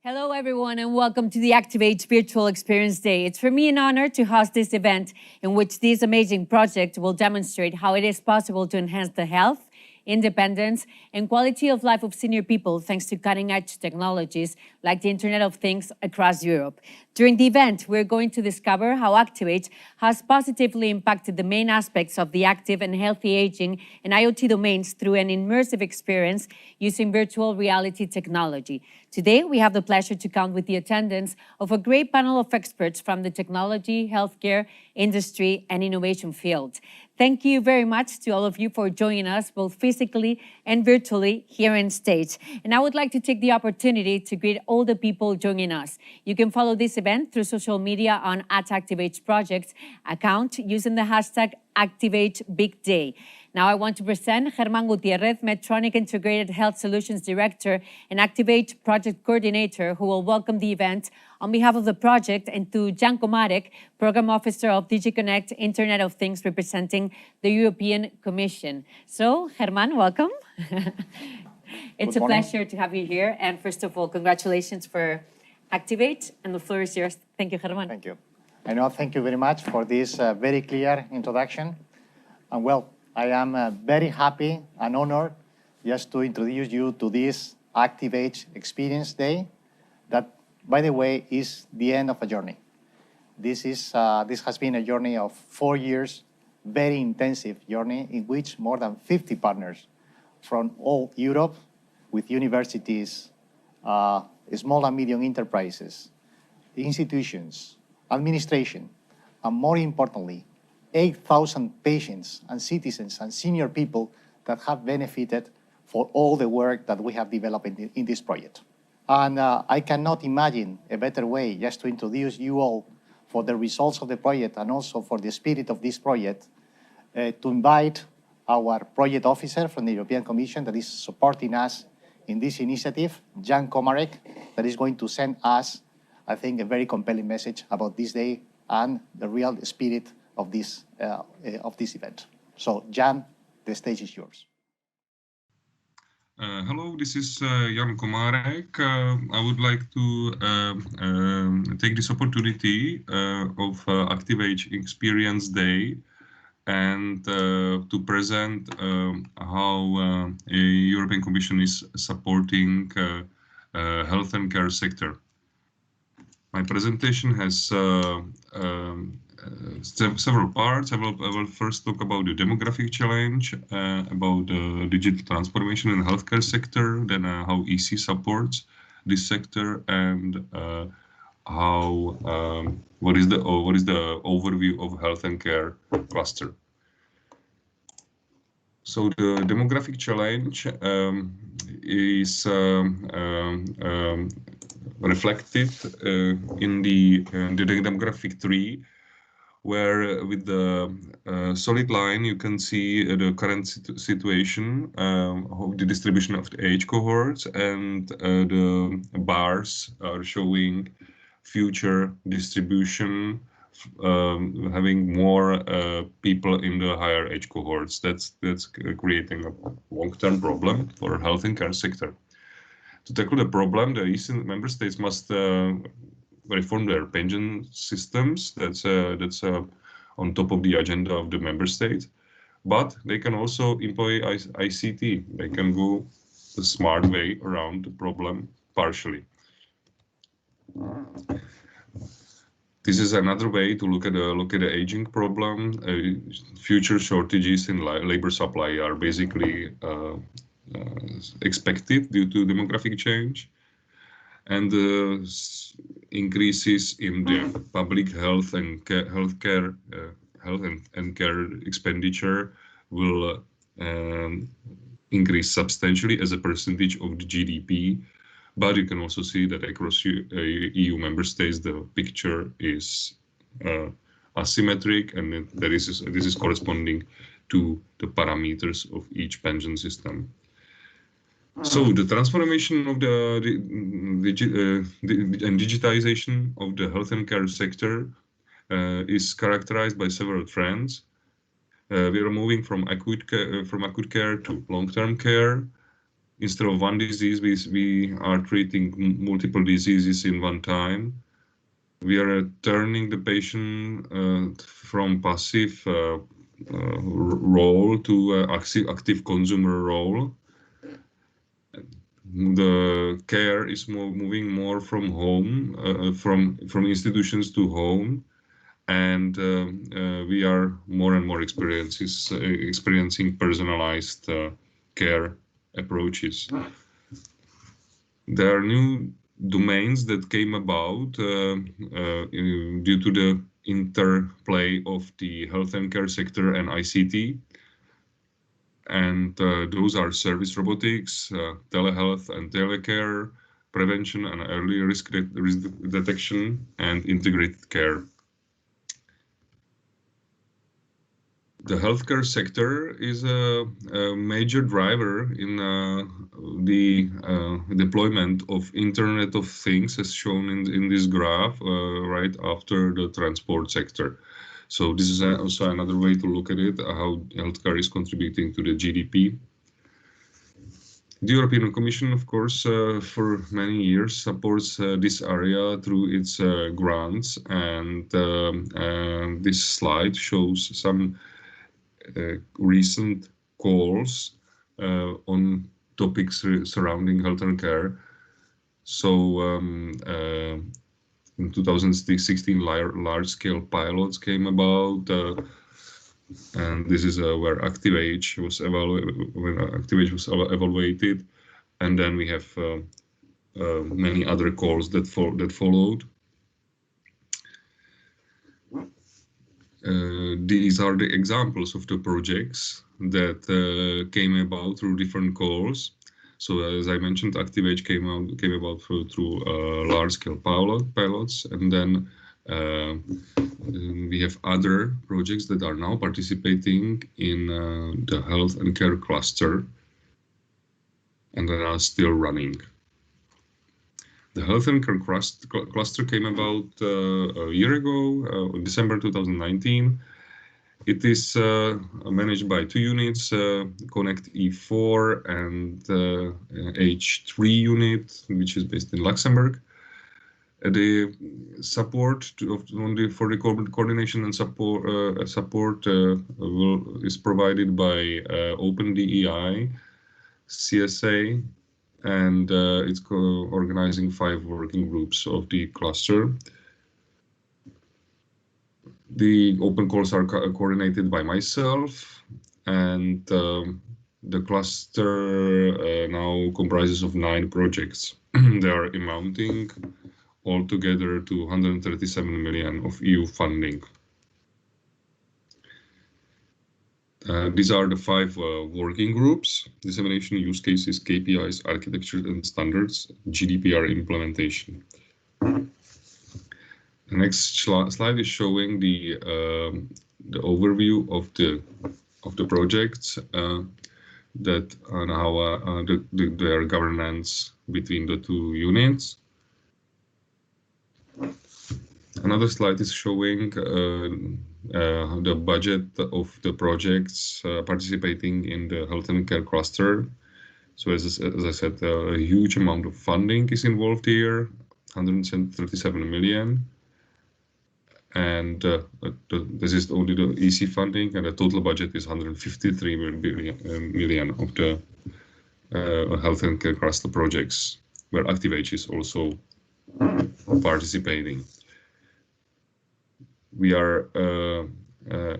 Hello, everyone, and welcome to the ACTIVAGE Virtual Experience Day. It's for me an honor to host this event in which this amazing project will demonstrate how it is possible to enhance the health, independence, and quality of life of senior people thanks to cutting-edge technologies like the Internet of Things across Europe. During the event, we're going to discover how ACTIVAGE has positively impacted the main aspects of the active and healthy aging and IoT domains through an immersive experience using virtual reality technology. Today, we have the pleasure to count with the attendance of a great panel of experts from the technology, healthcare, industry, and innovation field. Thank you very much to all of you for joining us, both physically and virtually here on stage. And I would like to take the opportunity to greet all the people joining us. You can follow this event through social media on @ActivageProject Project account using the hashtag #ActivageBigDay. Now I want to present Germán Gutiérrez, Medtronic Integrated Health Solutions Director and ACTIVAGE Project Coordinator, who will welcome the event on behalf of the project, and to Jan Komarek, Program Officer of DigiConnect Internet of Things, representing the European Commission. So, Germán, welcome. It's a pleasure to have you here. And first of all, congratulations for ACTIVAGE, and the floor is yours. Thank you, Germán. Thank you. I know, thank you very much for this very clear introduction. And well, I am very happy and honored just to introduce you to this ACTIVAGE Experience Day that, by the way, is the end of a journey. This has been a journey of 4 years, very intensive journey in which more than 50 partners from all Europe with universities, small and medium enterprises, institutions, administration, and more importantly, 8,000 patients and citizens and senior people that have benefited for all the work that we have developed in this project. And I cannot imagine a better way just to introduce you all for the results of the project and also for the spirit of this project to invite our project officer from the European Commission that is supporting us in this initiative, Jan Komarek, that is going to send us, I think, a very compelling message about this day and the real spirit of this event. So, Jan, the stage is yours. Hello, this is Jan Komarek. I would like to take this opportunity of ACTIVAGE Experience Day and to present how a European Commission is supporting health and care sector. My presentation has several parts. I will first talk about the demographic challenge, about the digital transformation in the healthcare sector, then how EC supports this sector, and what is the overview of health and care cluster. So the demographic challenge is reflected in the demographic tree, where with the solid line you can see the current situation of the distribution of the age cohorts, and the bars are showing future distribution, having more people in the higher age cohorts. That's creating a long-term problem for health and care sector. To tackle the problem, the Eastern member states must reform their pension systems. That's on top of the agenda of the member states. But they can also employ ICT. They can go the smart way around the problem partially. This is another way to look at the aging problem. Future shortages in labor supply are basically expected due to demographic change, and increases in the public health and care expenditure will increase substantially as a percentage of the GDP. But you can also see that across EU member states, the picture is asymmetric, and this is corresponding to the parameters of each pension system. So the transformation of the digitization of the health and care sector is characterized by several trends. We are moving from acute care to long-term care. instead of one disease, we are treating multiple diseases in one time. We are turning the patient from passive role to active consumer role. The care is moving more from home, from institutions to home, and we are more and more experiencing personalized care approaches. There are new domains that came about due to the interplay of the health and care sector and ICT. And those are service robotics, telehealth and telecare, prevention and early risk detection, and integrated care. The healthcare sector is a major driver in the deployment of Internet of Things, as shown in this graph, right after the transport sector. So this is also another way to look at it, how healthcare is contributing to the GDP. The European Commission, of course, for many years supports this area through its grants, and this slide shows some recent calls on topics surrounding health and care. So in 2016, large-scale pilots came about, and this is where ACTIVAGE was evaluated, and then we have many other calls that followed. These are the examples of the projects that came about through different calls. So as I mentioned, ACTIVAGE came about through large-scale pilots, and then we have other projects that are now participating in the health and care cluster, and that are still running. The health and care cluster came about a year ago, in December 2019. It is managed by two units, Connect E4 and H3 unit, which is based in Luxembourg. The support for the coordination and support is provided by OpenDEI, CSA, and it's organizing 5 working groups of the cluster. The open calls are coordinated by myself, and the cluster now comprises of 9 projects. They are amounting altogether to 137 million of EU funding. These are the 5 working groups: dissemination, use cases, KPIs, architecture and standards, GDPR implementation. The next slide is showing the overview of the projects that and how their governance between the 2 units. Another slide is showing the budget of the projects participating in the health and care cluster. So as I said, a huge amount of funding is involved here, 137 million. And this is only the EC funding, and the total budget is 153 million of the health and care cluster projects, where ACTIVAGE is also participating. We are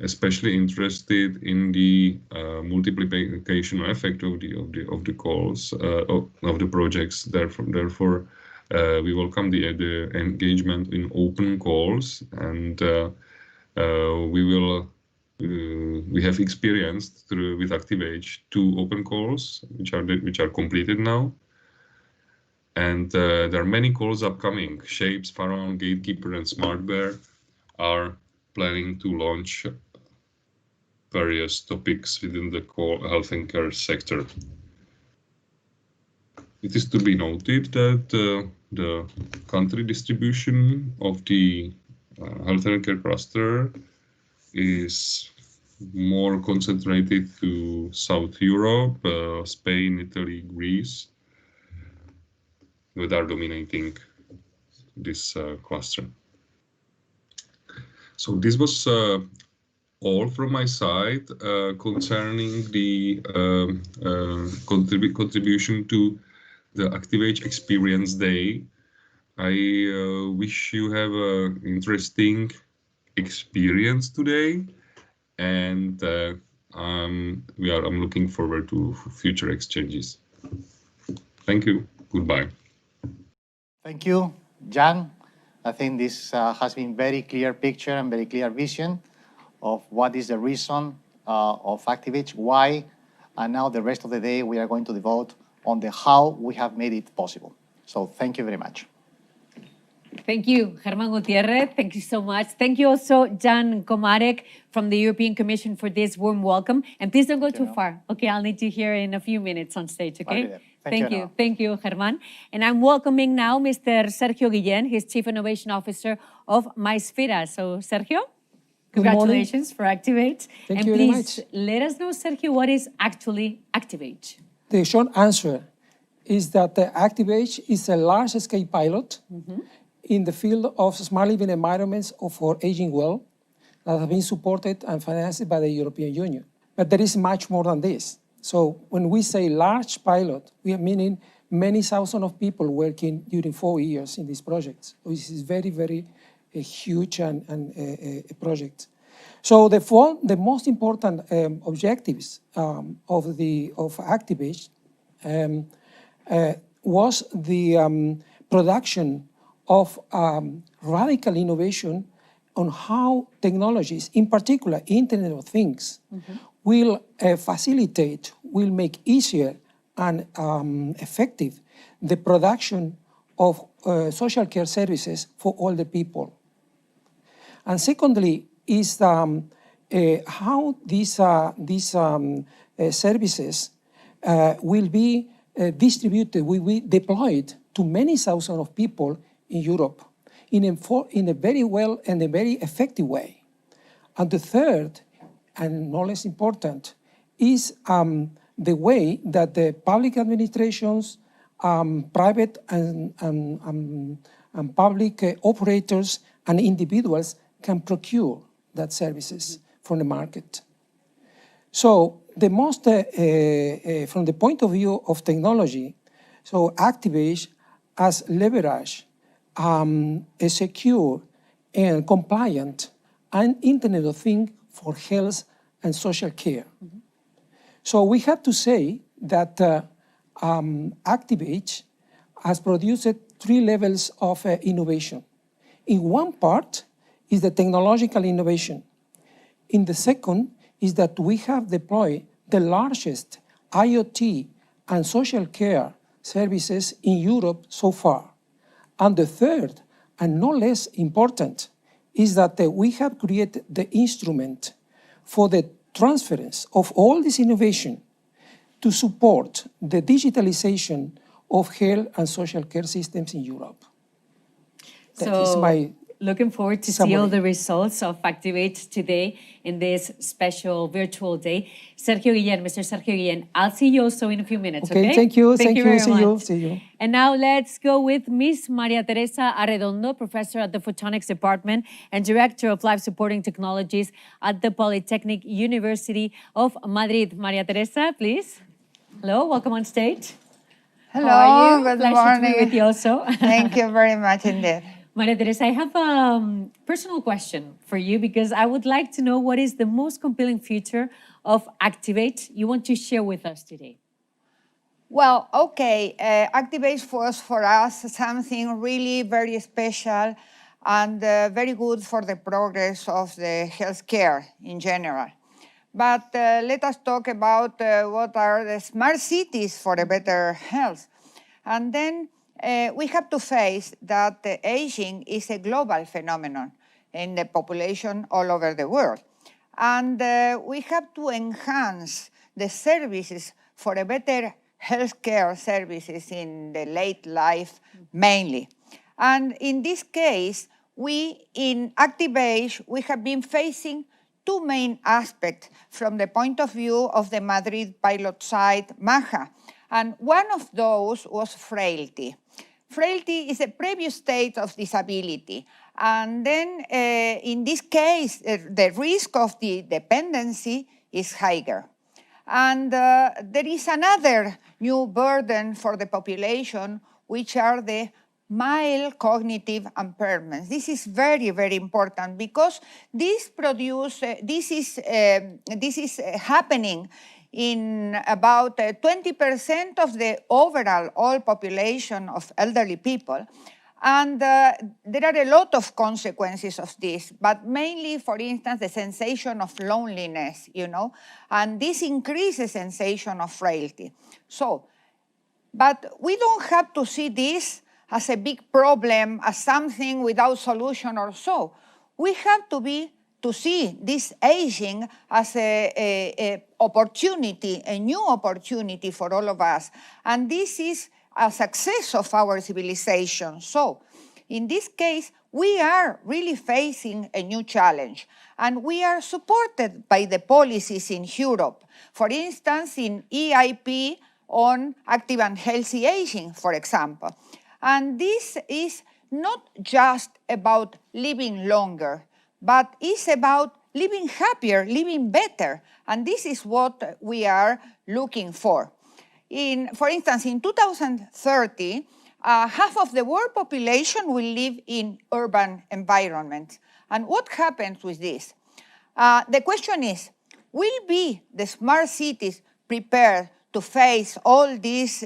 especially interested in the multiplication effect of the calls of the projects. Therefore, we welcome the engagement in open calls, and we have experienced with ACTIVAGE 2 open calls, which are completed now. And there are many calls upcoming. Shapes, Pharaon, Gatekeeper, and SmartBear are planning to launch various topics within the health and care sector. It is to be noted that the country distribution of the health and care cluster is more concentrated to South Europe, Spain, Italy, Greece, that are dominating this cluster. So this was all from my side concerning the contribution to the ACTIVAGE Experience Day. I wish you have an interesting experience today, and I'm looking forward to future exchanges. Thank you. Goodbye. Thank you, Jan. I think this has been very clear picture and very clear vision of what is the reason of ACTIVAGE, why, and now the rest of the day we are going to devote on the how we have made it possible. So thank you very much. Thank you, Germán Gutiérrez. Thank you so much. Thank you also, Jan Komarek from the European Commission for this warm welcome. And please don't go too far. Okay, I'll need you here in a few minutes on stage, okay? Thank you. Thank you, Germán. And I'm welcoming now Mr. Sergio Guillén, his Chief Innovation Officer of MySfera. So, Sergio, congratulations for ACTIVAGE. Thank you very much. And please let us know, Sergio, what is actually ACTIVAGE? The short answer is that the ACTIVAGE is a large-scale pilot in the field of smart living environments for aging well that have been supported and financed by the European Union. But there is much more than this. So when we say large pilot, we are meaning many thousands of people working during 4 years in these projects. So this is very, very huge and a project. So the most important objectives of ACTIVAGE was the production of radical innovation on how technologies, in particular Internet of Things, will facilitate, will make easier and effective the production of social care services for all the people. And secondly is how these services will be distributed, will be deployed to many thousands of people in Europe in a very well and a very effective way. And the third, and no less important, is the way that the public administrations, private and public operators and individuals can procure that services from the market. So the most, from the point of view of technology, so ACTIVAGE has leveraged a secure and compliant and Internet of Things for health and social care. So we have to say that ACTIVAGE has produced 3 levels of innovation. In one part is the technological innovation. In the second is that we have deployed the largest IoT and social care services in Europe so far. And the third, and no less important, is that we have created the instrument for the transference of all this innovation to support the digitalization of health and social care systems in Europe. That is my looking forward to see all the results of ACTIVAGE today in this special virtual day. Sergio Guillén, Mr. Sergio Guillén, I'll see you also in a few minutes, okay? Thank you. Thank you very much. See you. And now let's go with Miss Maria Teresa Arredondo, Professor at the Photonics Department and Director of Life Supporting Technologies at the Polytechnic University of Madrid. Maria Teresa, please. Hello, welcome on stage. Hello, How are you? good Pleasure morning. to be with you also. Thank you very much indeed. Maria Teresa, I have a personal question for you because I would like to know what is the most compelling feature of ACTIVAGE you want to share with us today. Well, okay, ACTIVAGE was for us something really very special and very good for the progress of the healthcare in general. But let us talk about what are the smart cities for a better health. And then we have to face that aging is a global phenomenon in the population all over the world. And we have to enhance the services for a better healthcare services in the late life mainly. And in this case, we in ACTIVAGE, we have been facing two main aspects from the point of view of the Madrid pilot site, MAJA. And one of those was frailty. Frailty is a previous state of disability. And then in this case, the risk of the dependency is higher. And there is another new burden for the population, which are the mild cognitive impairments. This is very, very important because this is happening in about 20% of the overall all population of elderly people. And there are a lot of consequences of this, but mainly, for instance, the sensation of loneliness, and this increases sensation of frailty. But we don't have to see this as a big problem, as something without solution or so. We have to see this aging as a opportunity, a new opportunity for all of us. And this is a success of our civilization. So in this case, we are really facing a new challenge. And we are supported by the policies in Europe. For instance, in EIP on active and healthy aging, for example. And this is not just about living longer, but it's about living happier, living better. And this is what we are looking for. For instance, in 2030, half of the world population will live in urban environments. And what happens with this? The question is, will be the smart cities prepared to face all this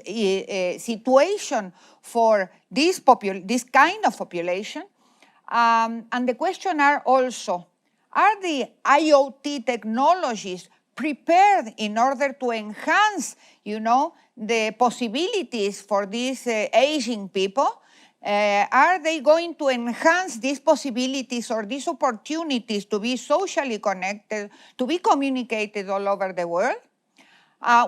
situation for this kind of population? And the question are also, are the IoT technologies prepared in order to enhance, the possibilities for these aging people? Are they going to enhance these possibilities or these opportunities to be socially connected, to be communicated all over the world?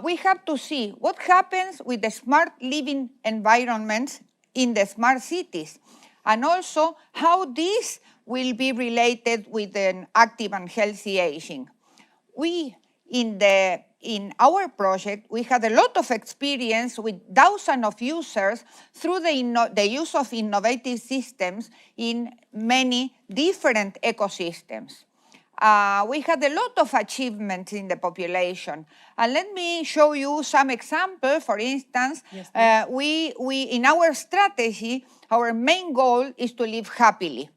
We have to see what happens with the smart living environments in the smart cities, and also how this will be related with an active and healthy aging. In our project, we had a lot of experience with thousands of users through the use of innovative systems in many different ecosystems. We had a lot of achievements in the population. And let me show you some examples. For instance, yes, we in our strategy, our main goal is to live happily.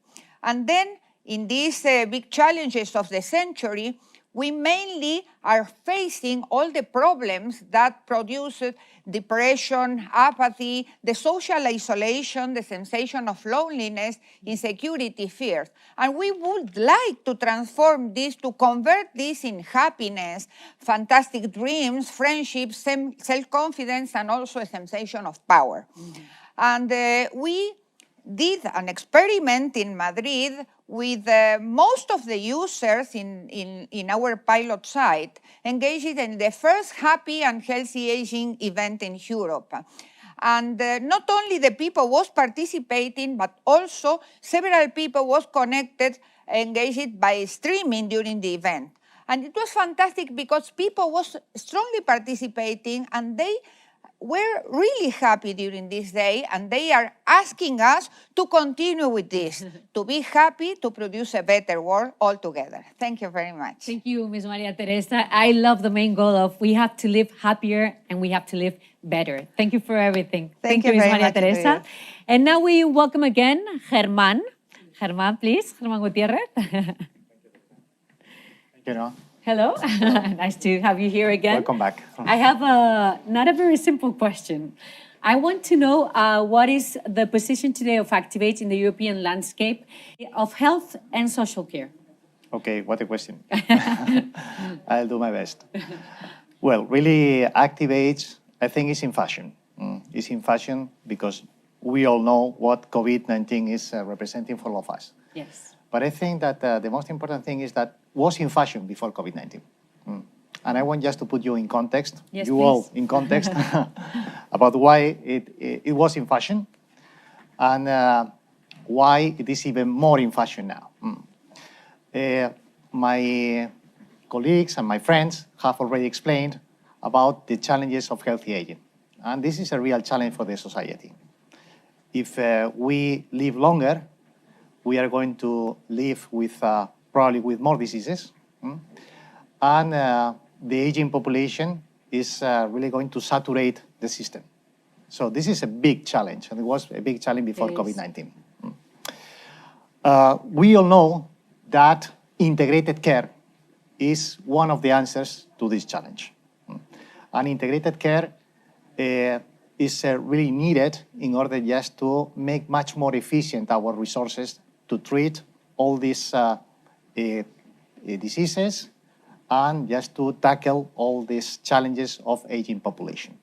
And then in these big challenges of the century, we mainly are facing all the problems that produce depression, apathy, the social isolation, the sensation of loneliness, insecurity, fears. And we would like to transform this, to convert this in happiness, fantastic dreams, friendships, self-confidence, and also a sensation of power. Mm-hmm. And we did an experiment in Madrid with most of the users in our pilot site engaged in the first happy and healthy aging event in Europe. And not only the people was participating, but also several people was connected, engaged by streaming during the event. And it was fantastic because people was strongly participating, and they were really happy during this day, and they are asking us to continue with this, to be happy, to produce a better world all together. Thank you very much. Thank you, Ms. Maria Teresa. I love the main goal of we have to live happier and we have to live better. Thank you for everything. Thank you, Ms. Maria much, Teresa. And now we welcome again Germán. Germán, please. Germán Gutiérrez. Thank you. Hello, nice to have you here again. Welcome back. I have not a very simple question. I want to know what is the position today of ACTIVAGE in the European landscape of health and social care? Okay, what a question. I'll do my best. Well, really, ACTIVAGE, I think, is in fashion. It's in fashion because we all know what COVID-19 is representing for all of us. Yes. But I think that the most important thing is that was in fashion before COVID-19. And I want just to put you in context, yes, you please. all in context, about why it was in fashion and why it is even more in fashion now. my colleagues and my friends have already explained about the challenges of healthy aging. And this is a real challenge for the society. If we live longer, we are going to live with probably with more diseases. And the aging population is really going to saturate the system. So this is a big challenge, and it was a big challenge before COVID-19. We all know that integrated care is one of the answers to this challenge. And integrated care is really needed in order just to make much more efficient our resources to treat all these diseases and just to tackle all these challenges of aging population.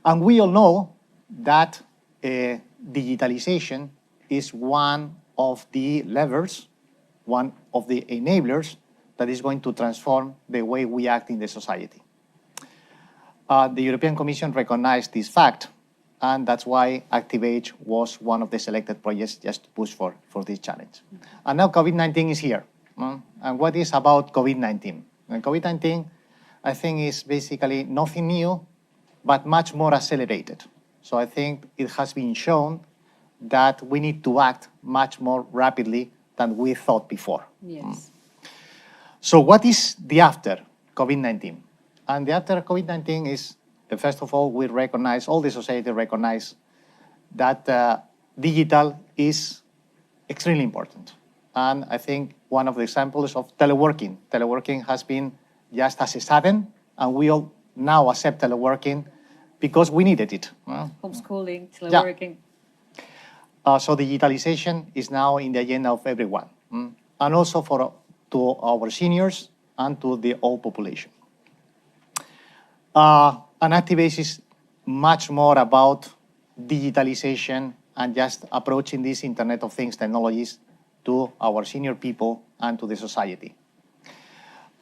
And we all know that digitalization is one of the levers, one of the enablers that is going to transform the way we act in the society. The European Commission recognized this fact, and that's why ACTIVAGE was one of the selected projects just to push for this challenge. And now COVID-19 is here. And what is about COVID-19? COVID-19, I think, is basically nothing new, but much more accelerated. So I think it has been shown that we need to act much more rapidly than we thought before. Yes. So what is the after COVID-19? And the after COVID-19 is, first of all, we recognize, all the society recognize that digital is extremely important. And I think one of the examples of teleworking. Teleworking has been just as a sudden, and we all now accept teleworking because we needed it. Homeschooling, teleworking. So digitalization is now in the agenda of everyone, and also to our seniors and to the old population. And ACTIVAGE is much more about digitalization and just approaching these Internet of Things technologies to our senior people and to the society.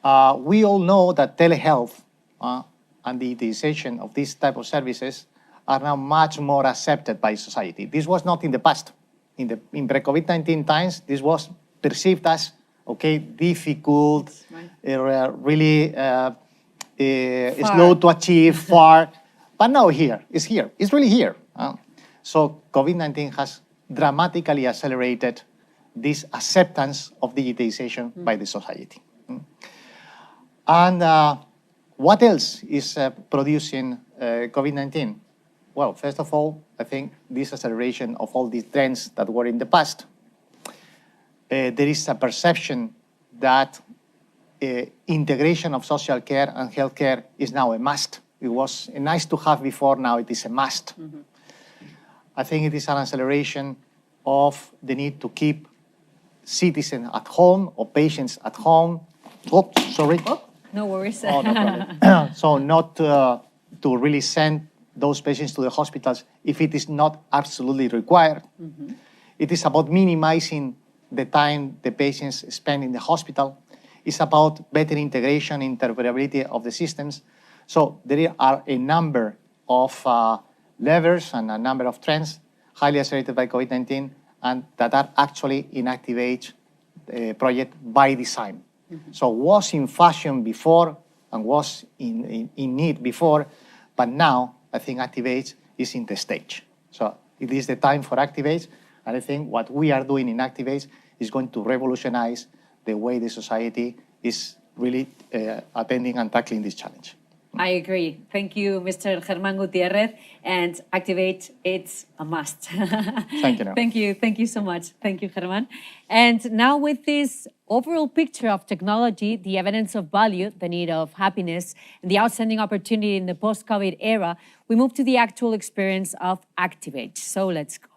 We all know that telehealth and the digitization of these type of services are now much more accepted by society. This was not in the past. In pre-COVID-19 times, this was perceived as, okay, difficult, really slow to achieve, far. But now it's here. It's really here. So COVID-19 has dramatically accelerated this acceptance of digitization by the society. And what else is producing COVID-19? Well, first of all, I think this acceleration of all these trends that were in the past. There is a perception that integration of social care and healthcare is now a must. It was nice to have before, now it is a must. I think it is an acceleration of the need to keep citizens at home or patients at home. Oops, sorry. Oh, no worries. Oh, no problem. So not to really send those patients to the hospitals if it is not absolutely required. It is about minimizing the time the patients spend in the hospital. It's about better integration, interoperability of the systems. So there are a number of levers and a number of trends highly accelerated by COVID-19 and that are actually in ACTIVAGE project by design. So was in fashion before and was in need before, but now I think ACTIVAGE is in the stage. So it is the time for ACTIVAGE, and I think what we are doing in ACTIVAGE is going to revolutionize the way the society is really attending and tackling this challenge. I agree. Thank you, Mr. Germán Gutiérrez. And ACTIVAGE, it's a must. Thank you. Thank you. Thank you so much. Thank you, Germán. And now with this overall picture of technology, the evidence of value, the need of happiness, and the outstanding opportunity in the post-COVID era, we move to the actual experience of ACTIVAGE. So let's go.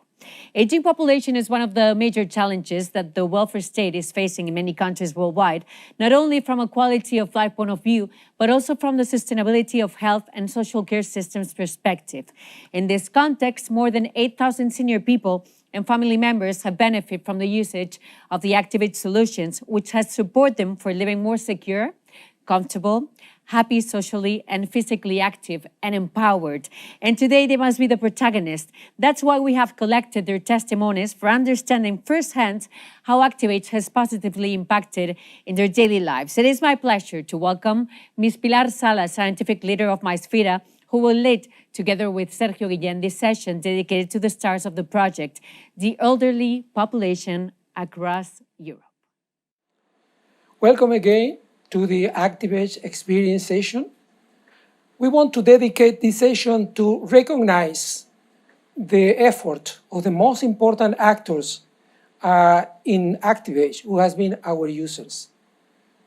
Aging population is one of the major challenges that the welfare state is facing in many countries worldwide, not only from a quality of life point of view, but also from the sustainability of health and social care systems perspective. In this context, more than 8,000 senior people and family members have benefited from the usage of the ACTIVAGE solutions, which has supported them for living more secure, comfortable, happy socially and physically active and empowered. And today they must be the protagonist. That's why we have collected their testimonies for understanding firsthand how ACTIVAGE has positively impacted in their daily lives. It is my pleasure to welcome Ms. Pilar Sala, scientific leader of MySfera, who will lead, together with Sergio Guillén, this session dedicated to the stars of the project, the elderly population across Europe. Welcome again to the ACTIVAGE Experience session. We want to dedicate this session to recognize the effort of the most important actors in ACTIVAGE, who has been our users.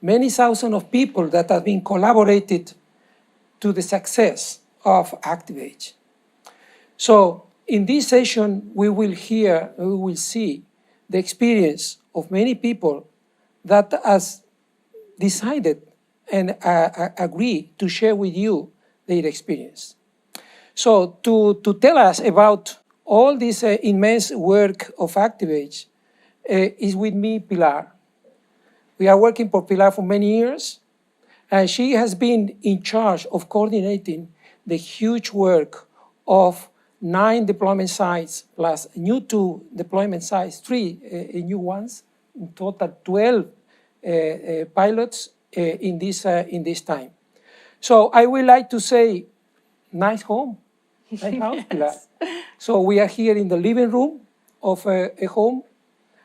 Many thousands of people that have been collaborated to the success of ACTIVAGE. So in this session, we will see the experience of many people that has decided and agree to share with you their experience. So to tell us about all this immense work of ACTIVAGE is with me, Pilar. We are working for Pilar for many years, and she has been in charge of coordinating the huge work of 9 deployment sites plus new 2 deployment sites, 3 new ones, in total 12 pilots in this time. So I would like to say, nice home, nice house, Pilar. So we are here in the living room of a home,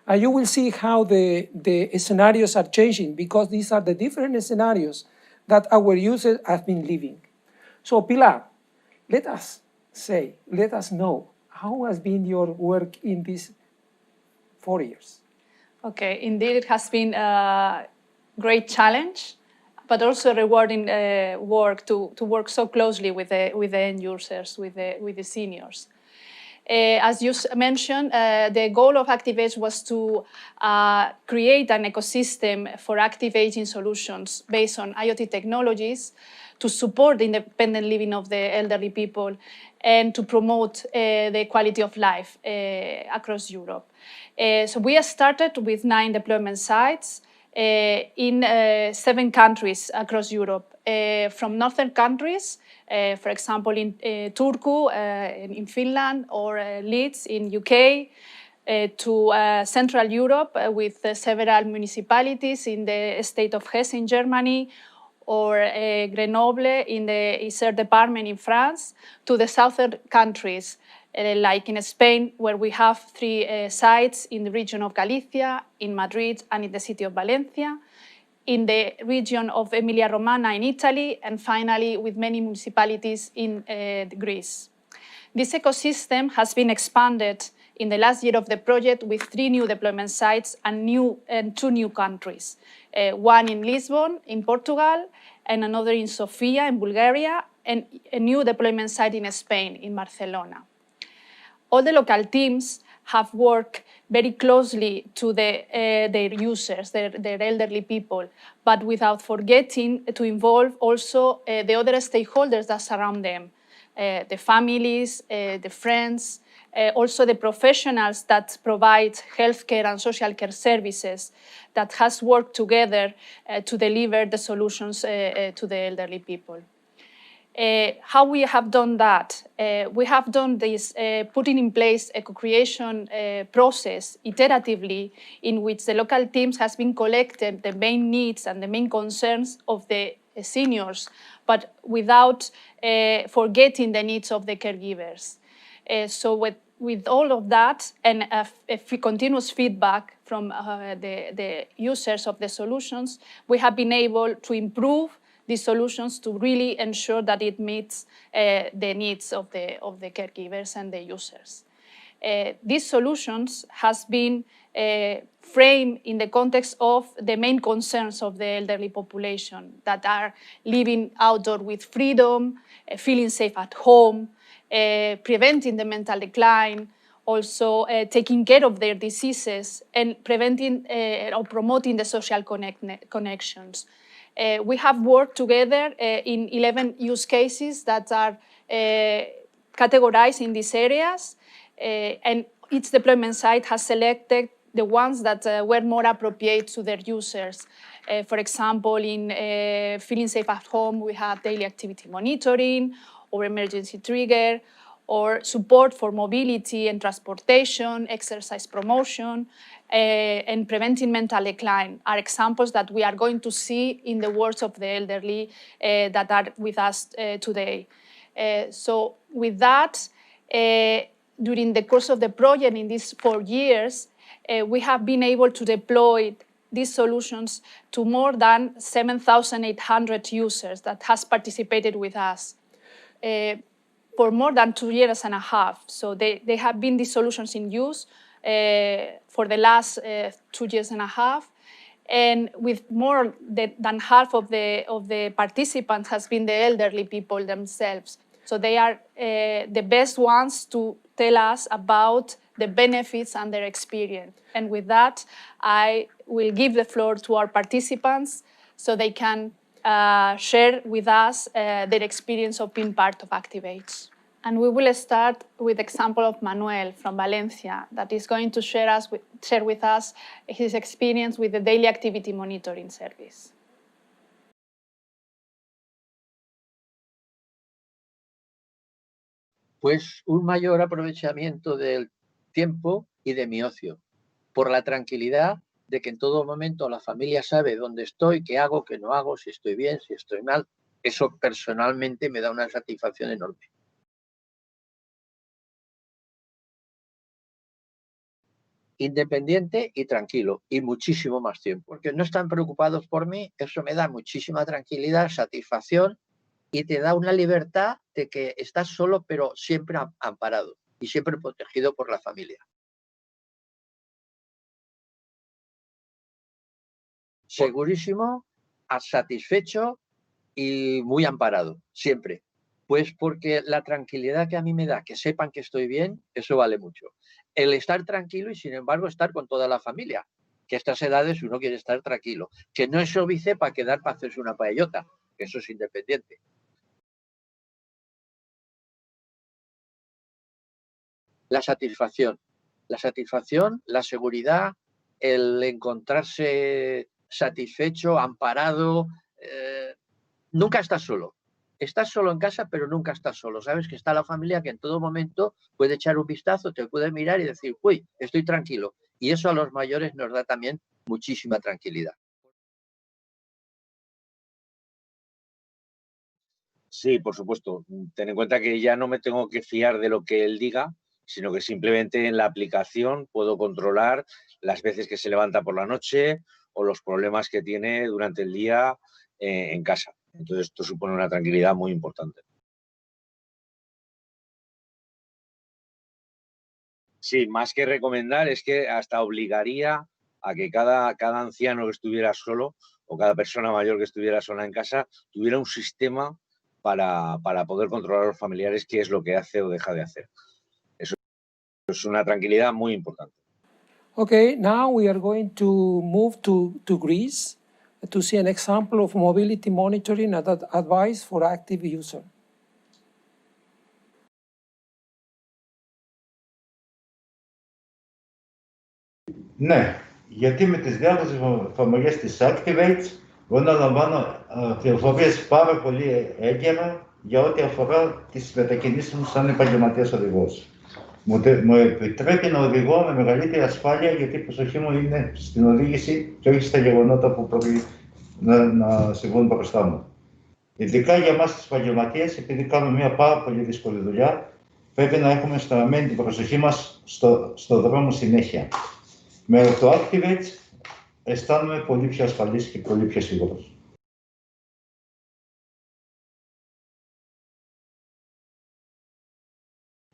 and you will see how the scenarios are changing, because these are the different scenarios that our users have been living. So Pilar, let us know, how has been your work in these 4 years? Okay, indeed, it has been a great challenge, but also rewarding work to work so closely with the end users, with the seniors. As you mentioned, the goal of ACTIVAGE was to create an ecosystem for active aging solutions based on IoT technologies to support the independent living of the elderly people and to promote the quality of life across Europe. So we have started with 9 deployment sites in 7 countries across Europe, from northern countries, for example, in Turku, in Finland, or Leeds in UK, to Central Europe with several municipalities in the state of Hesse in Germany, or Grenoble in the Isère department in France, to the southern countries, like in Spain, where we have 3 sites in the region of Galicia, in Madrid, and in the city of Valencia, in the region of Emilia-Romagna in Italy, and finally with many municipalities in Greece. This ecosystem has been expanded in the last year of the project with 3 new deployment sites and 2 new countries. One in Lisbon, in Portugal, and another in Sofia, in Bulgaria, and a new deployment site in Spain, in Barcelona. All the local teams have worked very closely to their users, their elderly people, but without forgetting to involve also the other stakeholders that surround them, the families, the friends, also the professionals that provide healthcare and social care services that has worked together to deliver the solutions to the elderly people. How we have done that? We have done this, putting in place a co-creation process iteratively, in which the local teams has been collected the main needs and the main concerns of the seniors, but without forgetting the needs of the caregivers. So with all of that and a continuous feedback from the users of the solutions, we have been able to improve these solutions to really ensure that it meets the needs of the caregivers and the users. These solutions has been framed in the context of the main concerns of the elderly population that are living outdoor with freedom, feeling safe at home, preventing the mental decline, also taking care of their diseases, and preventing or promoting the social connections. We have worked together in 11 use cases that are categorized in these areas, and each deployment site has selected the ones that were more appropriate to their users. For example, in feeling safe at home, we have daily activity monitoring or emergency trigger, or support for mobility and transportation, exercise promotion, and preventing mental decline are examples that we are going to see in the words of the elderly that are with us today. So with that, during the course of the project in these 4 years, we have been able to deploy these solutions to more than 7,800 users that has participated with us for more than 2 years and a half. So they have been these solutions in use for the last 2 years and a half. And with more than half of the participants has been the elderly people themselves. So they are the best ones to tell us about the benefits and their experience. And with that, I will give the floor to our participants so they can share with us their experience of being part of ACTIVAGE. And we will start with the example of Manuel from Valencia that is going to share with us his experience with the daily activity monitoring service. Pues un mayor aprovechamiento del tiempo y de mi ocio, por la tranquilidad de que en todo momento la familia sabe dónde estoy, qué hago, qué no hago, si estoy bien, si estoy mal. Eso personalmente me da una satisfacción enorme. Independiente y tranquilo, y muchísimo más tiempo, porque no están preocupados por mí, eso me da muchísima tranquilidad, satisfacción, y te da una libertad de que estás solo, pero siempre amparado y siempre protegido por la familia. Segurísimo, satisfecho y muy amparado, siempre. Pues porque la tranquilidad que a mí me da, que sepan que estoy bien, eso vale mucho. El estar tranquilo y, sin embargo, estar con toda la familia, que a estas edades uno quiere estar tranquilo. Que no es óbice para quedar para hacerse una paellota, que eso es independiente. La satisfacción, la seguridad, el encontrarse satisfecho, amparado. Nunca estás solo. Estás solo en casa, pero nunca estás solo. Sabes que está la familia que en todo momento puede echar un vistazo, te puede mirar y decir, uy, estoy tranquilo. Y eso a los mayores nos da también muchísima tranquilidad. Sí, por supuesto. Ten en cuenta que ya no me tengo que fiar de lo que él diga, sino que simplemente en la aplicación puedo controlar las veces que se levanta por la noche o los problemas que tiene durante el día en casa. Entonces, esto supone una tranquilidad muy importante. Sí, más que recomendar, es que hasta obligaría a que cada anciano que estuviera solo o cada persona mayor que estuviera sola en casa tuviera un sistema para poder controlar a los familiares qué es lo que hace o deja de hacer. Eso es una tranquilidad muy importante. Okay, now we are going to move to Greece to see an example of mobility monitoring and advice for active user. Ναι, γιατί με τις διάφορες εφαρμογές της ACTIVAGE μπορώ να λαμβάνω πληροφορίες πάρα πολύ έγκαιρα για ό,τι αφορά τις μετακινήσεις μου σαν επαγγελματίας οδηγός. Μου επιτρέπει να οδηγώ με μεγαλύτερη ασφάλεια, γιατί η προσοχή μου είναι στην οδήγηση και όχι στα γεγονότα που πρέπει να συμβούν μπροστά μου. Ειδικά για εμάς τους επαγγελματίες, επειδή κάνουμε μια πάρα πολύ δύσκολη δουλειά, πρέπει να έχουμε στραμμένη την προσοχή μας στο δρόμο συνέχεια. Με το ACTIVAGE αισθάνομαι πολύ πιο ασφαλής και πολύ πιο σίγουρος.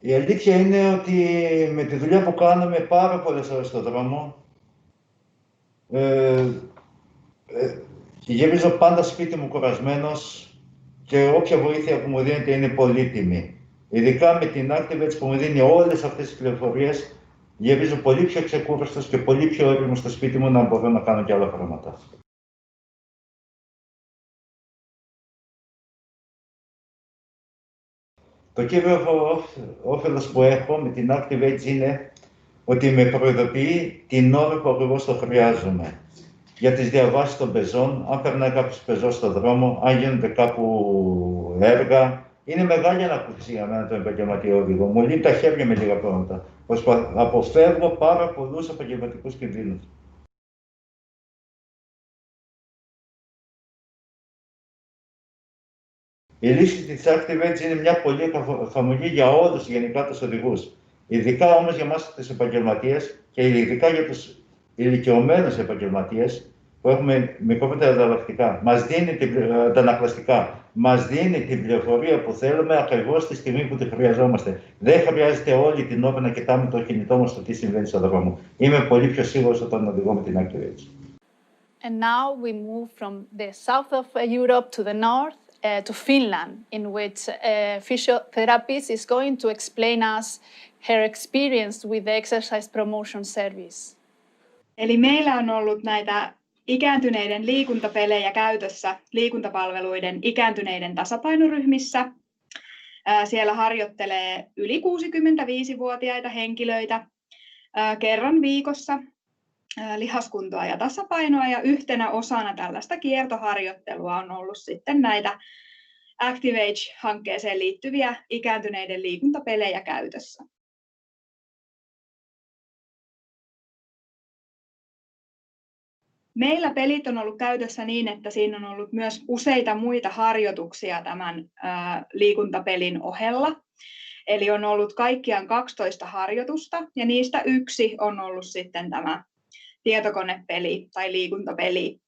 Η αλήθεια είναι ότι με τη δουλειά που κάνουμε πάρα πολλές ώρες στον δρόμο, γυρίζω πάντα σπίτι μου κουρασμένος και όποια βοήθεια που μου δίνεται είναι πολύτιμη. Ειδικά με την ACTIVAGE που μου δίνει όλες αυτές τις πληροφορίες, γυρίζω πολύ πιο ξεκούραστος και πολύ πιο όριμος στο σπίτι μου να μπορώ να κάνω και άλλα πράγματα. Το κύριο όφελος που έχω με την ACTIVAGE είναι ότι με προειδοποιεί την ώρα που ακριβώς το χρειάζομαι. Για τις διαβάσεις των πεζών, αν περνάει κάποιος πεζός στον δρόμο, αν γίνονται κάπου έργα. Είναι μεγάλη ανακούφιση για μένα το επαγγελματικό οδηγό. Μου λύνει τα χέρια με λίγα πράγματα. Αποφεύγω πάρα πολλούς επαγγελματικούς κινδύνους. Η λύση της ACTIVAGE είναι μια πολύ εφαρμογή για όλους γενικά τους οδηγούς. Ειδικά όμως για εμάς τους επαγγελματίες και ειδικά για τους ηλικιωμένους επαγγελματίες που έχουμε μικρότερα ανταλλακτικά. Μας δίνει τα ανακλαστικά. Μας δίνει την πληροφορία που θέλουμε ακριβώς τη στιγμή που τη χρειαζόμαστε. Δεν χρειάζεται όλη την ώρα να κοιτάμε το κινητό μας το τι συμβαίνει στον δρόμο. Είμαι πολύ πιο σίγουρος όταν οδηγώ με την ACTIVAGE. And now we move from the south of Europe to the north to Finland, in which a physiotherapist is going to explain us her experience with the exercise promotion service. Eli meillä on ollut näitä ikääntyneiden liikuntapelejä käytössä liikuntapalveluiden ikääntyneiden tasapainoryhmissä. Siellä harjoittelee yli 65-vuotiaita henkilöitä kerran viikossa lihaskuntoa ja tasapainoa, ja yhtenä osana tällaista kiertoharjoittelua on ollut sitten näitä ACTIVAGE-hankkeeseen liittyviä ikääntyneiden liikuntapelejä käytössä. Meillä pelit on ollut käytössä niin, että siinä on ollut myös useita muita harjoituksia tämän liikuntapelin ohella. Eli on ollut kaikkiaan 12 harjoitusta, ja niistä yksi on ollut sitten tämä tietokonepeli tai liikuntapeli.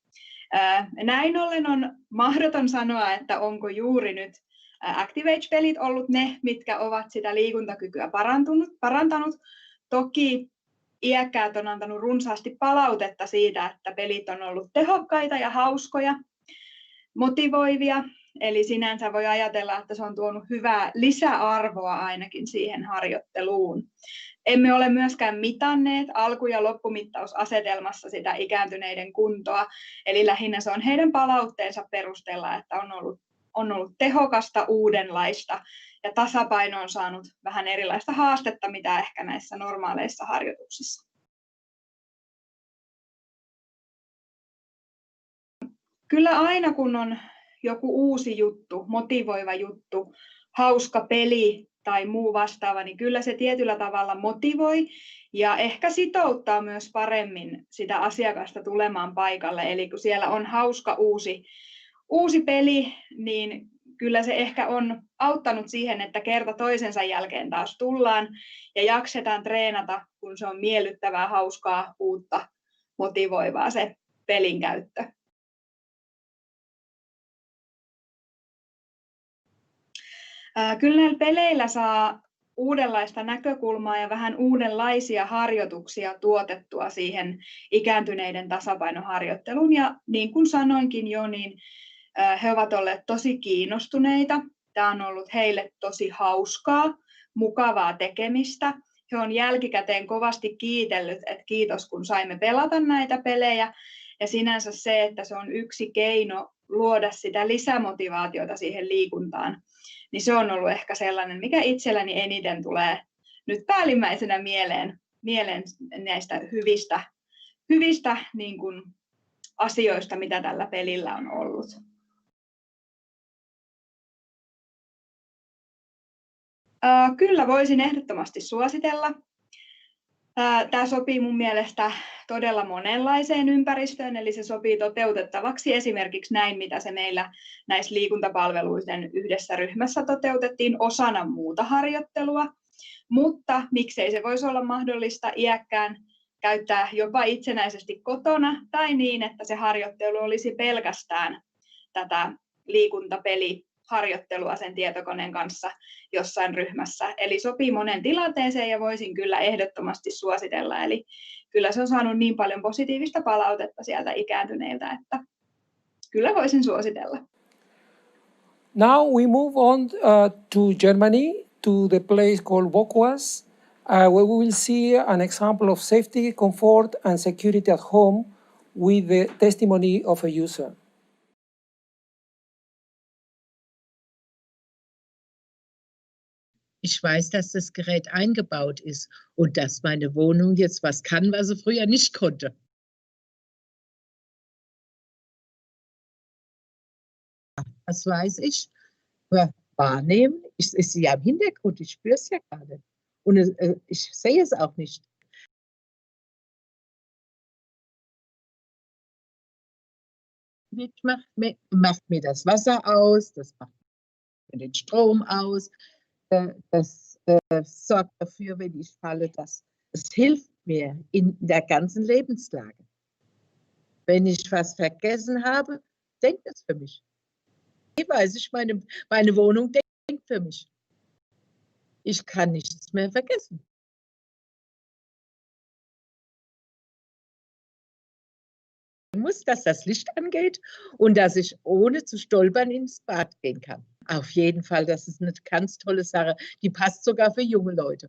Näin ollen on mahdoton sanoa, että onko juuri nyt ACTIVAGE-pelit ollut ne, mitkä ovat sitä liikuntakykyä parantanut. Toki iäkkäät on antanut runsaasti palautetta siitä, että pelit on ollut tehokkaita ja hauskoja, motivoivia. Eli sinänsä voi ajatella, että se on tuonut hyvää lisäarvoa ainakin siihen harjoitteluun. Emme ole myöskään mitanneet alku- ja loppumittausasetelmassa sitä ikääntyneiden kuntoa, eli lähinnä se on heidän palautteensa perusteella, että on ollut tehokasta, uudenlaista, ja tasapaino on saanut vähän erilaista haastetta, mitä ehkä näissä normaaleissa harjoituksissa. Kyllä aina kun on joku uusi juttu, motivoiva juttu, hauska peli tai muu vastaava, niin kyllä se tietyllä tavalla motivoi ja ehkä sitouttaa myös paremmin sitä asiakasta tulemaan paikalle. Eli kun siellä on hauska uusi peli, niin kyllä se ehkä on auttanut siihen, että kerta toisensa jälkeen taas tullaan ja jaksetaan treenata, kun se on miellyttävää, hauskaa, uutta, motivoivaa se pelin käyttö. Kyllä näillä peleillä saa uudenlaista näkökulmaa ja vähän uudenlaisia harjoituksia tuotettua siihen ikääntyneiden tasapainoharjoitteluun. Ja niin kuin sanoinkin jo, niin he ovat olleet tosi kiinnostuneita. Tämä on ollut heille tosi hauskaa, mukavaa tekemistä. He on jälkikäteen kovasti kiitellyt, että kiitos kun saimme pelata näitä pelejä. Ja sinänsä se, että se on yksi keino luoda sitä lisämotivaatiota siihen liikuntaan, niin se on ollut ehkä sellainen, mikä itselläni eniten tulee nyt päällimmäisenä mieleen näistä hyvistä niin kuin asioista, mitä tällä pelillä on ollut. Kyllä voisin ehdottomasti suositella. Tämä sopii mun mielestä todella monenlaiseen ympäristöön, eli se sopii toteutettavaksi esimerkiksi näin, mitä se meillä näissä liikuntapalveluiden yhdessä ryhmässä toteutettiin osana muuta harjoittelua. Mutta miksei se voisi olla mahdollista iäkkään käyttää jopa itsenäisesti kotona tai niin, että se harjoittelu olisi pelkästään tätä liikuntapeliharjoittelua sen tietokoneen kanssa jossain ryhmässä. Eli sopii monen tilanteeseen ja voisin kyllä ehdottomasti suositella. Eli kyllä se on saanut niin paljon positiivista palautetta sieltä ikääntyneiltä, että kyllä voisin suositella. Now we move on to Germany, to the place called Bokuas, where we will see an example of safety, comfort and security at home with the testimony of a user. Ich weiß, dass das Gerät eingebaut ist und dass meine Wohnung jetzt was kann, was sie früher nicht konnte. Das weiß ich. Aber wahrnehmen, ich sehe ja im Hintergrund, ich spüre es ja gerade. Und ich sehe es auch nicht. Macht mir das Wasser aus, das macht mir den Strom aus, das sorgt dafür, wenn ich falle, es hilft mir in der ganzen Lebenslage. Wenn ich was vergessen habe, denkt es für mich. Ich weiß, meine Wohnung denkt für mich. Ich kann nichts mehr vergessen. Ich muss, dass das Licht angeht und dass ich ohne zu stolpern ins Bad gehen kann. Auf jeden Fall, das ist eine ganz tolle Sache. Die passt sogar für junge Leute.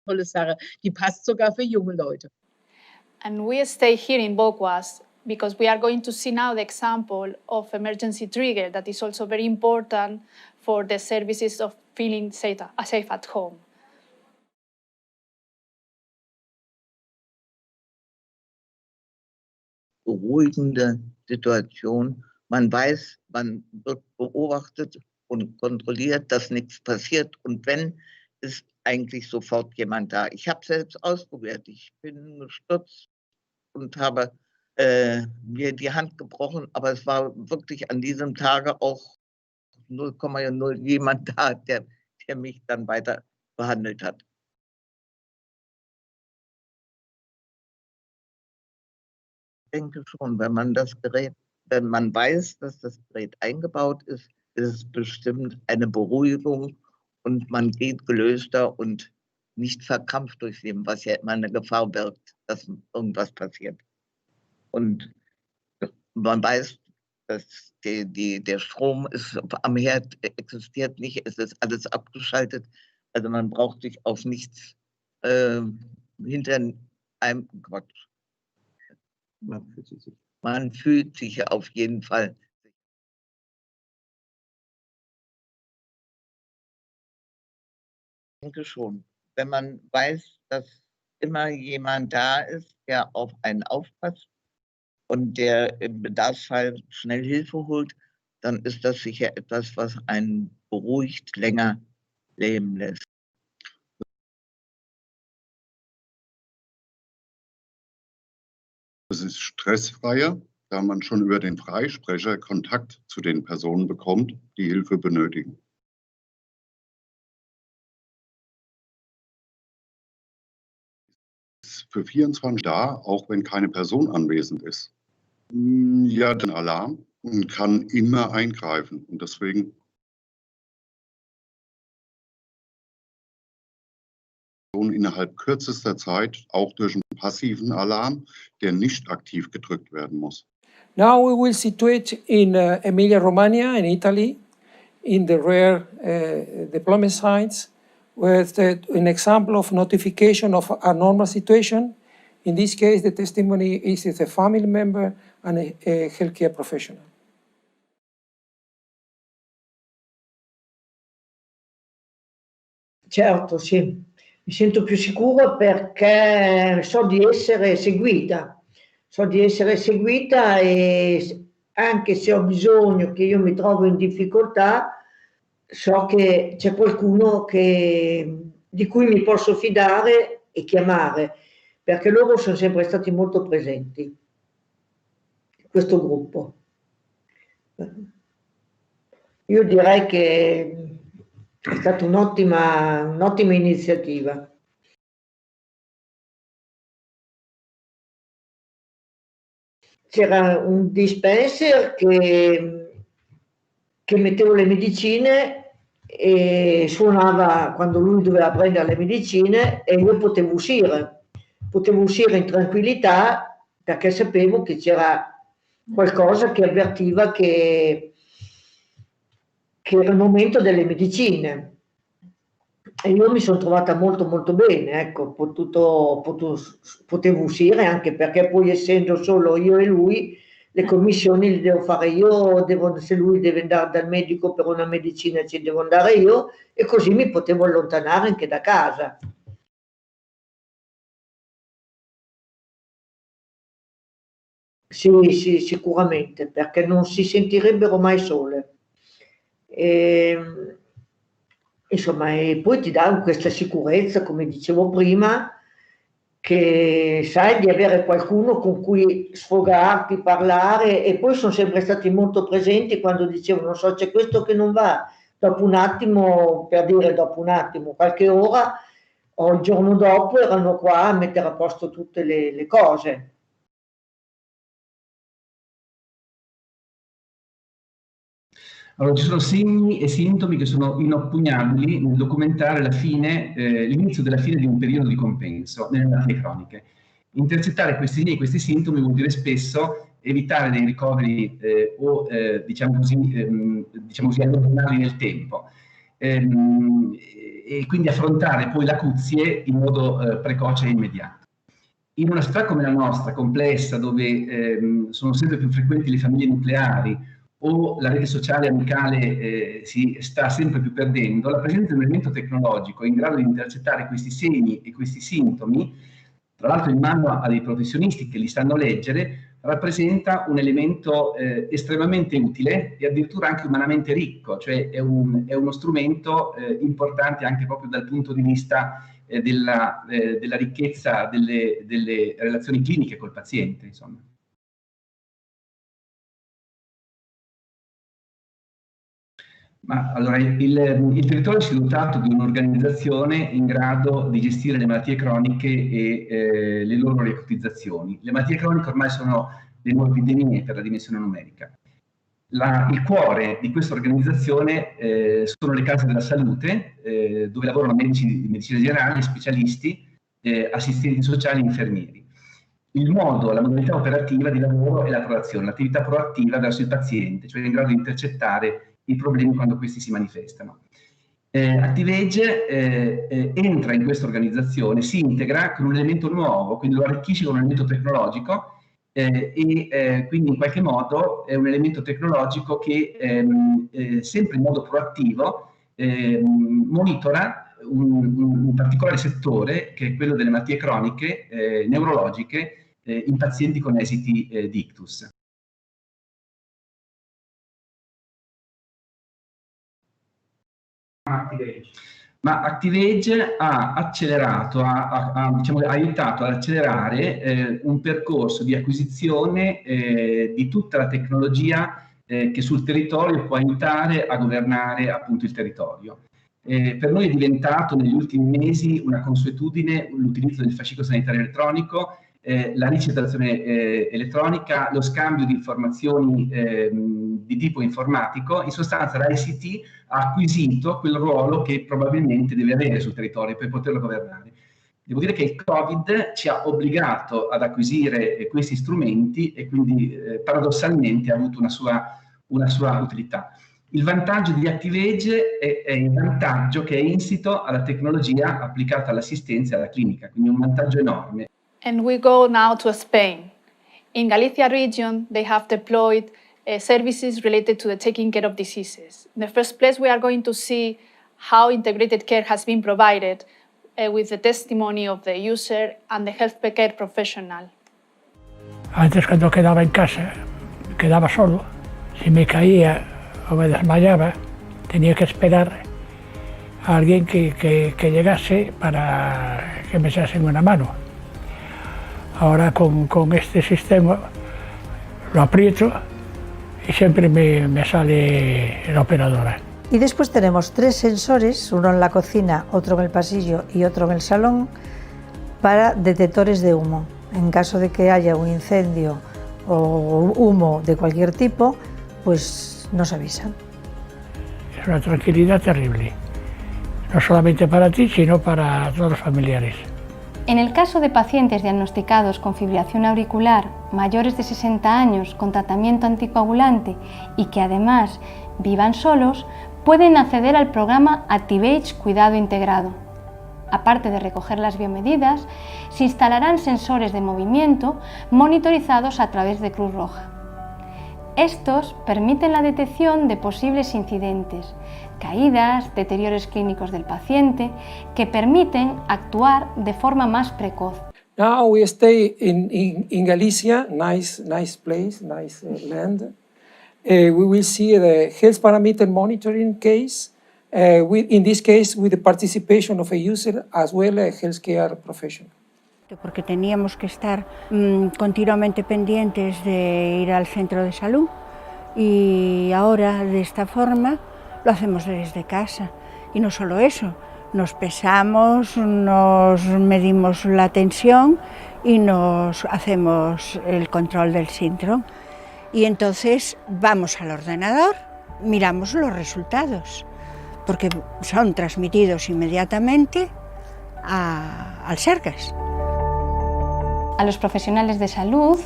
Tolle Sache, die passt sogar für junge Leute. And we stay here in Bogwas because we are going to see now the example of emergency trigger that is also very important for the services of feeling safe at home. Beruhigende Situation. Man weiß, man wird beobachtet und kontrolliert, dass nichts passiert. Und wenn, ist eigentlich sofort jemand da. Ich habe selbst ausprobiert. Ich bin gestürzt und habe mir die Hand gebrochen, aber es war wirklich an diesem Tage auch 0,0 jemand da, der mich dann weiter behandelt hat. Ich denke schon, wenn man weiß, dass das Gerät eingebaut ist, ist es bestimmt eine Beruhigung und man geht gelöster und nicht verkrampft durchs Leben, was ja immer eine Gefahr birgt, dass irgendwas passiert. Und man weiß, dass der Strom ist am Herd, existiert nicht, es ist alles abgeschaltet. Also man braucht sich auf nichts hinter einem Quatsch. Man fühlt sich auf jeden Fall. Ich denke schon. Wenn man weiß, dass immer jemand da ist, der auf einen aufpasst und der im Bedarfsfall schnell Hilfe holt, dann ist das sicher etwas, was einen beruhigt länger leben lässt. Es ist stressfreier, da man schon über den Freisprecher Kontakt zu den Personen bekommt, die Hilfe benötigen. Es ist für 24 da, auch wenn keine Person anwesend ist. Ja, den Alarm und kann immer eingreifen und deswegen innerhalb kürzester Zeit auch durch einen passiven Alarm, der nicht aktiv gedrückt werden muss. Now we will situate in Emilia-Romagna in Italy, in the rare deployment sites, with an example of notification of a normal situation. In this case, the testimony is a family member and a healthcare professional. Certo, sì. Mi sento più sicura perché so di essere seguita. So di essere seguita e anche se ho bisogno, che io mi trovo in difficoltà, so che c'è qualcuno di cui mi posso fidare e chiamare, perché loro sono sempre stati molto presenti in questo gruppo. Io direi che è stata un'ottima iniziativa. C'era un dispenser che mettevo le medicine e suonava quando lui doveva prendere le medicine e io potevo uscire in tranquillità perché sapevo che c'era qualcosa che avvertiva che era il momento delle medicine. E io mi sono trovata molto molto bene, ecco, potevo uscire anche perché poi essendo solo io e lui le commissioni le devo fare io, se lui deve andare dal medico per una medicina ci devo andare io, e così mi potevo allontanare anche da casa. Sì, sicuramente, perché non si sentirebbero mai sole. Insomma, e poi ti dà questa sicurezza, come dicevo prima, che sai di avere qualcuno con cui sfogarti, parlare, e poi sono sempre stati molto presenti quando dicevo non so, c'è questo che non va, dopo un attimo, per dire dopo un attimo, qualche ora o il giorno dopo erano qua a mettere a posto tutte le cose. Allora, ci sono segni e sintomi che sono inoppugnabili nel documentare l'inizio della fine di un periodo di compenso nelle malattie croniche. Intercettare questi segni e questi sintomi vuol dire spesso evitare dei ricoveri diciamo così, allontanarli nel tempo. E quindi affrontare poi l'acuzie in modo precoce e immediato. In una società come la nostra, complessa, dove sono sempre più frequenti le famiglie nucleari o la rete sociale amicale si sta sempre più perdendo, la presenza di un elemento tecnologico in grado di intercettare questi segni e questi sintomi, tra l'altro in mano a dei professionisti che li sanno leggere, rappresenta un elemento estremamente utile e addirittura anche umanamente ricco, cioè è uno strumento importante anche proprio dal punto di vista della ricchezza delle relazioni cliniche col paziente, insomma. Ma allora, il territorio si è dotato di un'organizzazione in grado di gestire le malattie croniche e le loro riacutizzazioni. Le malattie croniche ormai sono le nuove epidemie per la dimensione numerica. Il cuore di questa organizzazione sono le case della salute, dove lavorano medici di medicina generale, specialisti, assistenti sociali e infermieri. La modalità operativa di lavoro è la proazione, l'attività proattiva verso il paziente, cioè in grado di intercettare i problemi quando questi si manifestano. ACTIVAGE entra in questa organizzazione, si integra con un elemento nuovo, quindi lo arricchisce con un elemento tecnologico quindi in qualche modo è un elemento tecnologico che sempre in modo proattivo monitora un particolare settore che è quello delle malattie croniche neurologiche in pazienti con esiti di ictus. Ma ACTIVAGE ha accelerato, ha aiutato ad accelerare un percorso di acquisizione di tutta la tecnologia che sul territorio può aiutare a governare appunto il territorio. Per noi è diventato negli ultimi mesi una consuetudine l'utilizzo del fascicolo sanitario elettronico, la ricettazione elettronica, lo scambio di informazioni di tipo informatico. In sostanza la ICT ha acquisito quel ruolo che probabilmente deve avere sul territorio per poterlo governare. Devo dire che il Covid ci ha obbligato ad acquisire questi strumenti e quindi paradossalmente ha avuto una sua utilità. Il vantaggio di ACTIVAGE è il vantaggio che è insito alla tecnologia applicata all'assistenza e alla clinica, quindi un vantaggio enorme. And we go now to Spain. In Galicia region, they have deployed services related to the taking care of diseases. In the first place, we are going to see how integrated care has been provided with the testimony of the user and the healthcare professional. Antes, cuando quedaba en casa, quedaba solo. Si me caía o me desmayaba, tenía que esperar a alguien que llegase para que me echasen una mano. Ahora con este sistema lo aprieto y siempre me sale la operadora. Y después tenemos 3 sensores, uno en la cocina, otro en el pasillo y otro en el salón, para detectores de humo. En caso de que haya un incendio o humo de cualquier tipo, pues nos avisan. Es una tranquilidad terrible, no solamente para ti, sino para todos los familiares. En el caso de pacientes diagnosticados con fibrilación auricular mayores de 60 años con tratamiento anticoagulante y que además vivan solos, pueden acceder al programa ACTIVAGE Cuidado Integrado. Aparte de recoger las biomedidas, se instalarán sensores de movimiento monitorizados a través de Cruz Roja. Estos permiten la detección de posibles incidentes, caídas, deterioros clínicos del paciente, que permiten actuar de forma más precoz. Now we stay in Galicia, nice place, nice land. We will see the health parameter monitoring case, in this case with the participation of a user as well as a healthcare professional. Porque teníamos que estar continuamente pendientes de ir al centro de salud y ahora de esta forma lo hacemos desde casa. Y no solo eso, nos pesamos, nos medimos la tensión y nos hacemos el control del síndrome. Y entonces vamos al ordenador, miramos los resultados, porque son transmitidos inmediatamente al SERGES. A los profesionales de salud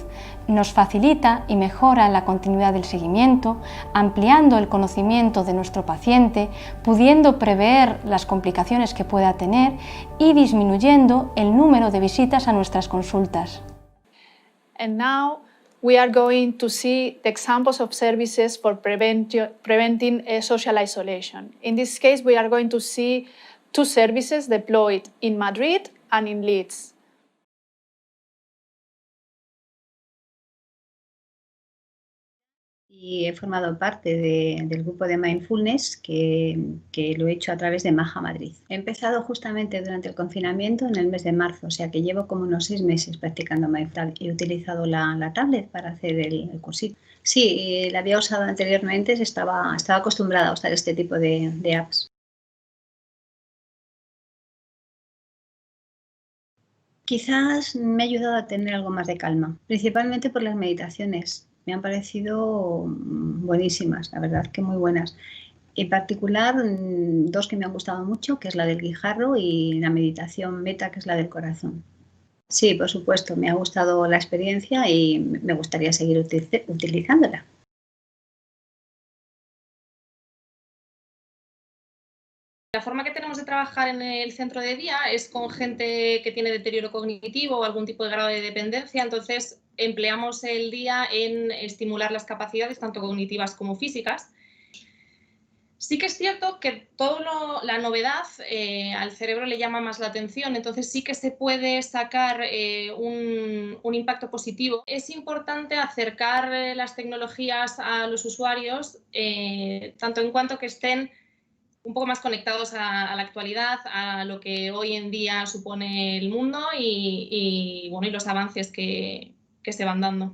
nos facilita y mejora la continuidad del seguimiento, ampliando el conocimiento de nuestro paciente, pudiendo prever las complicaciones que pueda tener y disminuyendo el número de visitas a nuestras consultas. And now we are going to see the examples of services for preventing social isolation. In this case, we are going to see two services deployed in Madrid and in Leeds. Y he formado parte del grupo de Mindfulness que lo he hecho a través de Maja Madrid. He empezado justamente durante el confinamiento en el mes de marzo, o sea que llevo como unos 6 meses practicando Mindfulness. He utilizado la tablet para hacer el cursito. Sí, la había usado anteriormente, estaba acostumbrada a usar este tipo de apps. Quizás me ha ayudado a tener algo más de calma, principalmente por las meditaciones. Me han parecido buenísimas, la verdad que muy buenas. En particular, 2 que me han gustado mucho, que es la del guijarro y la meditación meta, que es la del corazón. Sí, por supuesto, me ha gustado la experiencia y me gustaría seguir utilizándola. La forma que tenemos de trabajar en el centro de día es con gente que tiene deterioro cognitivo o algún tipo de grado de dependencia, entonces empleamos el día en estimular las capacidades tanto cognitivas como físicas. Sí que es cierto que la novedad al cerebro le llama más la atención, entonces sí que se puede sacar un impacto positivo. Es importante acercar las tecnologías a los usuarios, tanto en cuanto que estén un poco más conectados a la actualidad, a lo que hoy en día supone el mundo y los avances que se van dando.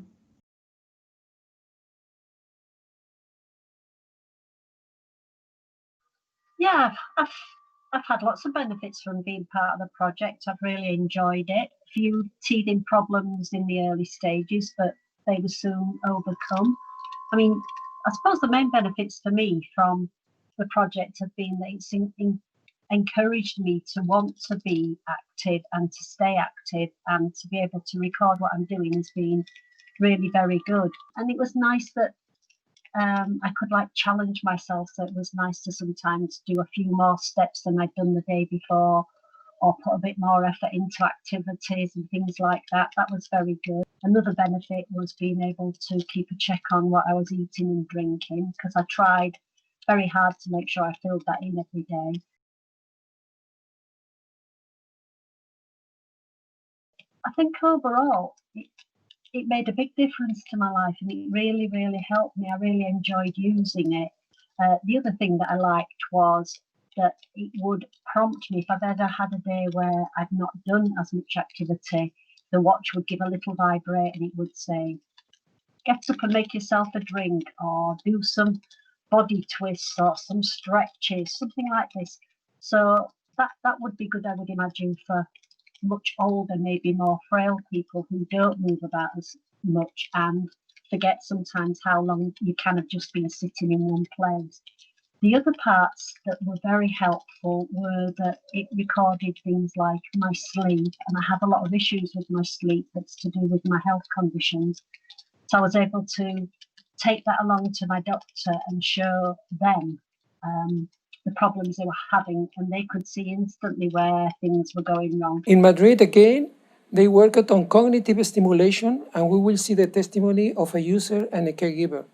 Yeah, I've had lots of benefits from being part of the project. I've really enjoyed it. A few teething problems in the early stages, but they were soon overcome. I mean, I suppose the main benefits for me from the project have been that it's encouraged me to want to be active and to stay active, and to be able to record what I'm doing has been really very good. And it was nice that I could challenge myself, so it was nice to sometimes do a few more steps than I'd done the day before, or put a bit more effort into activities and things like that. That was very good. Another benefit was being able to keep a check on what I was eating and drinking, because I tried very hard to make sure I filled that in every day. I think overall, it made a big difference to my life, and it really, really helped me. I really enjoyed using it. The other thing that I liked was that it would prompt me if I've ever had a day where I've not done as much activity. The watch would give a little vibrate and it would say, get up and make yourself a drink, or do some body twists or some stretches, something like this. So that would be good, I would imagine, for much older, maybe more frail people who don't move about as much and forget sometimes how long you kind of just been sitting in one place. The other parts that were very helpful were that it recorded things like my sleep, and I have a lot of issues with my sleep that's to do with my health conditions. So I was able to take that along to my doctor and show them the problems they were having, and they could see instantly where things were going wrong. In Madrid again, they worked on cognitive stimulation, and we will see the testimony of a user and a caregiver.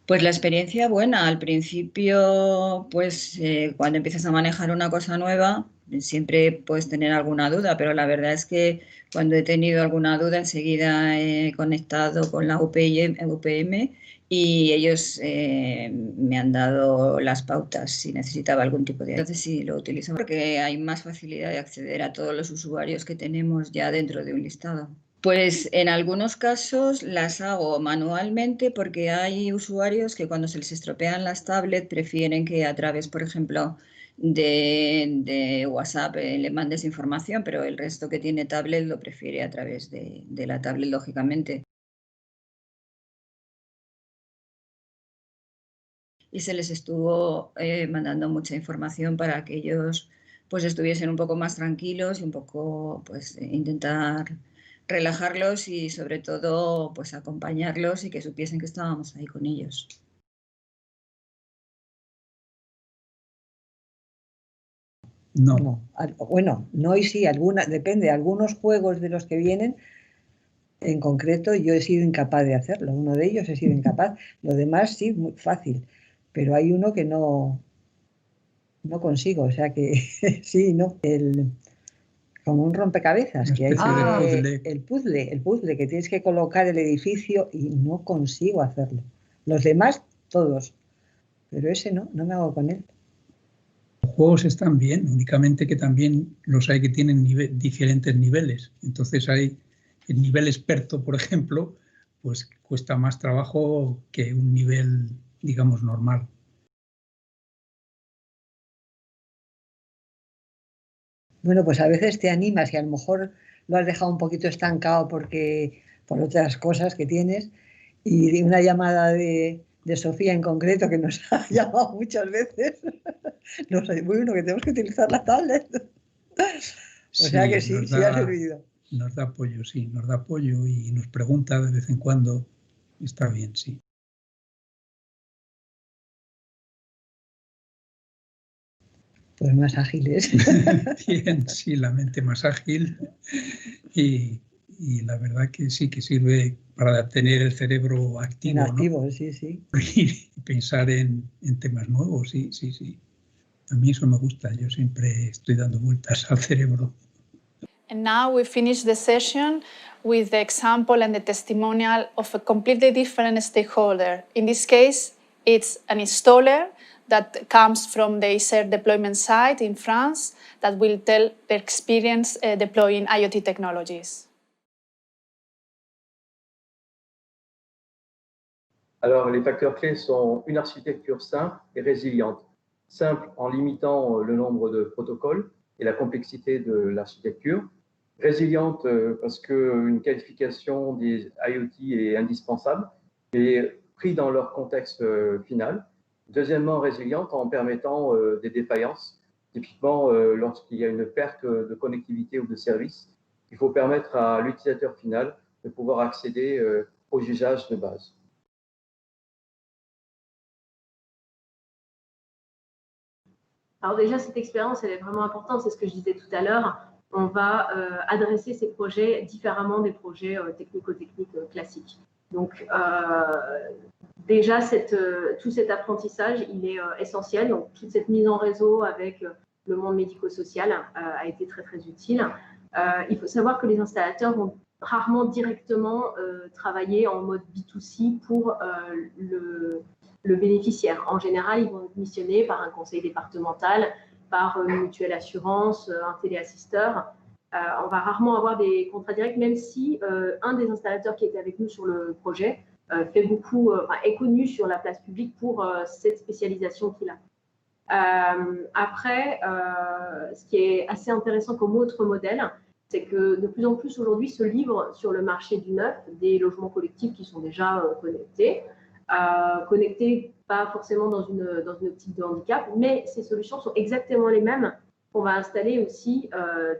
Pues la experiencia buena. Al principio, pues cuando empiezas a manejar una cosa nueva, siempre puedes tener alguna duda, pero la verdad es que cuando he tenido alguna duda, enseguida he conectado con la UPM y ellos me han dado las pautas si necesitaba algún tipo de... Entonces sí, lo utilizo porque hay más facilidad de acceder a todos los usuarios que tenemos ya dentro de un listado. Pues en algunos casos las hago manualmente porque hay usuarios que cuando se les estropean las tablets prefieren que a través, por ejemplo, de WhatsApp le mandes información, pero el resto que tiene tablet lo prefiere a través de la tablet, lógicamente. Y se les estuvo mandando mucha información para que ellos pues estuviesen un poco más tranquilos y un poco pues intentar relajarlos y sobre todo pues acompañarlos y que supiesen que estábamos ahí con ellos. No. Bueno, no y sí, depende. Algunos juegos de los que vienen, en concreto, yo he sido incapaz de hacerlo. Uno de ellos he sido incapaz. Lo demás sí, muy fácil. Pero hay uno que no consigo. O sea que sí, no. Como un rompecabezas, que hay el puzzle, que tienes que colocar el edificio y no consigo hacerlo. Los demás, todos. Pero ese no me hago con él. Los juegos están bien, únicamente que también los hay que tienen diferentes niveles. Entonces hay el nivel experto, por ejemplo, pues cuesta más trabajo que un nivel, digamos, normal. Bueno, pues a veces te animas y a lo mejor lo has dejado un poquito estancado por otras cosas que tienes, y de una llamada de Sofía en concreto, que nos ha llamado muchas veces, nos ha dicho, bueno, que tenemos que utilizar la tablet. O sea que sí ha servido. Nos da apoyo, sí, nos da apoyo y nos pregunta de vez en cuando. Está bien, sí. Pues más ágiles. Bien, sí, la mente más ágil y la verdad que sí, que sirve para tener el cerebro activo. Activo, ¿no? Sí. Y pensar en temas nuevos, sí. A mí eso me gusta, yo siempre estoy dando vueltas al cerebro. And now we finish the session with the example and the testimonial of a completely different stakeholder. In this case, it's an installer that comes from the ICER deployment site in France that will tell their experience deploying IoT technologies. Alors, les facteurs clés sont une architecture simple et résiliente. Simple en limitant le nombre de protocoles et la complexité de l'architecture. Résiliente parce qu'une qualification des IoT est indispensable et pris dans leur contexte final. Deuxièmement, résiliente en permettant des défaillances. Typiquement, lorsqu'il y a une perte de connectivité ou de service, il faut permettre à l'utilisateur final de pouvoir accéder aux usages de base. Alors déjà, cette expérience, elle est vraiment importante, c'est ce que je disais tout à l'heure. On va adresser ces projets différemment des projets technico-techniques classiques. Donc déjà, tout cet apprentissage, il est essentiel. Donc toute cette mise en réseau avec le monde médico-social a été très, très utile. Il faut savoir que les installateurs vont rarement directement travailler en mode B2C pour le bénéficiaire. En général, ils vont être missionnés par un conseil départemental, par une mutuelle assurance, un téléassisteur. On va rarement avoir des contrats directs, même si un des installateurs qui était avec nous sur le projet est connu sur la place publique pour cette spécialisation qu'il a. Après, ce qui est assez intéressant comme autre modèle, c'est que de plus en plus aujourd'hui se livrent sur le marché du neuf des logements collectifs qui sont déjà connectés. Connectés pas forcément dans une optique de handicap, mais ces solutions sont exactement les mêmes qu'on va installer aussi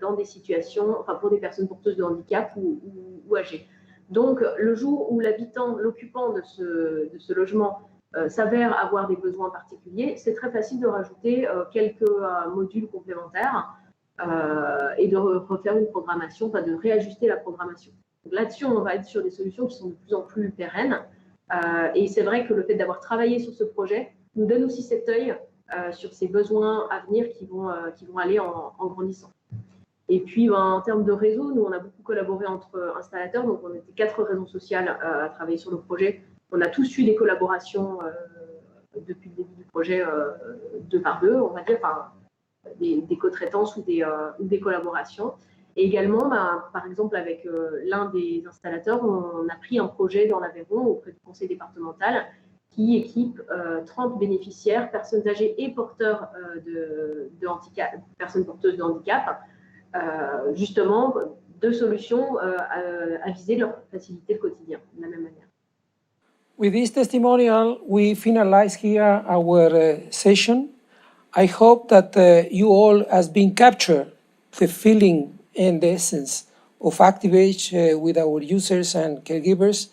dans des situations, pour des personnes porteuses de handicap ou âgées. Donc, le jour où l'occupant de ce logement s'avère avoir des besoins particuliers, c'est très facile de rajouter quelques modules complémentaires et de refaire une programmation, de réajuster la programmation. Là-dessus, on va être sur des solutions qui sont de plus en plus pérennes. Et c'est vrai que le fait d'avoir travaillé sur ce projet nous donne aussi cet œil sur ces besoins à venir qui vont aller en grandissant. Et puis, en termes de réseau, nous, on a beaucoup collaboré entre installateurs. Donc, on était 4 réseaux sociaux à travailler sur le projet. On a tous eu des collaborations depuis le début du projet 2 par 2, on va dire, enfin, des co-traitances ou des collaborations. Et également, par exemple, avec l'un des installateurs, on a pris un projet dans l'Aveyron auprès du conseil départemental qui équipe 30 bénéficiaires, personnes âgées et porteurs de handicap, personnes porteuses de handicap, justement, 2 solutions à viser leur faciliter le quotidien de la même manière. With this testimonial, we finalize here our session. I hope that you all has been captured the feeling and the essence of ACTIVAGE with our users and caregivers.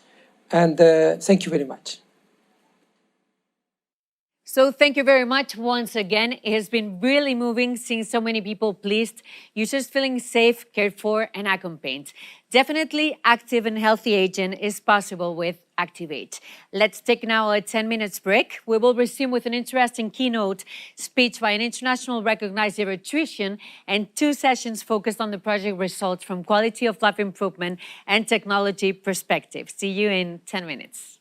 And thank you very much. So thank you very much once again. It has been really moving seeing so many people pleased, users feeling safe, cared for, and accompanied. Definitely active and healthy aging is possible with ACTIVAGE. Let's take now a 10 minutes break. We will resume with an interesting keynote speech by an international recognized geriatrician and 2 sessions focused on the project results from quality of life improvement and technology perspective. See you in 10 minutes.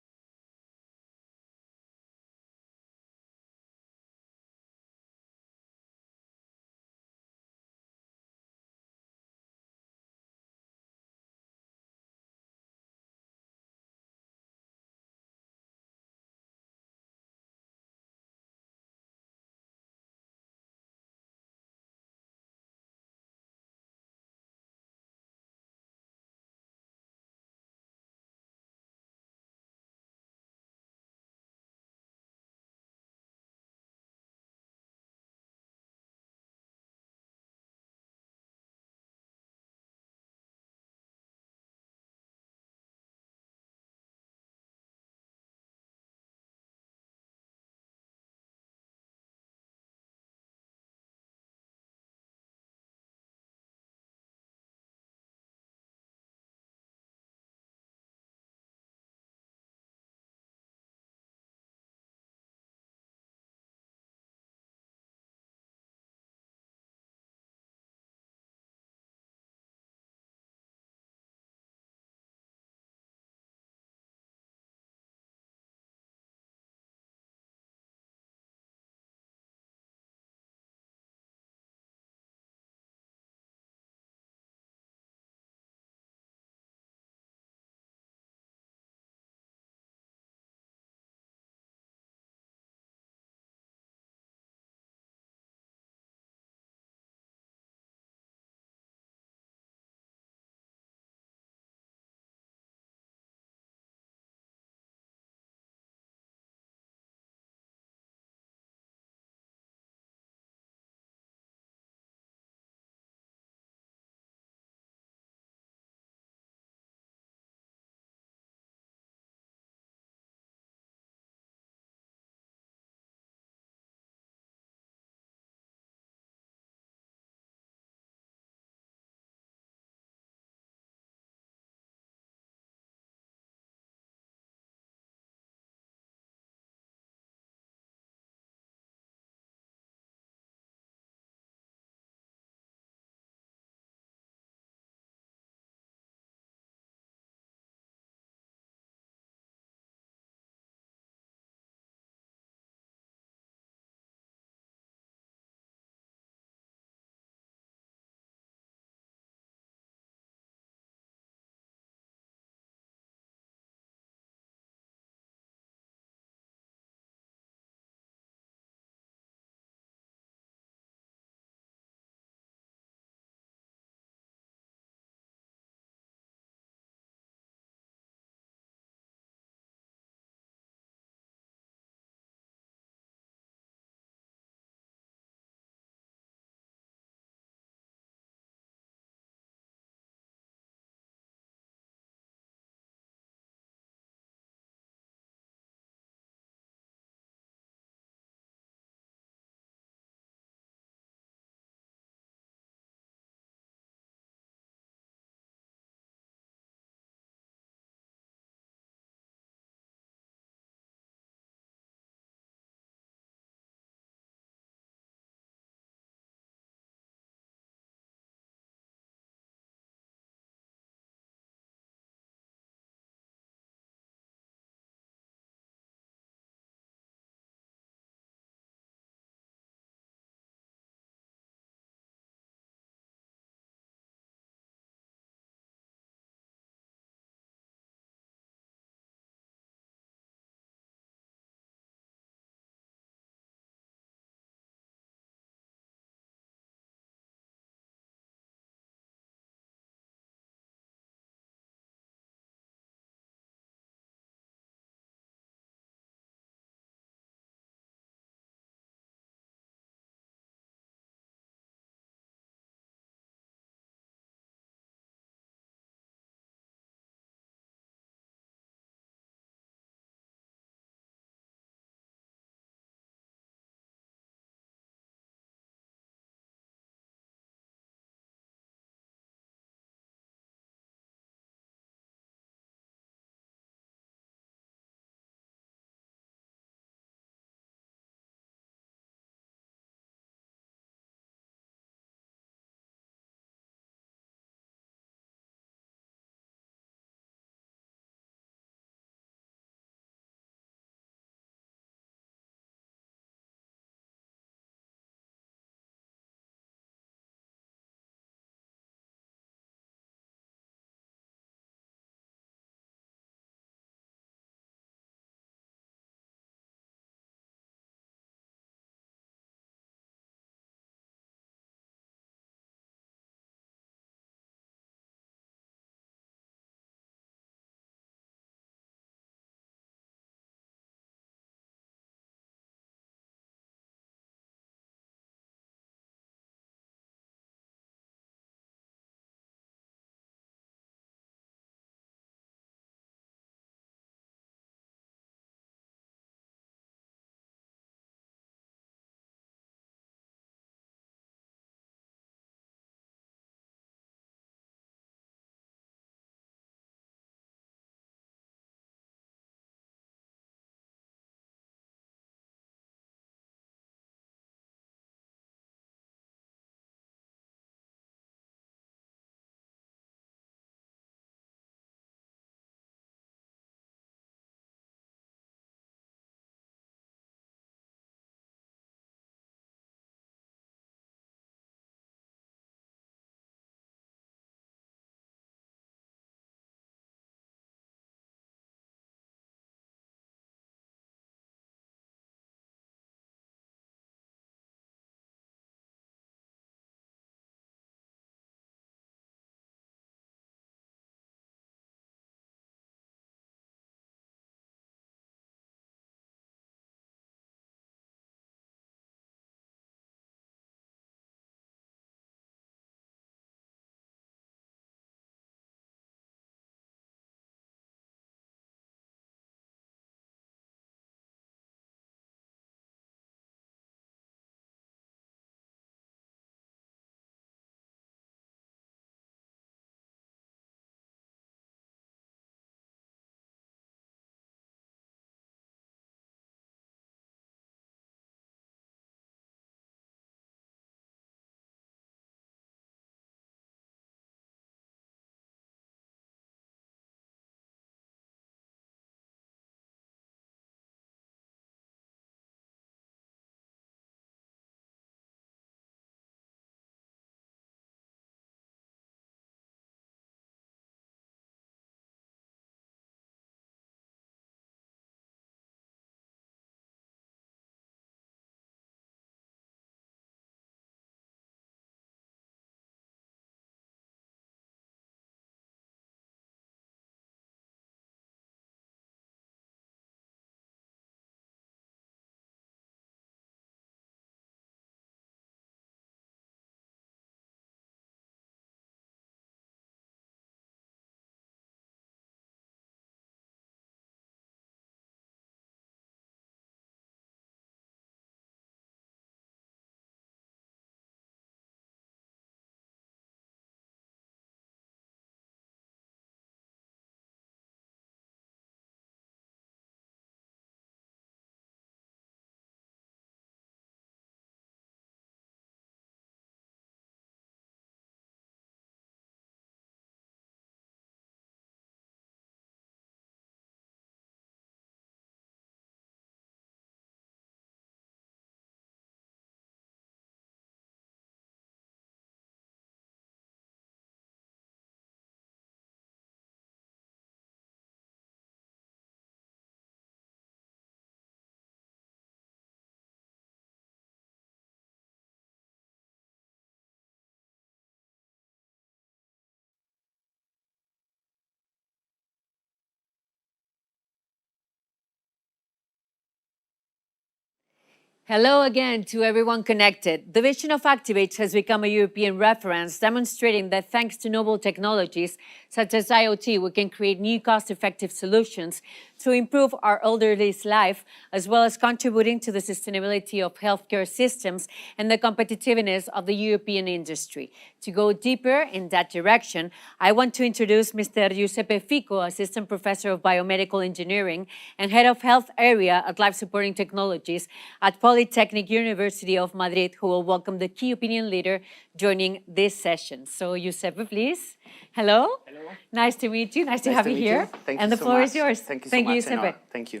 Hello again to everyone connected. The vision of ACTIVAGE has become a European reference, demonstrating that thanks to novel technologies such as IoT, we can create new cost-effective solutions to improve our elderly's life, as well as contributing to the sustainability of healthcare systems and the competitiveness of the European industry. To go deeper in that direction, I want to introduce Mr. Giuseppe Fico, Assistant Professor of Biomedical Engineering and Head of Health Area at Life Supporting Technologies at Polytechnic University of Madrid, who will welcome the key opinion leader joining this session. So, Giuseppe, please. Hello. Hello. Nice to meet you. Nice to have you here. Thank and you the so floor much. is yours. Thank you so Thank you, much, Giuseppe. Eleanor. Thank you.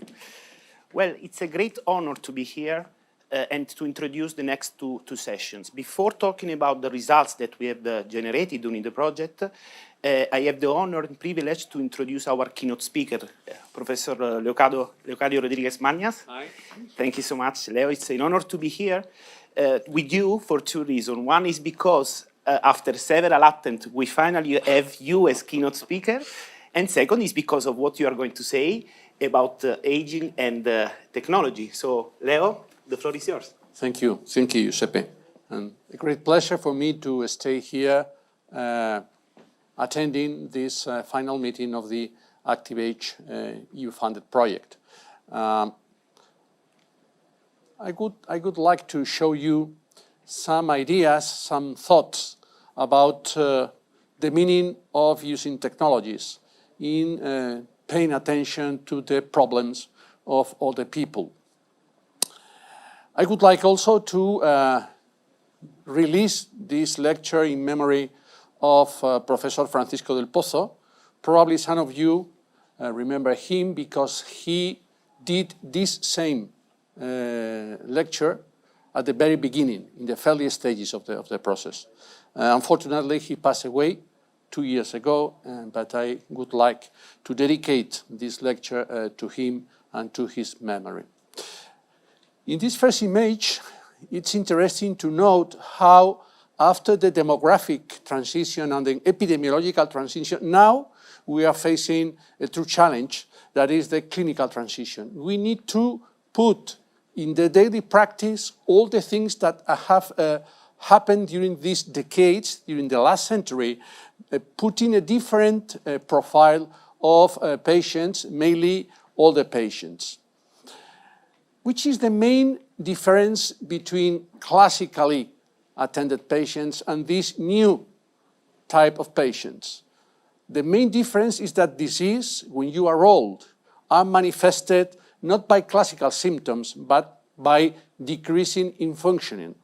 Well, it's a great honor to be here and to introduce the next two sessions. Before talking about the results that we have generated during the project, I have the honor and privilege to introduce our keynote speaker, Professor Leocadio Rodriguez Mañas. Hi. Thank you so much, Leo. It's an honor to be here with you for two reasons. One is because after several attempts, we finally have you as keynote speaker. And second is because of what you are going to say about aging and technology. So, Leo, the floor is yours. Thank you, Giuseppe. And a great pleasure for me to stay here attending this final meeting of the ACTIVAGE EU-funded project. I would like to show you some ideas, some thoughts about the meaning of using technologies in paying attention to the problems of older people. I would like also to release this lecture in memory of Professor Francisco del Pozo. Probably some of you remember him because he did this same lecture at the very beginning, in the early stages of the process. Unfortunately, he passed away 2 years ago, but I would like to dedicate this lecture to him and to his memory. In this first image, it's interesting to note how after the demographic transition and the epidemiological transition, now we are facing a true challenge, that is the clinical transition. We need to put in the daily practice all the things that have happened during these decades, during the last century, putting a different profile of patients, mainly older patients. Which is the main difference between classically attended patients and this new type of patients? The main difference is that disease, when you are old, are manifested not by classical symptoms, but by decreasing in functioning.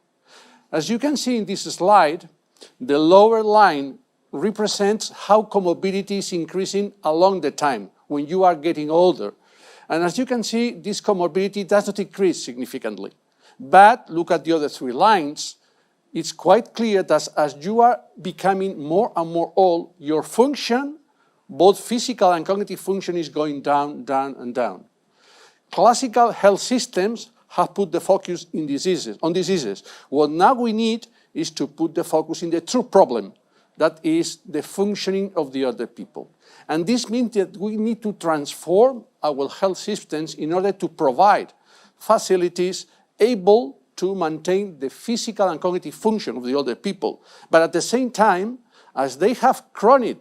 As you can see in this slide, the lower line represents how comorbidity is increasing along the time when you are getting older. And as you can see, this comorbidity does not increase significantly. But look at the other three lines. It's quite clear that as you are becoming more and more old, your function, both physical and cognitive function, is going down, down, and down. Classical health systems have put the focus on diseases. What now we need is to put the focus in the true problem, that is the functioning of the other people. And this means that we need to transform our health systems in order to provide facilities able to maintain the physical and cognitive function of the older people. But at the same time, as they have chronic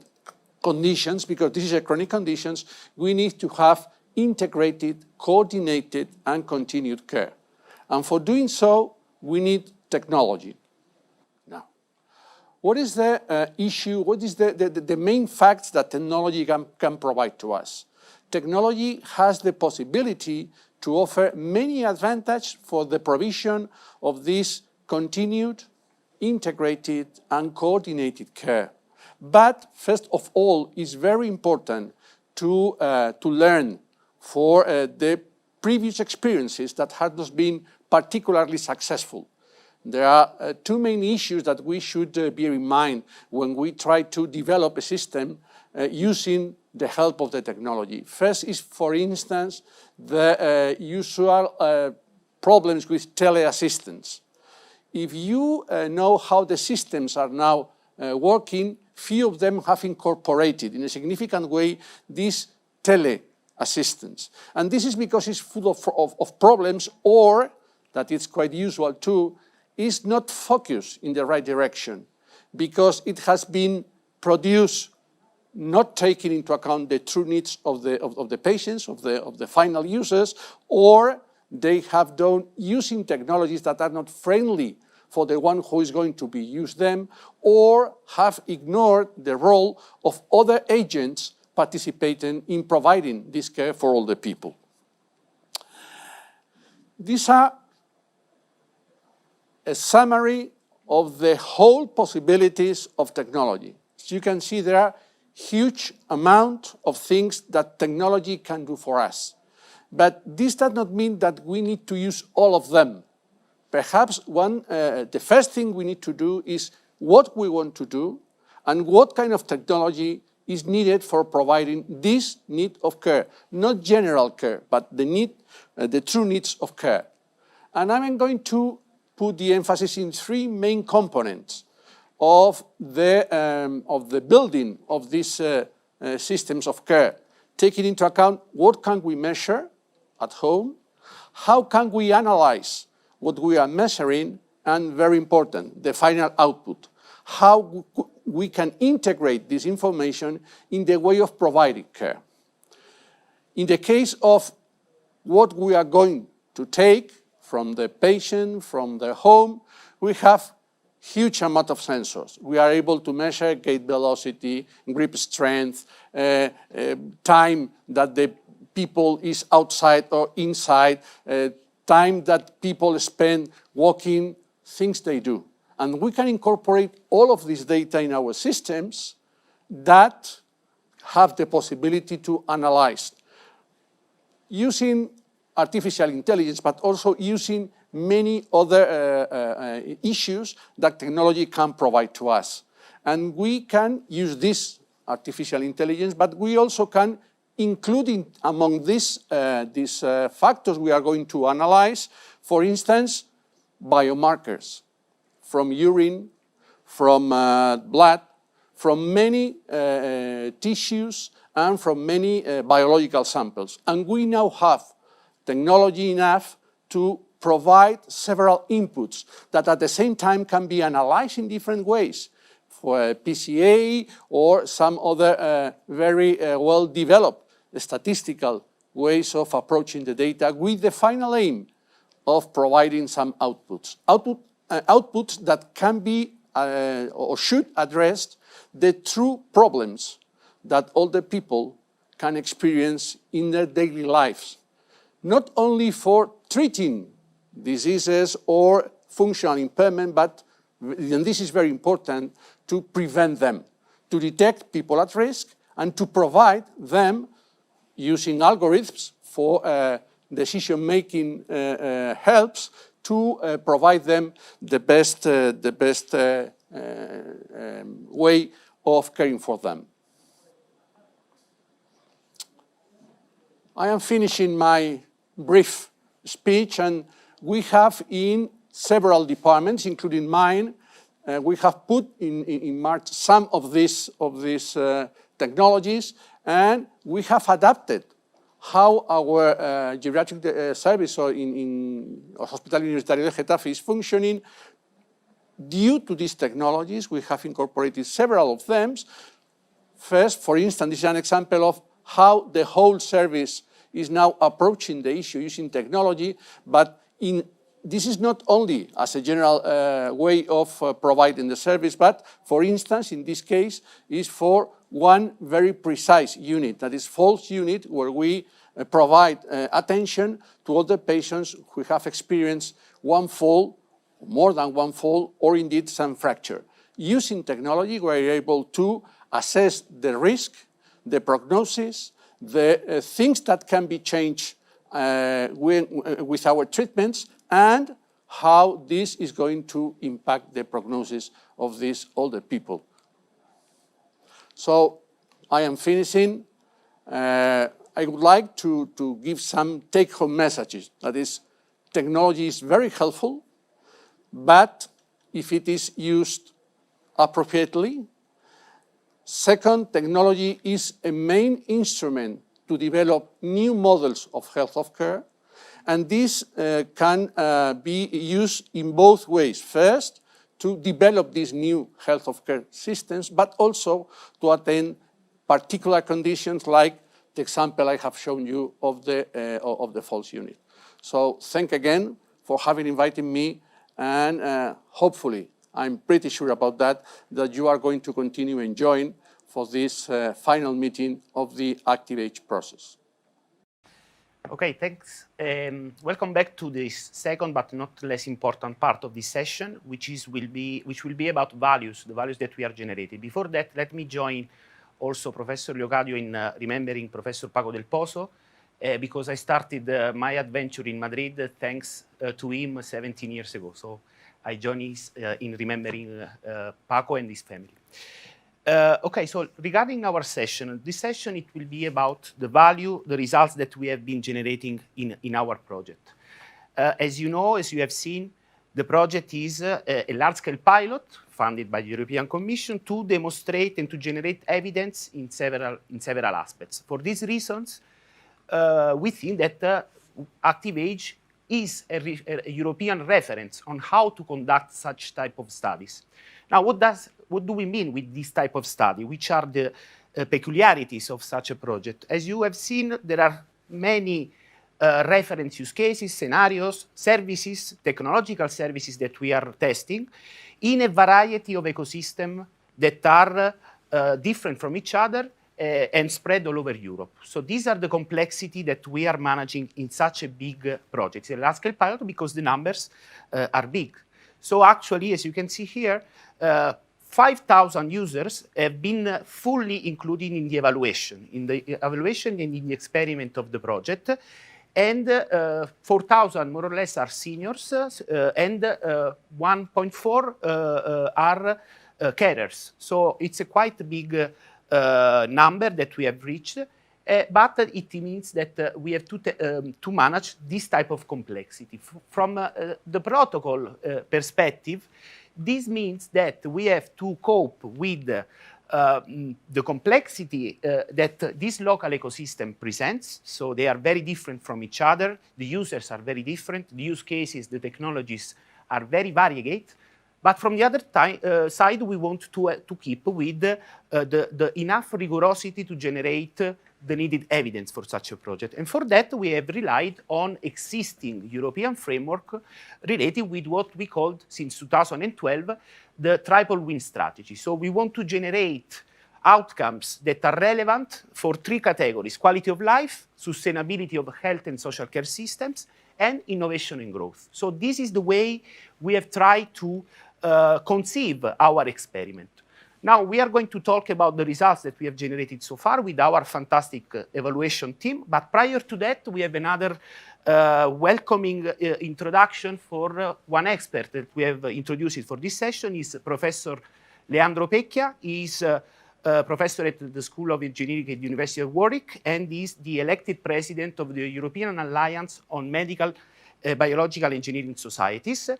conditions, because this is a chronic condition, we need to have integrated, coordinated, and continued care. And for doing so, we need technology. Now, what is the issue? What is the main facts that technology can provide to us? Technology has the possibility to offer many advantages for the provision of this continued, integrated, and coordinated care. But first of all, it's very important to learn for the previous experiences that have not been particularly successful. There are two main issues that we should bear in mind when we try to develop a system using the help of the technology. First is, for instance, the usual problems with teleassistance. If you know how the systems are now working, few of them have incorporated in a significant way this teleassistance. And this is because it's full of problems, or that it's quite usual too, is not focused in the right direction because it has been produced not taking into account the true needs of the patients, of the final users, or they have done using technologies that are not friendly for the one who is going to use them, or have ignored the role of other agents participating in providing this care for all the people. These are a summary of the whole possibilities of technology. As you can see, there are huge amount of things that technology can do for us. But this does not mean that we need to use all of them. Perhaps the first thing we need to do is what we want to do and what kind of technology is needed for providing this need of care, not general care, but the true needs of care. And I'm going to put the emphasis in three main components of the building of these systems of care, taking into account what can we measure at home, how can we analyze what we are measuring, and very important, the final output, how we can integrate this information in the way of providing care. In the case of what we are going to take from the patient, from their home, we have huge amount of sensors. We are able to measure gait velocity, grip strength, time that the people is outside or inside, time that people spend walking, things they do. And we can incorporate all of this data in our systems that have the possibility to analyze using artificial intelligence, but also using many other issues that technology can provide to us. And we can use this artificial intelligence, but we also can include among these factors we are going to analyze, for instance, biomarkers from urine, from blood, from many tissues, and from many biological samples. And we now have technology enough to provide several inputs that at the same time can be analyzed in different ways for PCA or some other very well-developed statistical ways of approaching the data with the final aim of providing some outputs. Outputs that can be or should address the true problems that all the people can experience in their daily lives, not only for treating diseases or functional impairment, but, and this is very important, to prevent them, to detect people at risk, and to provide them using algorithms for decision-making helps to provide them the best way of caring for them. I am finishing my brief speech, and we have in several departments, including mine, we have put in March some of these technologies, and we have adapted how our geriatric service or in Hospital Universitario de Getafe is functioning. Due to these technologies, we have incorporated several of them. First, for instance, this is an example of how the whole service is now approaching the issue using technology, but this is not only as a general way of providing the service, but for instance, in this case, is for one very precise unit, that is falls unit, where we provide attention to all the patients who have experienced one fall, more than one fall, or indeed some fracture. Using technology, we're able to assess the risk, the prognosis, the things that can be changed with our treatments, and how this is going to impact the prognosis of these older people. So I am finishing. I would like to give some take-home messages. That is, technology is very helpful, but if it is used appropriately. Second, technology is a main instrument to develop new models of health of care. And this can be used in both ways. First, to develop these new health of care systems, but also to attend particular conditions like the example I have shown you of the falls unit. So thank again for having invited me, and hopefully, I'm pretty sure about that you are going to continue enjoying for this final meeting of the ACTIVAGE process. Okay, thanks. Welcome back to this second but not less important part of this session, which will be about values, the values that we are generating. Before that, let me join also Professor Leocadio in remembering Professor Paco del Pozo, because I started my adventure in Madrid thanks to him 17 years ago. So I join in remembering Paco and his family. Okay, so regarding our session, this session, it will be about the value, the results that we have been generating in our project. As you know, as you have seen, the project is a large-scale pilot funded by the European Commission to demonstrate and to generate evidence in several aspects. For these reasons, we think that ACTIVAGE is a European reference on how to conduct such type of studies. Now, what do we mean with this type of study? Which are the peculiarities of such a project? As you have seen, there are many reference use cases, scenarios, services, technological services that we are testing in a variety of ecosystems that are different from each other and spread all over Europe. So these are the complexity that we are managing in such a big project. It's a large-scale pilot because the numbers are big. So actually, as you can see here, 5,000 users have been fully included in the evaluation and in the experiment of the project. And 4,000 more or less are seniors, and 1.4 are carers. So it's a quite big number that we have reached, but it means that we have to manage this type of complexity. From the protocol perspective, this means that we have to cope with the complexity that this local ecosystem presents. So they are very different from each other. The users are very different. The use cases, the technologies are very variegate. But from the other side, we want to keep with the enough rigorosity to generate the needed evidence for such a project. And for that, we have relied on existing European framework related with what we called, since 2012, the triple win strategy. So we want to generate outcomes that are relevant for three categories: quality of life, sustainability of health and social care systems, and innovation and growth. So this is the way we have tried to conceive our experiment. Now we are going to talk about the results that we have generated so far with our fantastic evaluation team. But prior to that, we have another welcoming introduction for one expert that we have introduced for this session. Is Professor Leandro Pecchia. He's professor at the School of Engineering at the University of Warwick, and is the elected president of the European Alliance on Medical Biological Engineering Societies.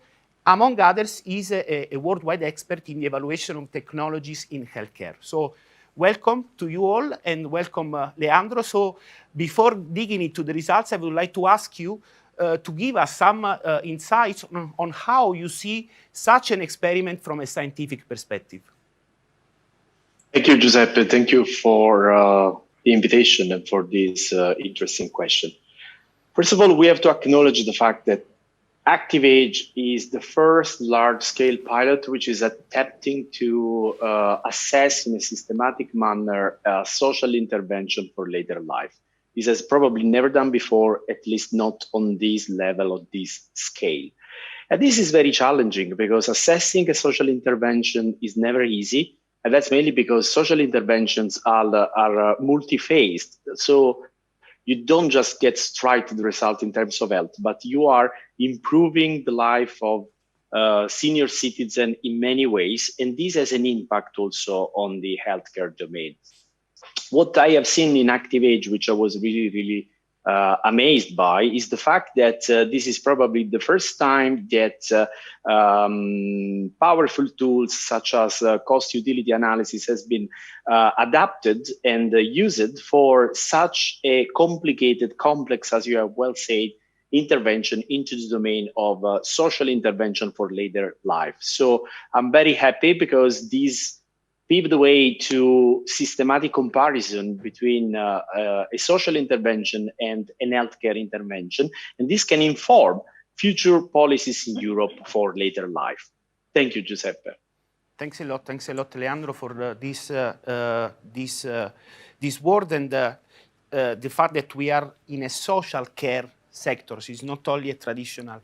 Among others, is a worldwide expert in the evaluation of technologies in healthcare. So welcome to you all, and welcome, Leandro. So before digging into the results, I would like to ask you to give us some insights on how you see such an experiment from a scientific perspective. Thank you, Giuseppe. Thank you for the invitation and for this interesting question. First of all, we have to acknowledge the fact that ACTIVAGE is the first large-scale pilot which is attempting to assess in a systematic manner social intervention for later life. This has probably never done before, at least not on this level, or this scale. And this is very challenging because assessing a social intervention is never easy. And that's mainly because social interventions are multi-phased. So you don't just get straight to the result in terms of health, but you are improving the life of senior citizens in many ways. And this has an impact also on the healthcare domain. What I have seen in ACTIVAGE, which I was really amazed by, is the fact that this is probably the first time that powerful tools such as cost utility analysis has been adapted and used for such a complicated, complex, as you have well said, intervention into the domain of social intervention for later life. So I'm very happy because this paved the way to systematic comparison between a social intervention and an healthcare intervention. And this can inform future policies in Europe for later life. Thank you, Giuseppe. Thanks a lot, Leandro, for this word and the fact that we are in a social care sector. So it's not only a traditional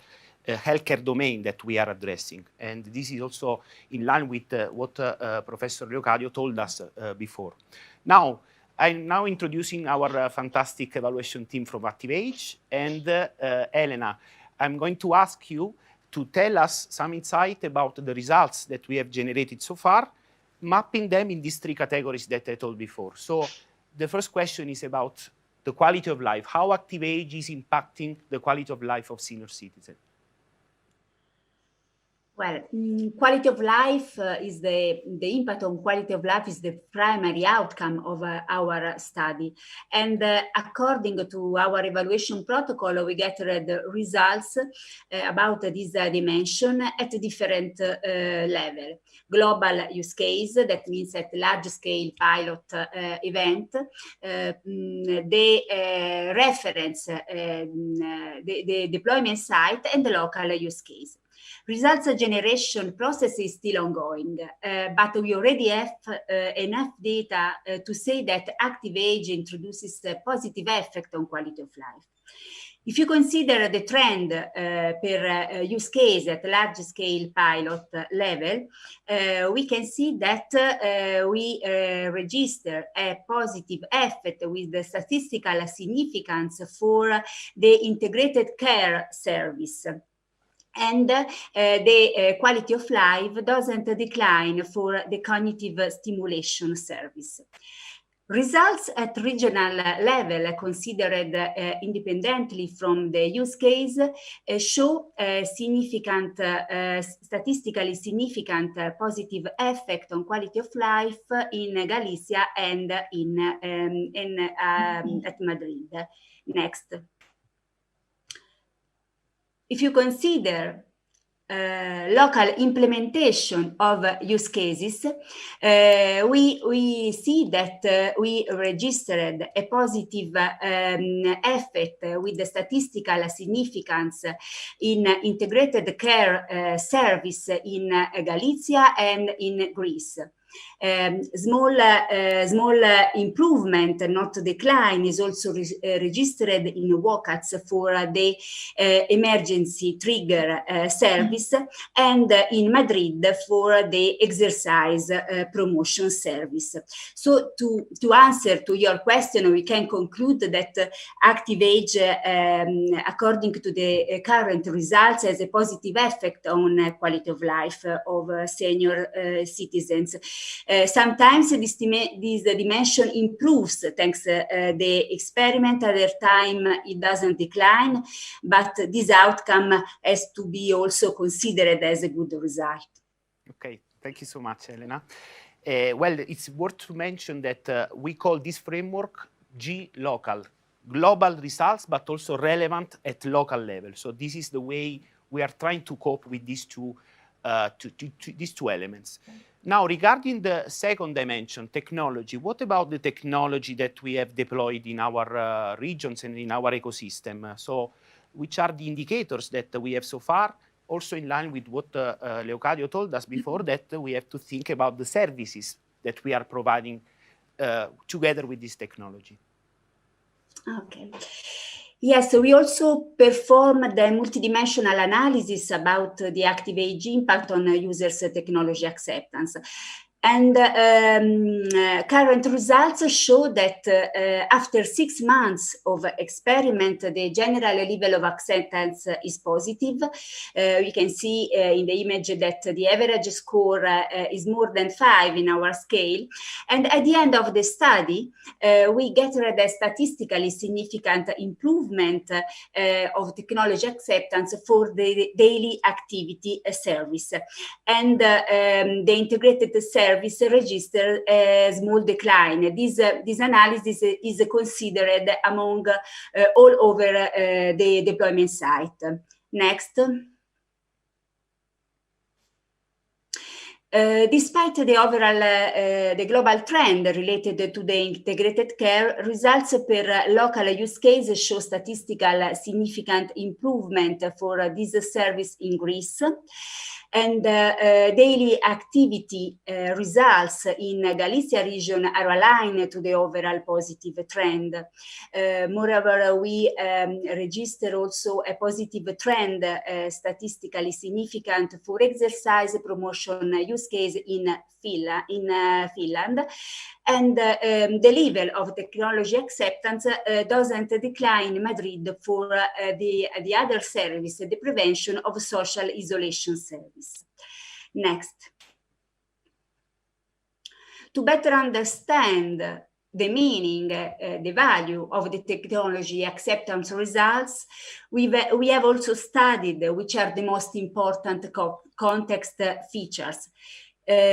healthcare domain that we are addressing. And this is also in line with what Professor Leocadio told us before. Now, I'm now introducing our fantastic evaluation team from ACTIVAGE. And Elena, I'm going to ask you to tell us some insight about the results that we have generated so far, mapping them in these three categories that I told before. So the first question is about the quality of life, how ACTIVAGE is impacting the quality of life of senior citizens. Well, quality of life is the impact on quality of life is the primary outcome of our study. And according to our evaluation protocol, we get the results about this dimension at a different level. Global use case, that means at large scale pilot event, the reference, the deployment site, and the local use case. Results generation process is still ongoing, but we already have enough data to say that ACTIVAGE introduces a positive effect on quality of life. If you consider the trend per use case at large scale pilot level, we can see that we register a positive effect with the statistical significance for the integrated care service. And the quality of life doesn't decline for the cognitive stimulation service. Results at regional level, considered independently from the use case, show a significant, statistically significant positive effect on quality of life in Galicia and at Madrid. Next. If you consider local implementation of use cases, we see that we registered a positive effect with the statistical significance in integrated care service in Galicia and in Greece. Small improvement, not decline, is also registered in WOCATs for the emergency trigger service and in Madrid for the exercise promotion service. So to answer to your question, we can conclude that ACTIVAGE, according to the current results, has a positive effect on quality of life of senior citizens. Sometimes this dimension improves thanks the experiment. Other time it doesn't decline, but this outcome has to be also considered as a good result. Okay, thank you so much, Elena. Well, it's worth to mention that we call this framework G-local, global results, but also relevant at local level. So this is the way we are trying to cope with these two elements. Now, regarding the second dimension, technology, what about the technology that we have deployed in our regions and in our ecosystem? So which are the indicators that we have so far? Also in line with what Leocadio told us before, that we have to think about the services that we are providing together with this technology. Okay. Yes, we also performed the multidimensional analysis about the ACTIVAGE impact on users' technology acceptance. And current results show that after 6 months of experiment, the general level of acceptance is positive. We can see in the image that the average score is more than 5 in our scale. And at the end of the study, we get a statistically significant improvement of technology acceptance for the daily activity service. And the integrated service service registered a small decline. This analysis is considered among all over the deployment site. Next. Despite the overall, the global trend related to the integrated care, results per local use case show statistical significant improvement for this service in Greece. And daily activity results in Galicia region are aligned to the overall positive trend. Moreover, we register also a positive trend statistically significant for exercise promotion use case in Finland, and the level of technology acceptance doesn't decline in Madrid for the other service, the prevention of social isolation service. Next. To better understand the meaning, the value of the technology acceptance results, we have also studied which are the most important context features.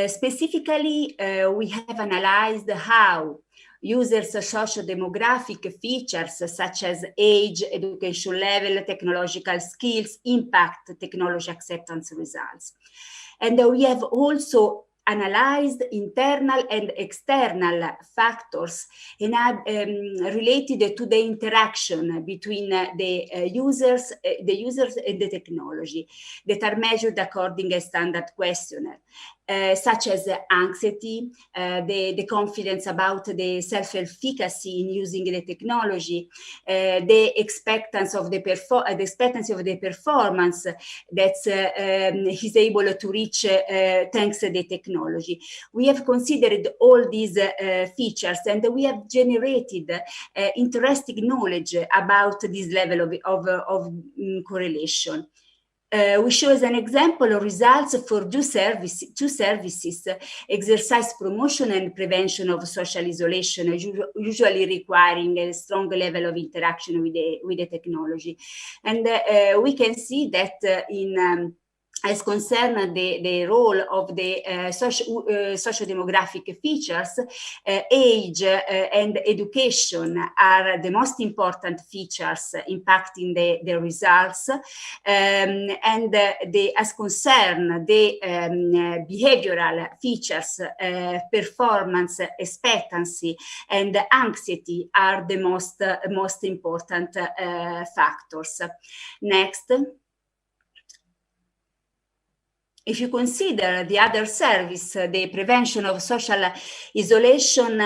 Specifically, we have analyzed how users' socio-demographic features such as age, education level, technological skills impact technology acceptance results. And we have also analyzed internal and external factors related to the interaction between the users and the technology that are measured according to a standard questionnaire. Such as anxiety, the confidence about the self-efficacy in using the technology, the expectancy of the performance that he's able to reach thanks to the technology. We have considered all these features, and we have generated interesting knowledge about this level of correlation. We show as an example results for two services, exercise promotion and prevention of social isolation, usually requiring a strong level of interaction with the technology. And we can see that as concern the role of the socio-demographic features, age and education are the most important features impacting the results. As concern the behavioral features, performance, expectancy, and anxiety are the most important factors. Next. If you consider the other service, the prevention of social isolation,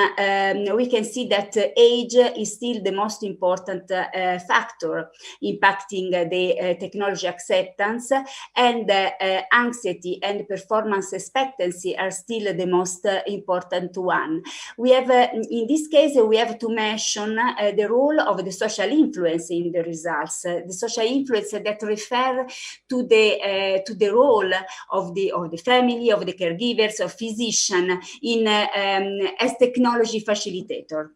we can see that age is still the most important factor impacting the technology acceptance, and anxiety and performance expectancy are still the most important one. We have, in this case, we have to mention the role of the social influence in the results, the social influence that refer to the role of the family, of the caregivers, of physician in as technology facilitator.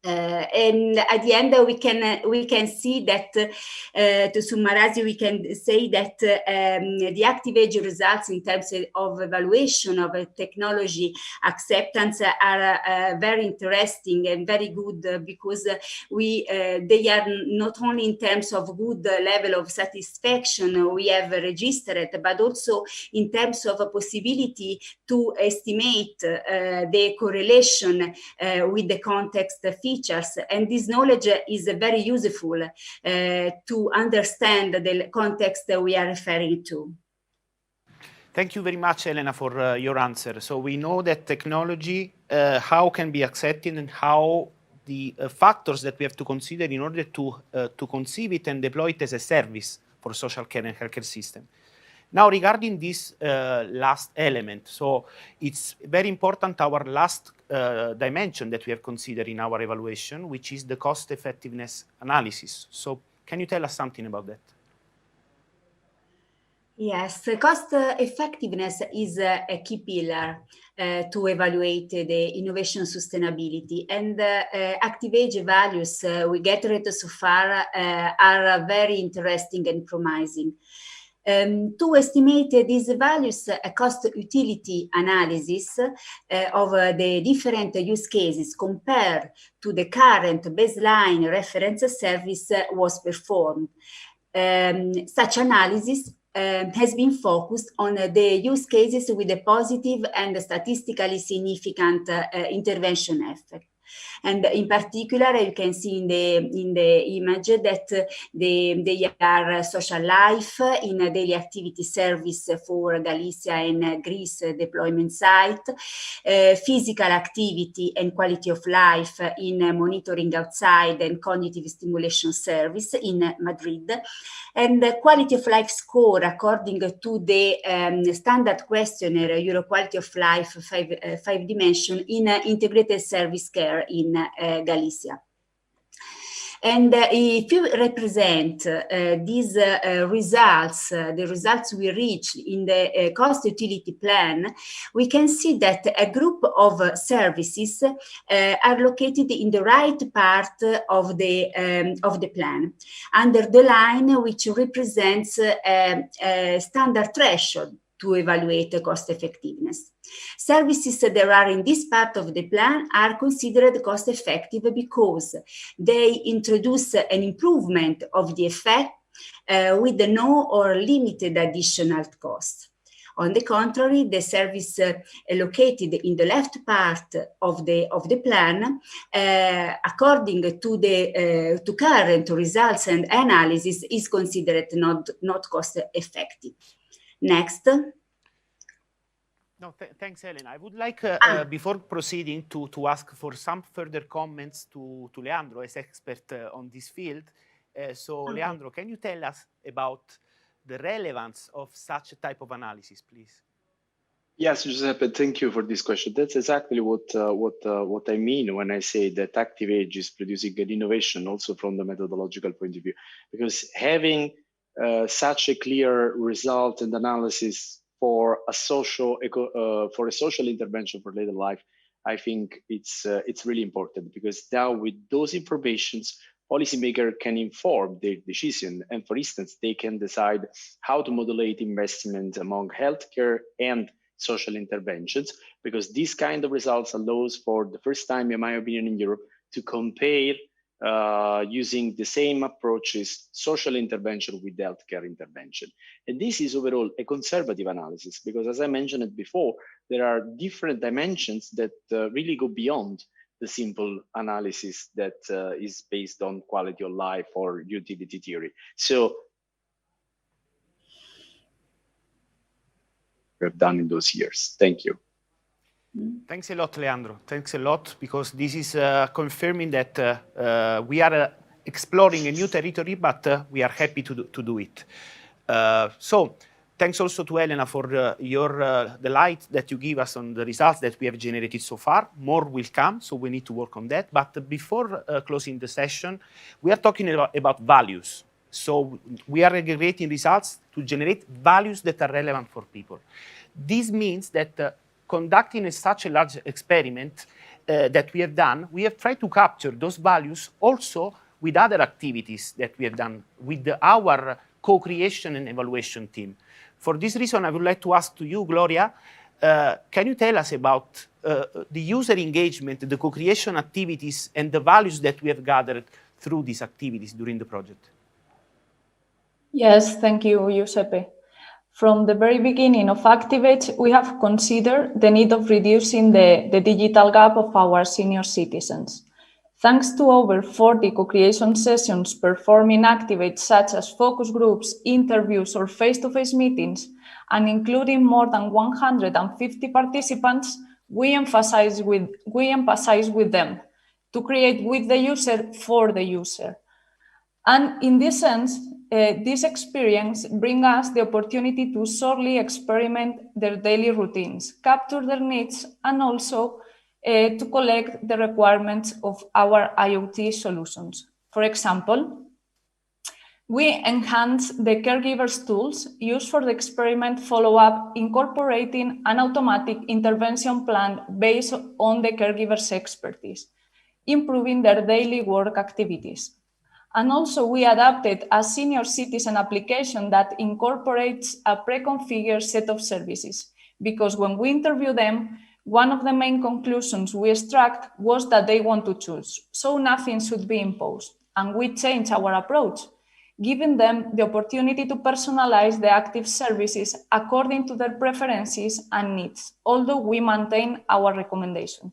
And at the end, we can see that, to summarize, we can say that the ACTIVAGE results in terms of evaluation of technology acceptance are very interesting and very good, because they are not only in terms of good level of satisfaction we have registered, but also in terms of a possibility to estimate the correlation with the context features. And this knowledge is very useful to understand the context that we are referring to. Thank you very much, Elena, for your answer. So we know that technology, how can be accepted, and how the factors that we have to consider in order to conceive it and deploy it as a service for social care and healthcare system. Now, regarding this last element, so it's very important, our last dimension that we have considered in our evaluation, which is the cost effectiveness analysis. So can you tell us something about that? Yes, cost effectiveness is a key pillar to evaluate the innovation sustainability, and ACTIVAGE values we gathered so far are very interesting and promising. To estimate these values, a cost-utility analysis of the different use cases compared to the current baseline reference service was performed. Such analysis has been focused on the use cases with a positive and statistically significant intervention effect. And in particular, you can see in the image that they are social life in a daily activity service for Galicia and Greece deployment site, physical activity and quality of life in monitoring outside and cognitive stimulation service in Madrid, and the quality of life score according to the standard questionnaire Euro Quality of Life 5 dimension in integrated service care in Galicia. And if you represent these results, the results we reach in the cost utility plan, we can see that a group of services are located in the right part of the plan, under the line which represents a standard threshold to evaluate cost effectiveness. Services that are in this part of the plan are considered cost effective because they introduce an improvement of the effect with no or limited additional cost. On the contrary, the service located in the left part of the plan, according to current results and analysis, is considered not cost effective. Next. No, thanks, Elena. I would like, before proceeding, to ask for some further comments to Leandro as expert on this field. So, okay. Leandro, can you tell us about the relevance of such a type of analysis, please? Yes, Giuseppe, thank you for this question. That's exactly what I mean when I say that ACTIVAGE is producing an innovation also from the methodological point of view, because having such a clear result and analysis for a social intervention for later life, I think it's really important, because now with those informations, policymakers can inform their decision, and for instance, they can decide how to modulate investment among healthcare and social interventions, because this kind of results allows for the first time, in my opinion, in Europe, to compare using the same approaches, social intervention with healthcare intervention. And this is overall a conservative analysis, because as I mentioned it before, there are different dimensions that really go beyond the simple analysis that is based on quality of life or utility theory. So we have done in those years. Thank you. Thanks a lot, Leandro. Thanks a lot, because this is confirming that we are exploring a new territory, but we are happy to do it. So thanks also to Elena for the light that you give us on the results that we have generated so far. More will come, so we need to work on that. But before closing the session, we are talking about values. So we are aggregating results to generate values that are relevant for people. This means that conducting such a large experiment that we have done, we have tried to capture those values also with other activities that we have done with our co-creation and evaluation team. For this reason, I would like to ask to you, Gloria, can you tell us about the user engagement, the co-creation activities, and the values that we have gathered through these activities during the project? Yes, thank you, Giuseppe. From the very beginning of ACTIVAGE, we have considered the need of reducing the digital gap of our senior citizens. Thanks to over 40 co-creation sessions performed in ACTIVAGE, such as focus groups, interviews, or face-to-face meetings, and including more than 150 participants, we emphasize with them to create with the user for the user. And in this sense, this experience brings us the opportunity to shortly experiment their daily routines, capture their needs, and also to collect the requirements of our IoT solutions. For example, we enhance the caregivers tools used for the experiment follow-up, incorporating an automatic intervention plan based on the caregivers' expertise, improving their daily work activities. And also we adapted a senior citizen application that incorporates a pre-configured set of services, because when we interview them, one of the main conclusions we extract was that they want to choose, so nothing should be imposed. And we changed our approach, giving them the opportunity to personalize the active services according to their preferences and needs, although we maintain our recommendation.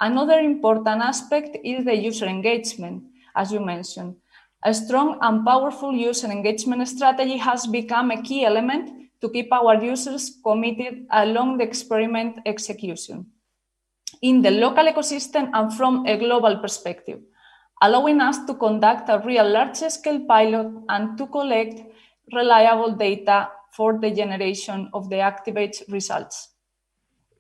Another important aspect is the user engagement, as you mentioned. A strong and powerful user engagement strategy has become a key element to keep our users committed along the experiment execution in the local ecosystem and from a global perspective, allowing us to conduct a real large-scale pilot and to collect reliable data for the generation of the ACTIVAGE results.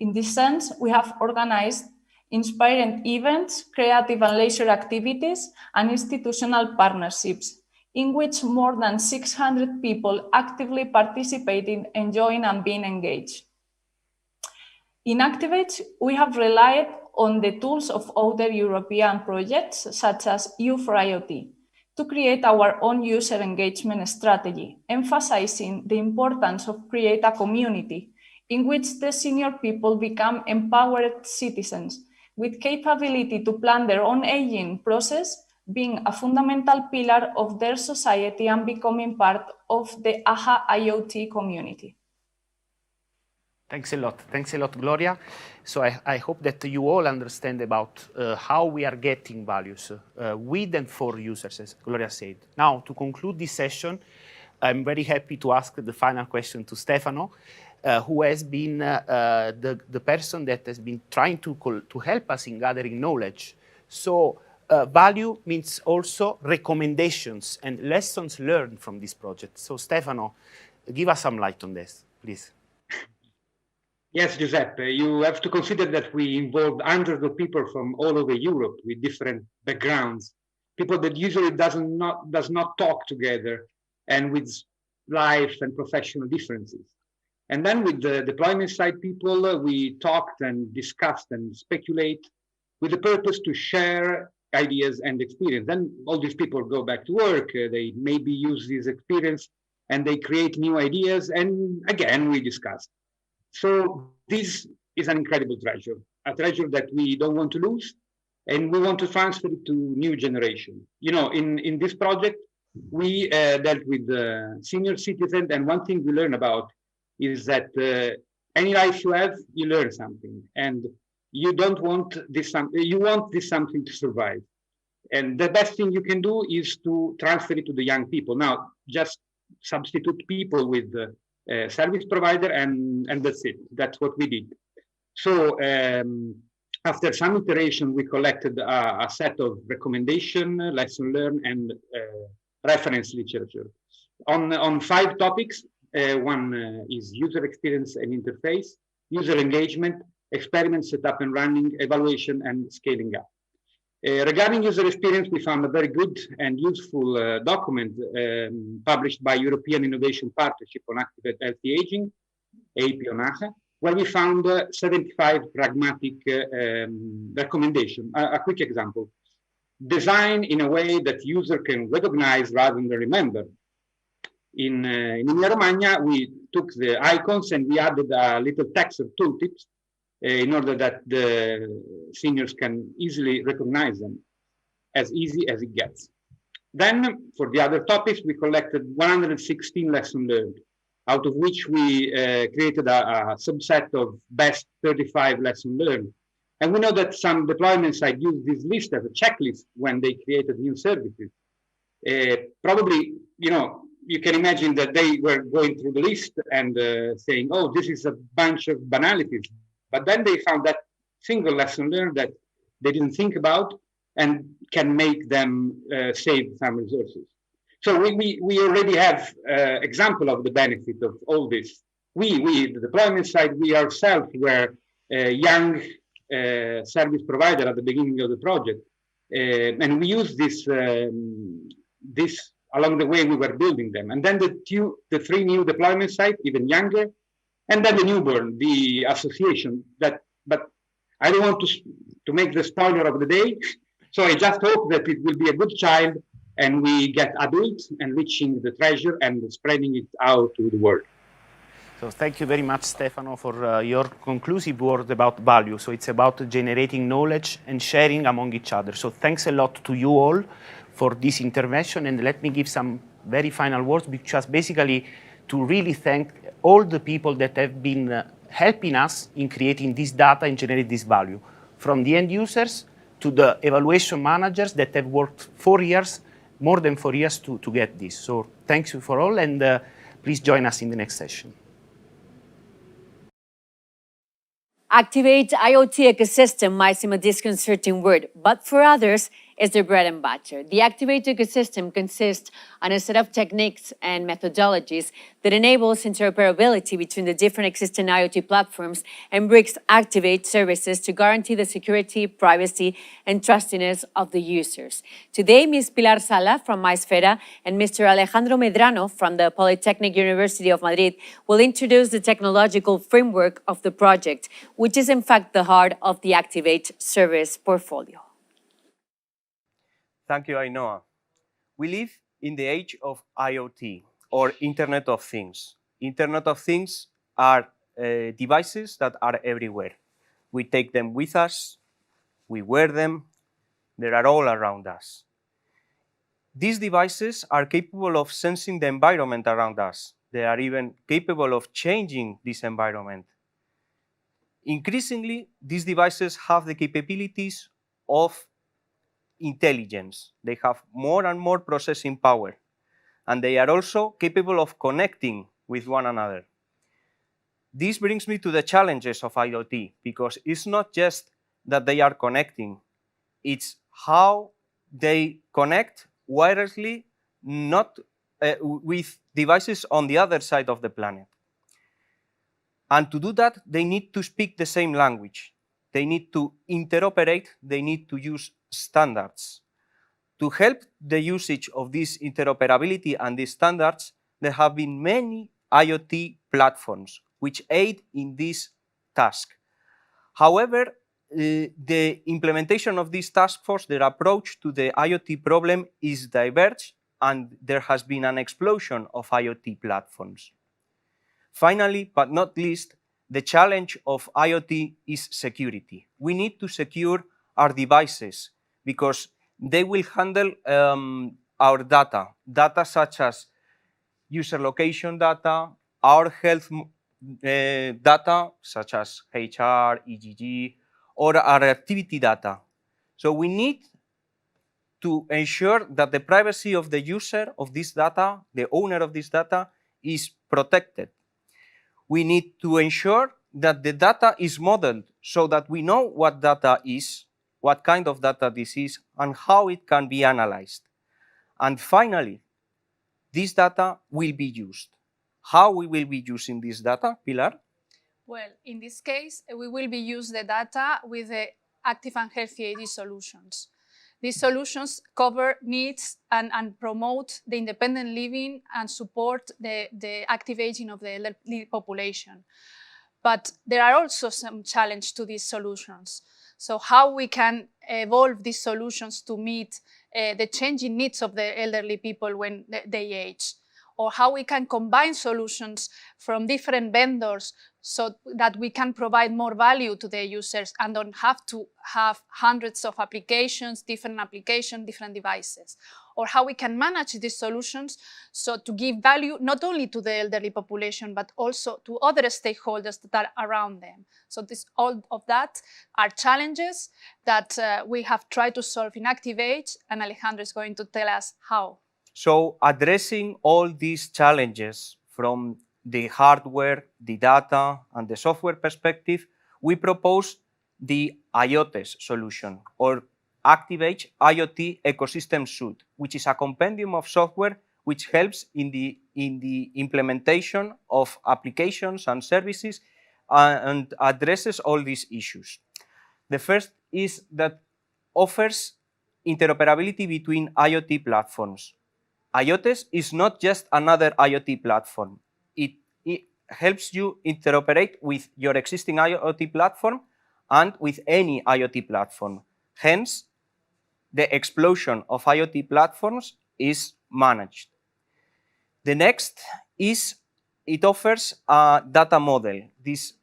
In this sense, we have organized inspiring events, creative and leisure activities, and institutional partnerships, in which more than 600 people actively participating, enjoying, and being engaged. In ACTIVAGE, we have relied on the tools of other European projects, such as EU4IoT, to create our own user engagement strategy, emphasizing the importance of creating a community in which the senior people become empowered citizens with capability to plan their own aging process, being a fundamental pillar of their society and becoming part of the AHA IoT community. Thanks a lot, Gloria. So I hope that you all understand about how we are getting values with and for users, as Gloria said. Now, to conclude this session, I'm very happy to ask the final question to Stefano, who has been the person that has been trying to help us in gathering knowledge. So value means also recommendations and lessons learned from this project. So Stefano, give us some light on this, please. Yes, Giuseppe, you have to consider that we involved hundreds of people from all over Europe with different backgrounds, people that usually does not talk together, and with life and professional differences. And then with the deployment side people, we talked and discussed and speculate with the purpose to share ideas and experience. Then all these people go back to work, they maybe use this experience and they create new ideas, and again, we discussed. So this is an incredible treasure, a treasure that we don't want to lose, and we want to transfer it to new generation. You know, in this project, we dealt with senior citizens, and one thing we learn about is that any life you have, you learn something, and you don't want this something, you want this something to survive. And the best thing you can do is to transfer it to the young people. Now, just substitute people with service provider, and that's it. That's what we did. So after some iteration, we collected a set of recommendation, lesson learned, and reference literature on 5 topics. One is user experience and interface, user engagement, experiment setup and running, evaluation, and scaling up. Regarding user experience, we found a very good and useful document published by European Innovation Partnership on Active Healthy Aging, AP on AHA, where we found 75 pragmatic recommendations. A quick example: design in a way that user can recognize rather than remember. In Emilia-Romagna, we took the icons and we added a little text of tooltips in order that the seniors can easily recognize them, as easy as it gets. Then, for the other topics, we collected 116 lessons learned, out of which we created a subset of best 35 lessons learned. And we know that some deployment sites use this list as a checklist when they created new services. Probably, you know, you can imagine that they were going through the list and saying, oh, this is a bunch of banalities. But then they found that single lesson learned that they didn't think about and can make them save some resources. So we already have example of the benefit of all this. We the deployment side, we ourselves were young service provider at the beginning of the project. And we used this, this along the way we were building them. And then the 3 new deployment sites, even younger, and then the newborn, the association. But I don't want to make the spoiler of the day. So I just hope that it will be a good child and we get adults enriching the treasure and spreading it out to the world. So thank you very much, Stefano, for your conclusive word about value. So it's about generating knowledge and sharing among each other. So thanks a lot to you all for this intervention. And let me give some very final words, because basically to really thank all the people that have been helping us in creating this data and generate this value, from the end users to the evaluation managers that have worked 4 years, more than 4 years to get this. So thanks you for all, and please join us in the next session. Activate IoT ecosystem might seem a disconcerting word, but for others, it's their bread and butter. The Activate ecosystem consists on a set of techniques and methodologies that enables interoperability between the different existing IoT platforms and brings Activate services to guarantee the security, privacy, and trustiness of the users. Today, Ms. Pilar Sala from MySfera and Mr. Alejandro Medrano from the Polytechnic University of Madrid will introduce the technological framework of the project, which is in fact the heart of the Activate service portfolio. Thank you, Ainhoa. We live in the age of IoT, or Internet of Things. Internet of Things are devices that are everywhere. We take them with us, we wear them, they are all around us. These devices are capable of sensing the environment around us. They are even capable of changing this environment. Increasingly, these devices have the capabilities of intelligence. They have more and more processing power, and they are also capable of connecting with one another. This brings me to the challenges of IoT, because it's not just that they are connecting, it's how they connect wirelessly, not with devices on the other side of the planet. And to do that, they need to speak the same language. They need to interoperate, they need to use standards. To help the usage of this interoperability and these standards, there have been many IoT platforms which aid in this task. However, the implementation of this task force, their approach to the IoT problem is diverged, and there has been an explosion of IoT platforms. Finally, but not least, the challenge of IoT is security. We need to secure our devices because they will handle our data such as user location data, our health data such as HR, EGG, or our activity data. So we need to ensure that the privacy of the user of this data, the owner of this data, is protected. We need to ensure that the data is modeled so that we know what data is, what kind of data this is, and how it can be analyzed. And finally, this data will be used. How we will be using this data, Pilar? Well, in this case, we will be using the data with the active and healthy AD solutions. These solutions cover needs and promote the independent living and support the active aging of the elderly population. But there are also some challenges to these solutions. So how we can evolve these solutions to meet the changing needs of the elderly people when they age, or how we can combine solutions from different vendors so that we can provide more value to the users and don't have to have hundreds of applications, different devices, or how we can manage these solutions so to give value not only to the elderly population, but also to other stakeholders that are around them. So all of that are challenges that we have tried to solve in ACTIVAGE, and Alejandro is going to tell us how. So addressing all these challenges from the hardware, the data, and the software perspective, we propose the IoTes solution, or ACTIVAGE IoT Ecosystem Suite, which is a compendium of software which helps in the implementation of applications and services and addresses all these issues. The first is that offers interoperability between IoT platforms. IoTes is not just another IoT platform. It helps you interoperate with your existing IoT platform and with any IoT platform. Hence, the explosion of IoT platforms is managed. The next is it offers a data model. This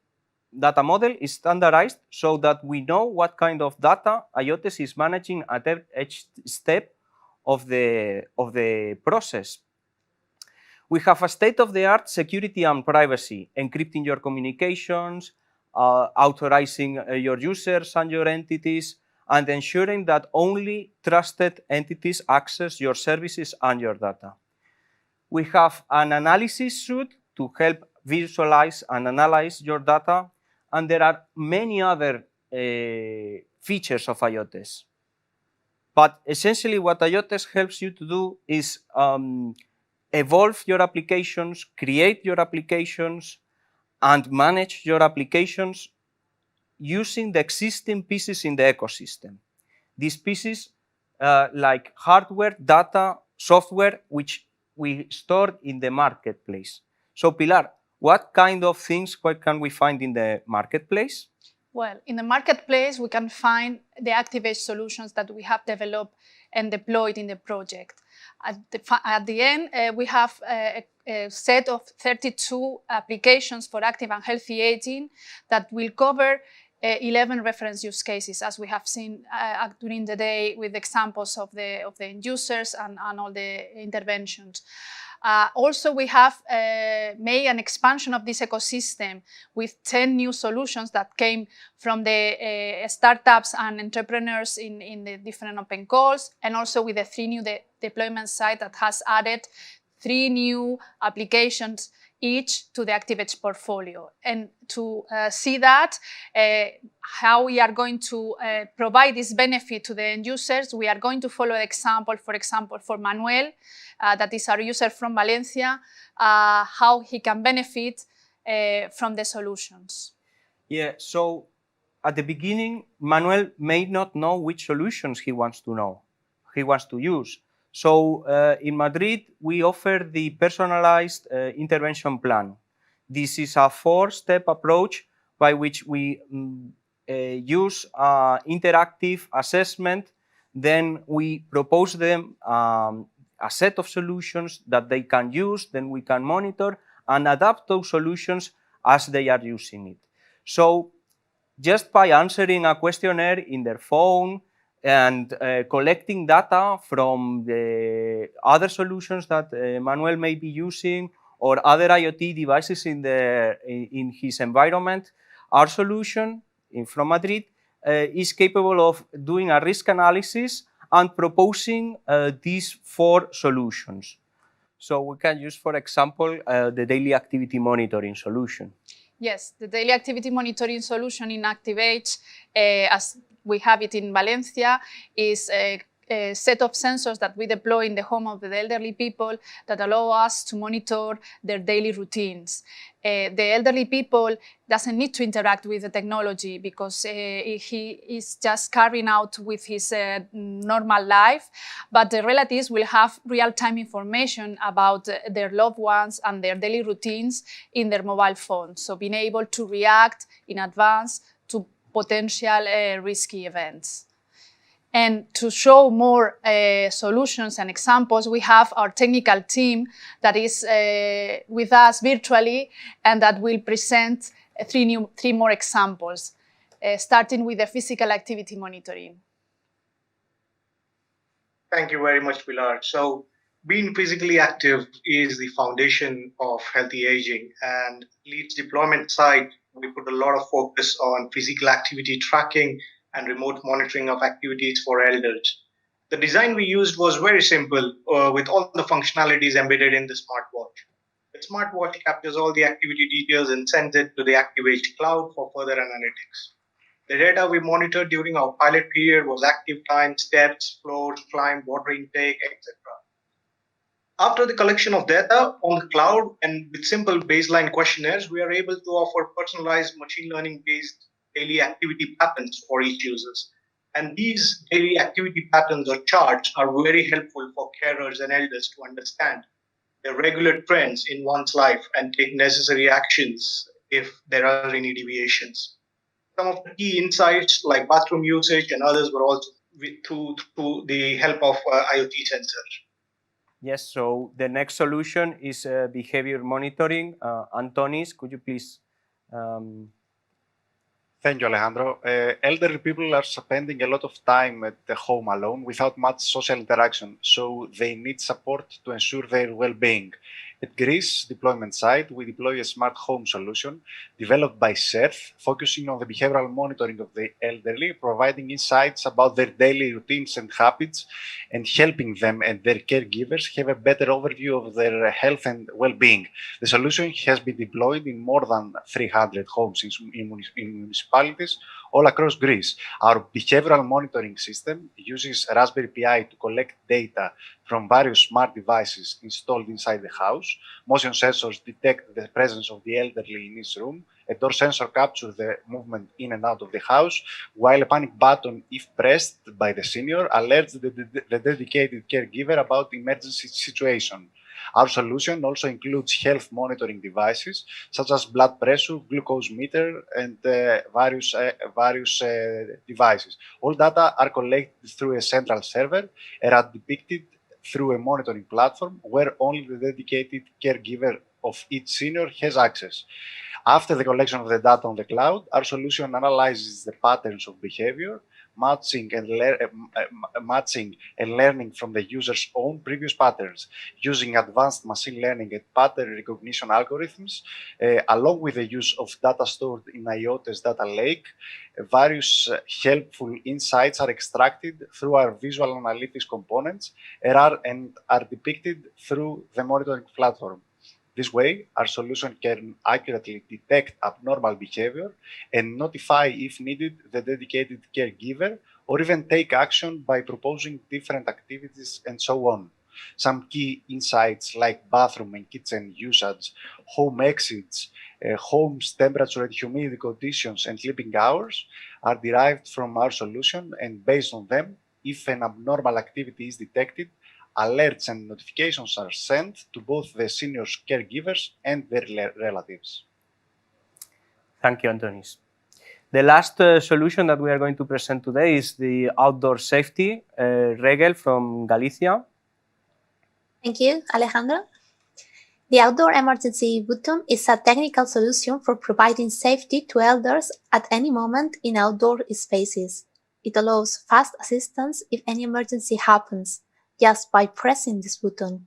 data model is standardized so that we know what kind of data IOTES is managing at each step of the process. We have a state-of-the-art security and privacy, encrypting your communications, authorizing your users and your entities, and ensuring that only trusted entities access your services and your data. We have an analysis suite to help visualize and analyze your data, and there are many other features of IOTES. But essentially what IOTES helps you to do is evolve your applications, create your applications, and manage your applications using the existing pieces in the ecosystem. These pieces like hardware, data, software, which we store in the marketplace. So Pilar, what kind of things can we find in the marketplace? Well, in the marketplace, we can find the ACTIVAGE solutions that we have developed and deployed in the project. At the end, we have a set of 32 applications for active and healthy aging that will cover 11 reference use cases, as we have seen during the day with examples of the end users and all the interventions. Also, we have made an expansion of this ecosystem with 10 new solutions that came from the startups and entrepreneurs in the different open calls, and also with the 3 new deployment site that has added 3 new applications each to the ACTIVAGE portfolio. And to see that, how we are going to provide this benefit to the end users, we are going to follow the example, for example, for Manuel, that is our user from Valencia, how he can benefit from the solutions. Yeah, so at the beginning, Manuel may not know which solutions he wants to use. So in Madrid, we offer the personalized intervention plan. This is a 4-step approach by which we use interactive assessment. Then we propose them a set of solutions that they can use, then we can monitor and adapt those solutions as they are using it. So just by answering a questionnaire in their phone and collecting data from the other solutions that Manuel may be using or other IoT devices in his environment, our solution from Madrid is capable of doing a risk analysis and proposing these 4 solutions. So we can use, for example, the daily activity monitoring solution. Yes, the daily activity monitoring solution in ACTIVAGE, as we have it in Valencia, is a set of sensors that we deploy in the home of the elderly people that allow us to monitor their daily routines. The elderly people doesn't need to interact with the technology because he is just carrying out with his normal life, but the relatives will have real-time information about their loved ones and their daily routines in their mobile phones, so being able to react in advance to potential risky events. And to show more solutions and examples, we have our technical team that is with us virtually and that will present 3 more examples, starting with the physical activity monitoring. Thank you very much, Pilar. So being physically active is the foundation of healthy aging, and Leeds deployment side, we put a lot of focus on physical activity tracking and remote monitoring of activities for elders. The design we used was very simple, with all the functionalities embedded in the smartwatch. The smartwatch captures all the activity details and sends it to the ACTIVAGE cloud for further analytics. The data we monitored during our pilot period was active time, steps, floors, climb, water intake, etc. After the collection of data on the cloud and with simple baseline questionnaires, we are able to offer personalized machine learning-based daily activity patterns for each user. And these daily activity patterns or charts are very helpful for carers and elders to understand the regular trends in one's life and take necessary actions if there are any deviations. Some of the key insights like bathroom usage and others were also through the help of IoT sensors. Yes, so the next solution is behavior monitoring. Antonis, could you please? Thank you, Alejandro. Elderly people are spending a lot of time at the home alone without much social interaction, so they need support to ensure their well-being. At Greece deployment site, we deploy a smart home solution developed by CERF, focusing on the behavioral monitoring of the elderly, providing insights about their daily routines and habits, and helping them and their caregivers have a better overview of their health and well-being. The solution has been deployed in more than 300 homes in municipalities all across Greece. Our behavioral monitoring system uses Raspberry Pi to collect data from various smart devices installed inside the house. Motion sensors detect the presence of the elderly in each room. A door sensor captures the movement in and out of the house, while a panic button, if pressed by the senior, alerts the dedicated caregiver about the emergency situation. Our solution also includes health monitoring devices such as blood pressure, glucose meter, and various devices. All data are collected through a central server and are depicted through a monitoring platform where only the dedicated caregiver of each senior has access. After the collection of the data on the cloud, our solution analyzes the patterns of behavior, matching and learning from the user's own previous patterns, using advanced machine learning and pattern recognition algorithms, along with the use of data stored in IoT's data lake. Various helpful insights are extracted through our visual analytics components and are depicted through the monitoring platform. This way, our solution can accurately detect abnormal behavior and notify, if needed, the dedicated caregiver, or even take action by proposing different activities and so on. Some key insights like bathroom and kitchen usage, home exits, home's temperature and humidity conditions, and sleeping hours are derived from our solution, and based on them, if an abnormal activity is detected, alerts and notifications are sent to both the seniors' caregivers and their relatives. Thank you, Antonis. The last solution that we are going to present today is the outdoor safety. Regel from Galicia. Thank you, Alejandro. The outdoor emergency button is a technical solution for providing safety to elders at any moment in outdoor spaces. It allows fast assistance if any emergency happens, just by pressing this button.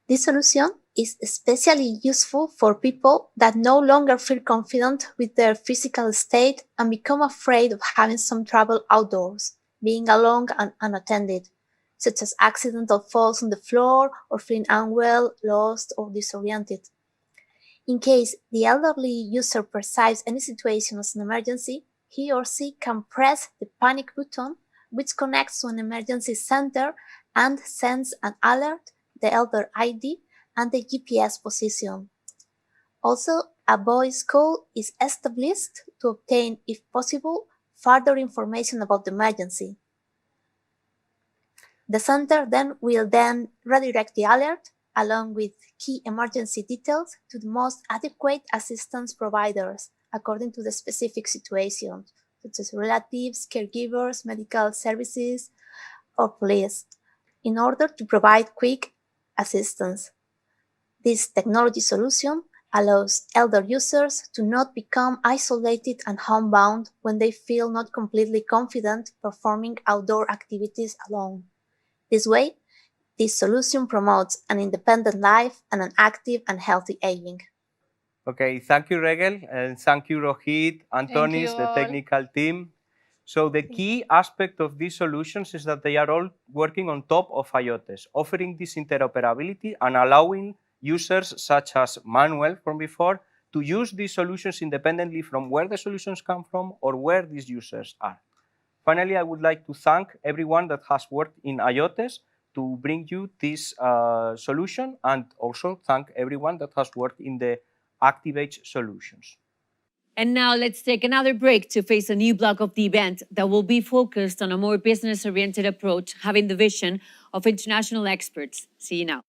This solution is especially useful for people that no longer feel confident with their physical state and become afraid of having some trouble outdoors, being alone and unattended, such as accidental falls on the floor or feeling unwell, lost, or disoriented. In case the elderly user perceives any situation as an emergency, he or she can press the panic button, which connects to an emergency center and sends an alert, the elder ID, and the GPS position. Also, a voice call is established to obtain, if possible, further information about the emergency. The center will redirect the alert, along with key emergency details, to the most adequate assistance providers, according to the specific situation, such as relatives, caregivers, medical services, or police, in order to provide quick assistance. This technology solution allows elder users to not become isolated and homebound when they feel not completely confident performing outdoor activities alone. This way, this solution promotes an independent life and an active and healthy aging. Okay, thank you, Regel, and thank you, Rohit, Antonis, the technical team. So the key aspect of these solutions is that they are all working on top of IoTs, offering this interoperability and allowing users such as Manuel from before to use these solutions independently from where the solutions come from or where these users are. Finally, I would like to thank everyone that has worked in IoTs to bring you this solution, and also thank everyone that has worked in the ACTIVAGE solutions. And now let's take another break to face a new block of the event that will be focused on a more business-oriented approach, having the vision of international experts. See you now.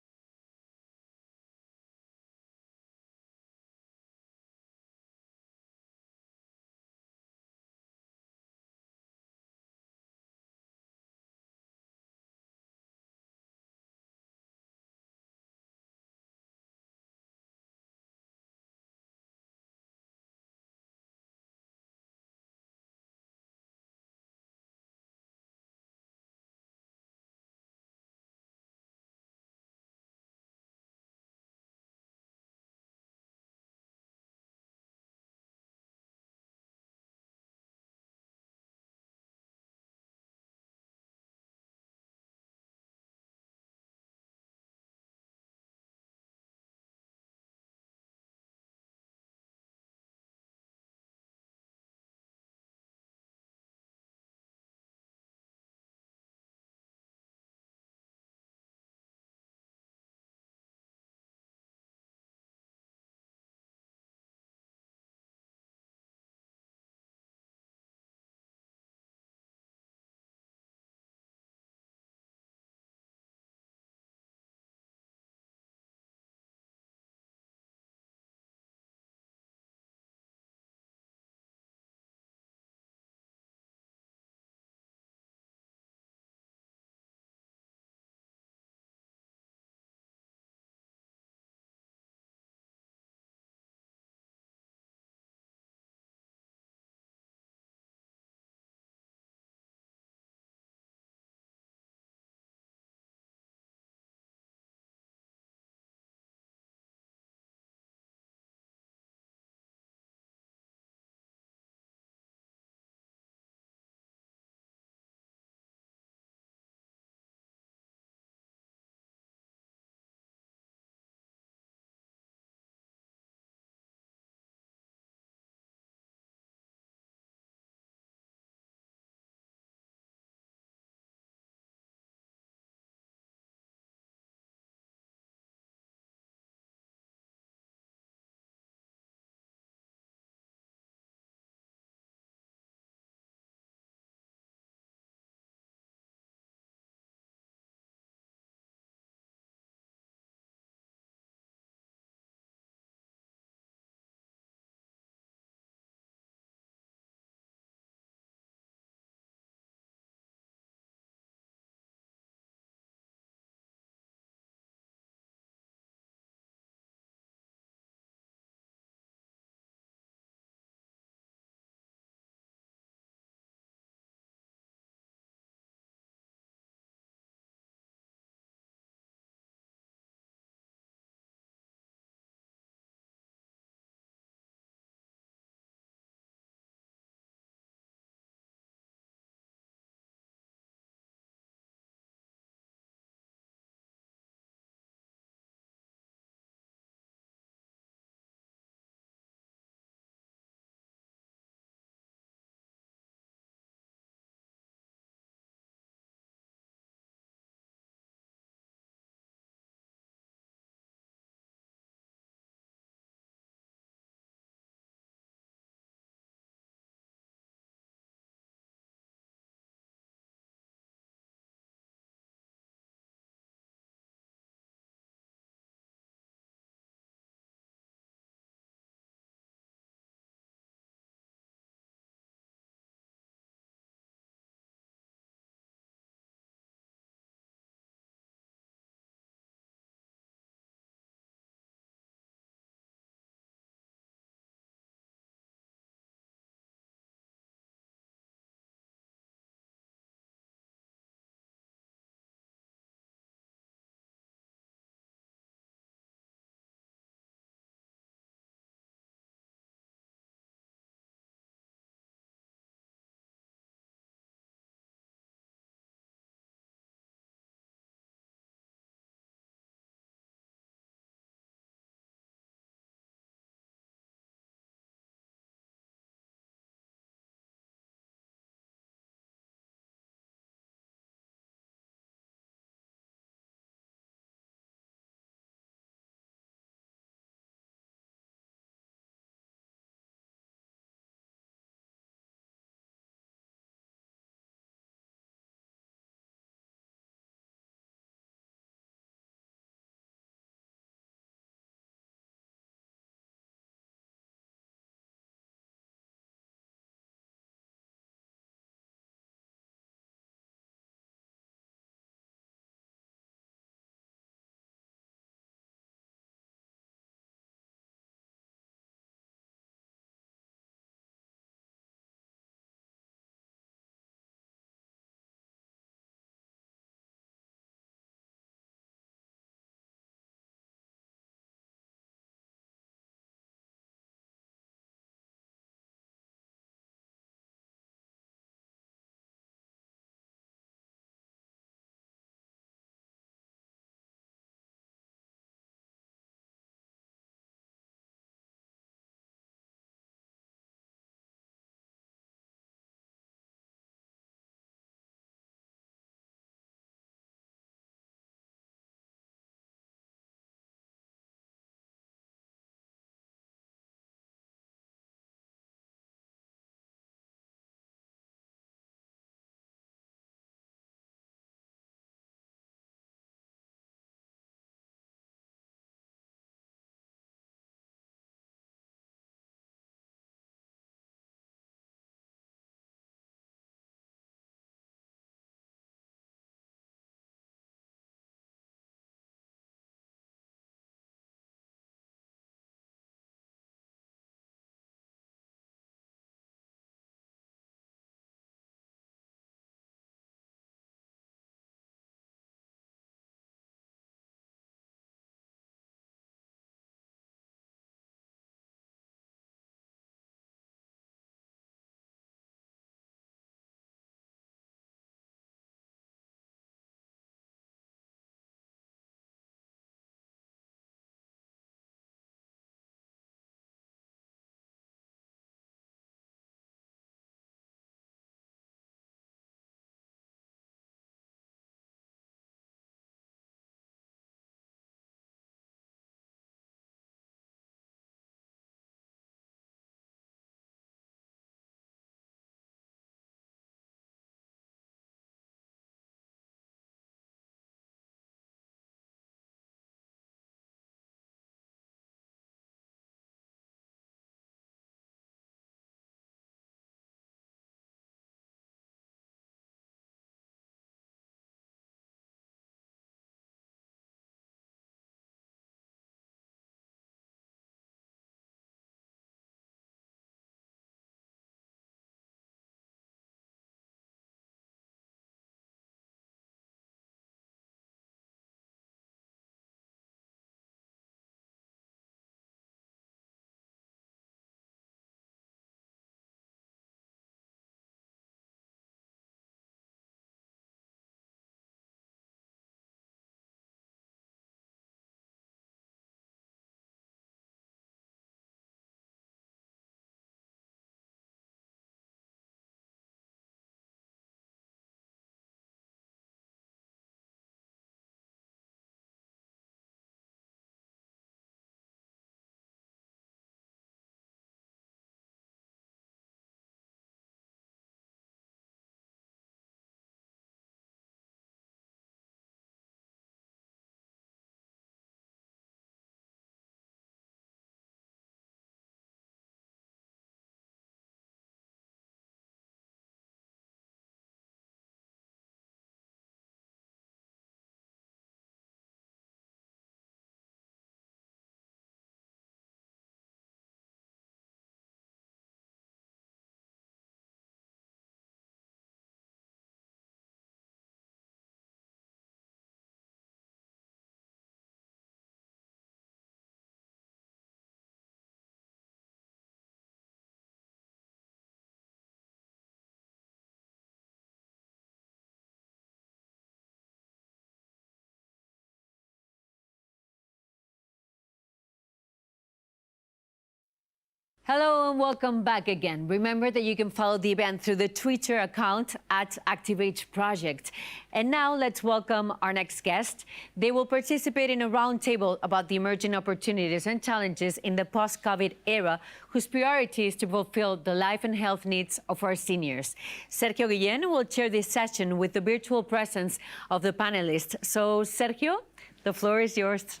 Hello and welcome back again. Remember that you can follow the event through the Twitter account at ACTIVAGE Project. And now let's welcome our next guest. They will participate in a roundtable about the emerging opportunities and challenges in the post-COVID era, whose priority is to fulfill the life and health needs of our seniors. Sergio Guillén will chair this session with the virtual presence of the panelists. So, Sergio, the floor is yours.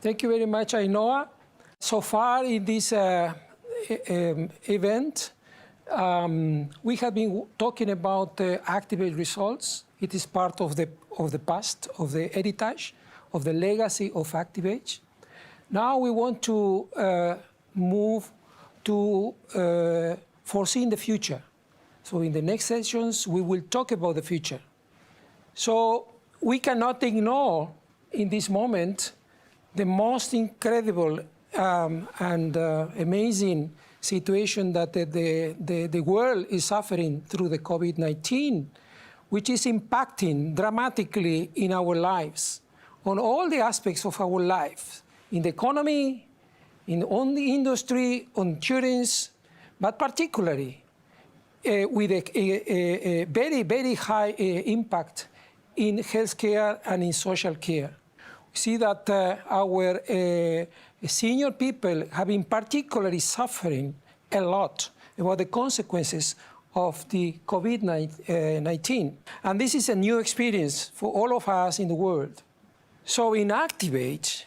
Thank you very much, Ainhoa. So far in this event, we have been talking about ACTIVAGE results. It is part of the past, of the heritage, of the legacy of ACTIVAGE. Now we want to move to foreseeing the future. So in the next sessions, we will talk about the future. So we cannot ignore in this moment the most incredible and amazing situation that the world is suffering through the COVID-19, which is impacting dramatically in our lives, on all the aspects of our life, in the economy, on the industry, on insurance, but particularly with a very, very high impact in healthcare and in social care. We see that our senior people have been particularly suffering a lot about the consequences of the COVID-19. And this is a new experience for all of us in the world. So in ACTIVAGE,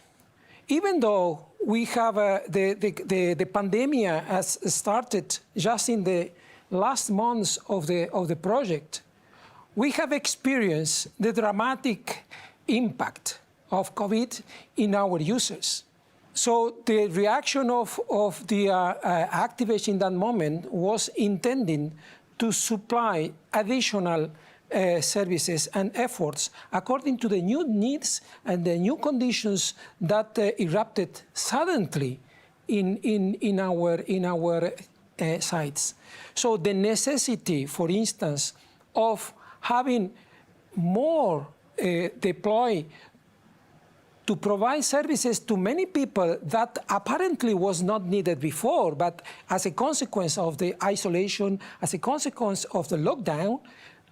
even though we have the pandemic has started just in the last months of the project, we have experienced the dramatic impact of COVID in our users. So the reaction of the ACTIVAGE in that moment was intending to supply additional services and efforts according to the new needs and the new conditions that erupted suddenly in our sites. So the necessity, for instance, of having more deploy to provide services to many people that apparently was not needed before, but as a consequence of the isolation, as a consequence of the lockdown,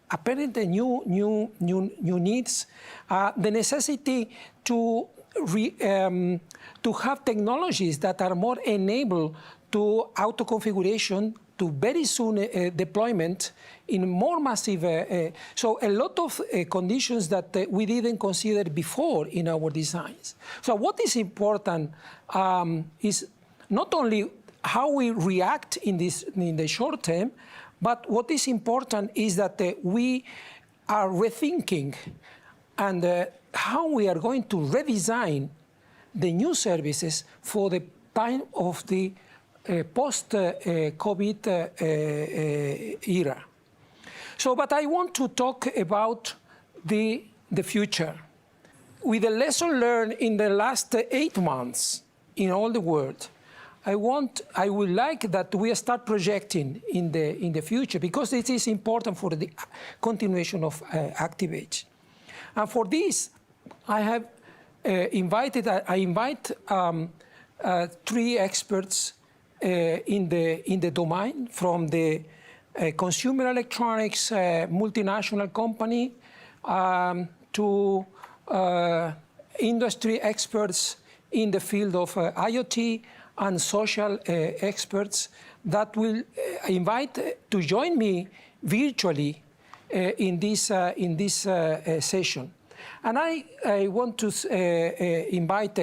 apparently new needs, the necessity to have technologies that are more enabled to auto-configuration, to very soon deployment in more massive, so a lot of conditions that we didn't consider before in our designs. So what is important is not only how we react in the short term, but what is important is that we are rethinking and how we are going to redesign the new services for the time of the post-COVID era. So, but I want to talk about the future. With the lesson learned in the last 8 months in all the world, I would like that we start projecting in the future, because it is important for the continuation of ACTIVAGE. And for this, I invite 3 experts in the domain, from the consumer electronics multinational company to industry experts in the field of IoT and social experts that will invite to join me virtually in this session. And I want to invite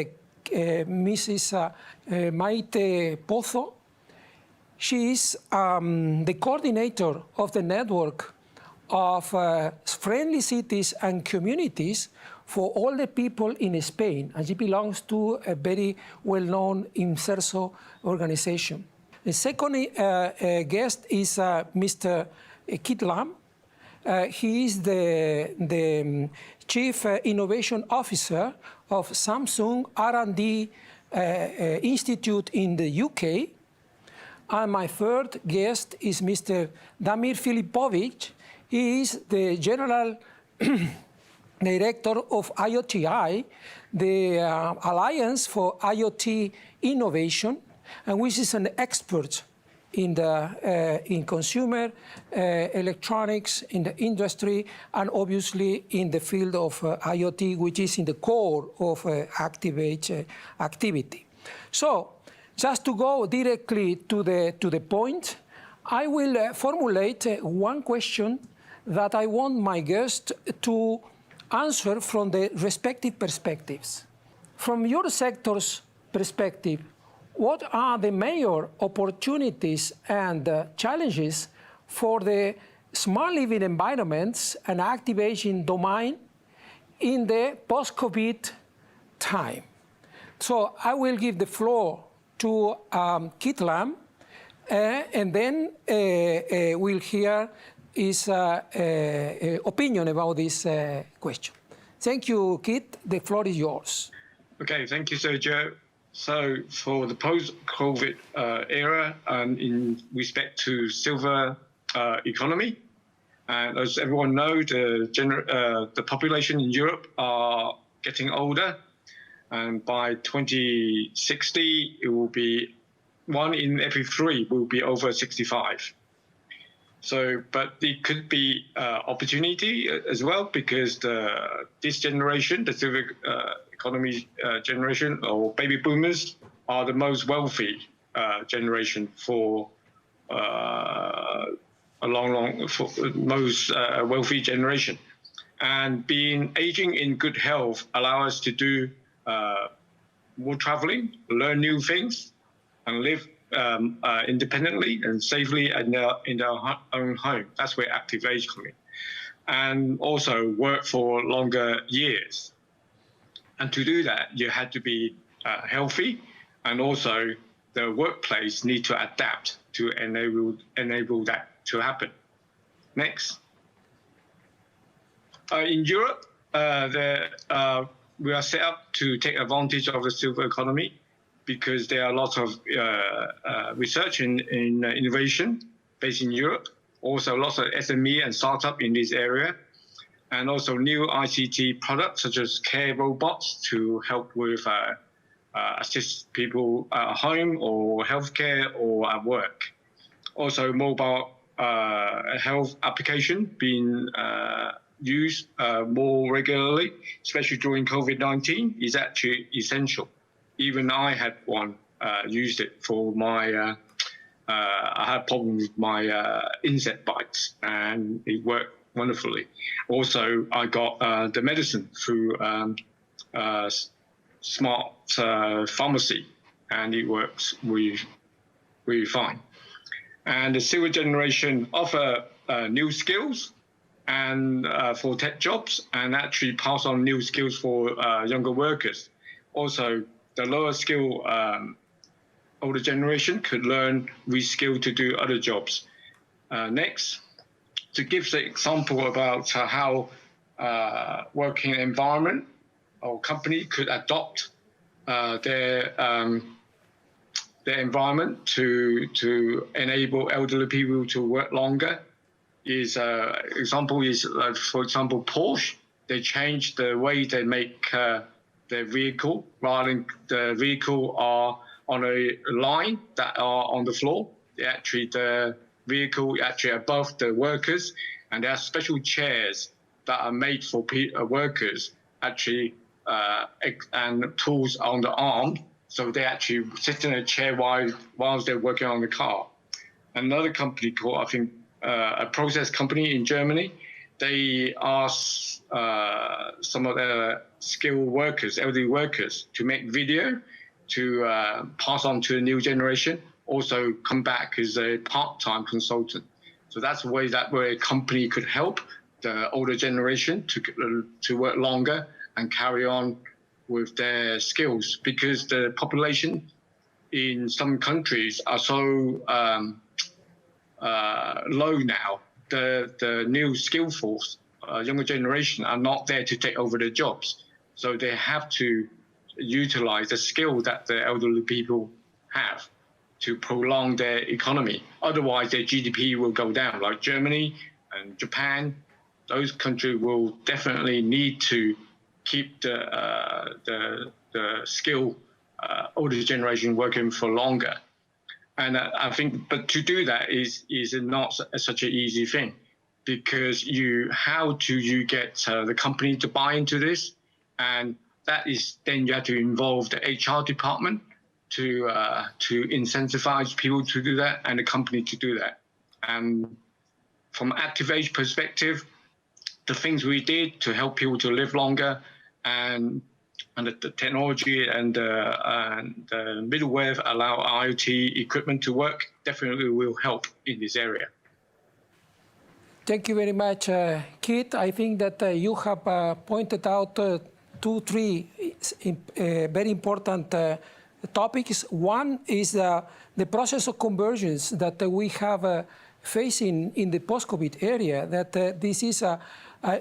Mrs. Maite Pozo. She is the coordinator of the network of friendly cities and communities for all the people in Spain, and she belongs to a very well-known Inserso organization. The second guest is Mr. Kit Lam. He is the Chief Innovation Officer of Samsung R&D Institute in the UK. And my third guest is Mr. Damir Filipovic. He is the General Director of IoTI, the Alliance for IoT Innovation. and which is an expert in the in consumer electronics, in the industry, and obviously in the field of IoT, which is in the core of ACTIVAGE activity. So, just to go directly to the point, I will formulate one question that I want my guests to answer from the respective perspectives. From your sector's perspective, what are the major opportunities and challenges for the smart living environments and activation domain in the post-COVID time? So I will give the floor to Keith Lamb, and then we'll hear his opinion about this question. Thank you, Keith. The floor is yours. Okay, thank you, Sergio. So for the post-COVID era and in respect to silver economy, and as everyone knows, the population in Europe are getting older, and by 2060, it will be 1 in every 3 will be over 65. So, but it could be opportunity as well, because this generation, the silver economy generation, or baby boomers, are the most wealthy generation for most wealthy generation. And being aging in good health allow us to do more traveling, learn new things, and live independently and safely in our own home. That's where ACTIVAGE comes in. And also work for longer years. And to do that, you had to be healthy, and also the workplace need to adapt to enable that to happen. Next. In Europe, we are set up to take advantage of the silver economy, because there are lots of research in innovation based in Europe. Also lots of SME and startup in this area. And also new ICT products such as care robots to help with assist people at home or healthcare or at work. Also mobile health application being used more regularly, especially during COVID-19, is actually essential. Even I had one, used it for my, I had problems with my insect bites, and it worked wonderfully. Also, I got the medicine through smart pharmacy, and it works really fine. And the silver generation offer new skills and for tech jobs, and actually pass on new skills for younger workers. Also, the lower skill older generation could learn, reskill to do other jobs. Next. To give the example about how working environment or company could adopt their environment to enable elderly people to work longer, is example is for example Porsche. They changed the way they make their vehicle. Rather than the vehicle are on a line that are on the floor, the vehicle actually above the workers, and there are special chairs that are made for workers actually, and tools on the arm, so they actually sit in a chair while they're working on the car. Another company called, I think, a process company in Germany, they asked some of their skilled workers, elderly workers, to make video to pass on to the new generation. Also come back as a part-time consultant. So that's a way that where a company could help the older generation to work longer and carry on with their skills, because the population in some countries are so low now. The new skill force, younger generation, are not there to take over the jobs. So they have to utilize the skill that the elderly people have to prolong their economy. Otherwise, their GDP will go down. Like Germany and Japan, those countries will definitely need to keep the skill older generation working for longer. And I think, but to do that is not such an easy thing, because how do you get the company to buy into this? And that is, then you have to involve the HR department to incentivize people to do that and the company to do that. And from ACTIVAGE perspective, the things we did to help people to live longer, and the technology and the middleware allow IoT equipment to work, definitely will help in this area. Thank you very much, Keith. I think that you have pointed out 2-3 very important topics. One is the process of convergence that we have facing in the post-COVID area, that this is a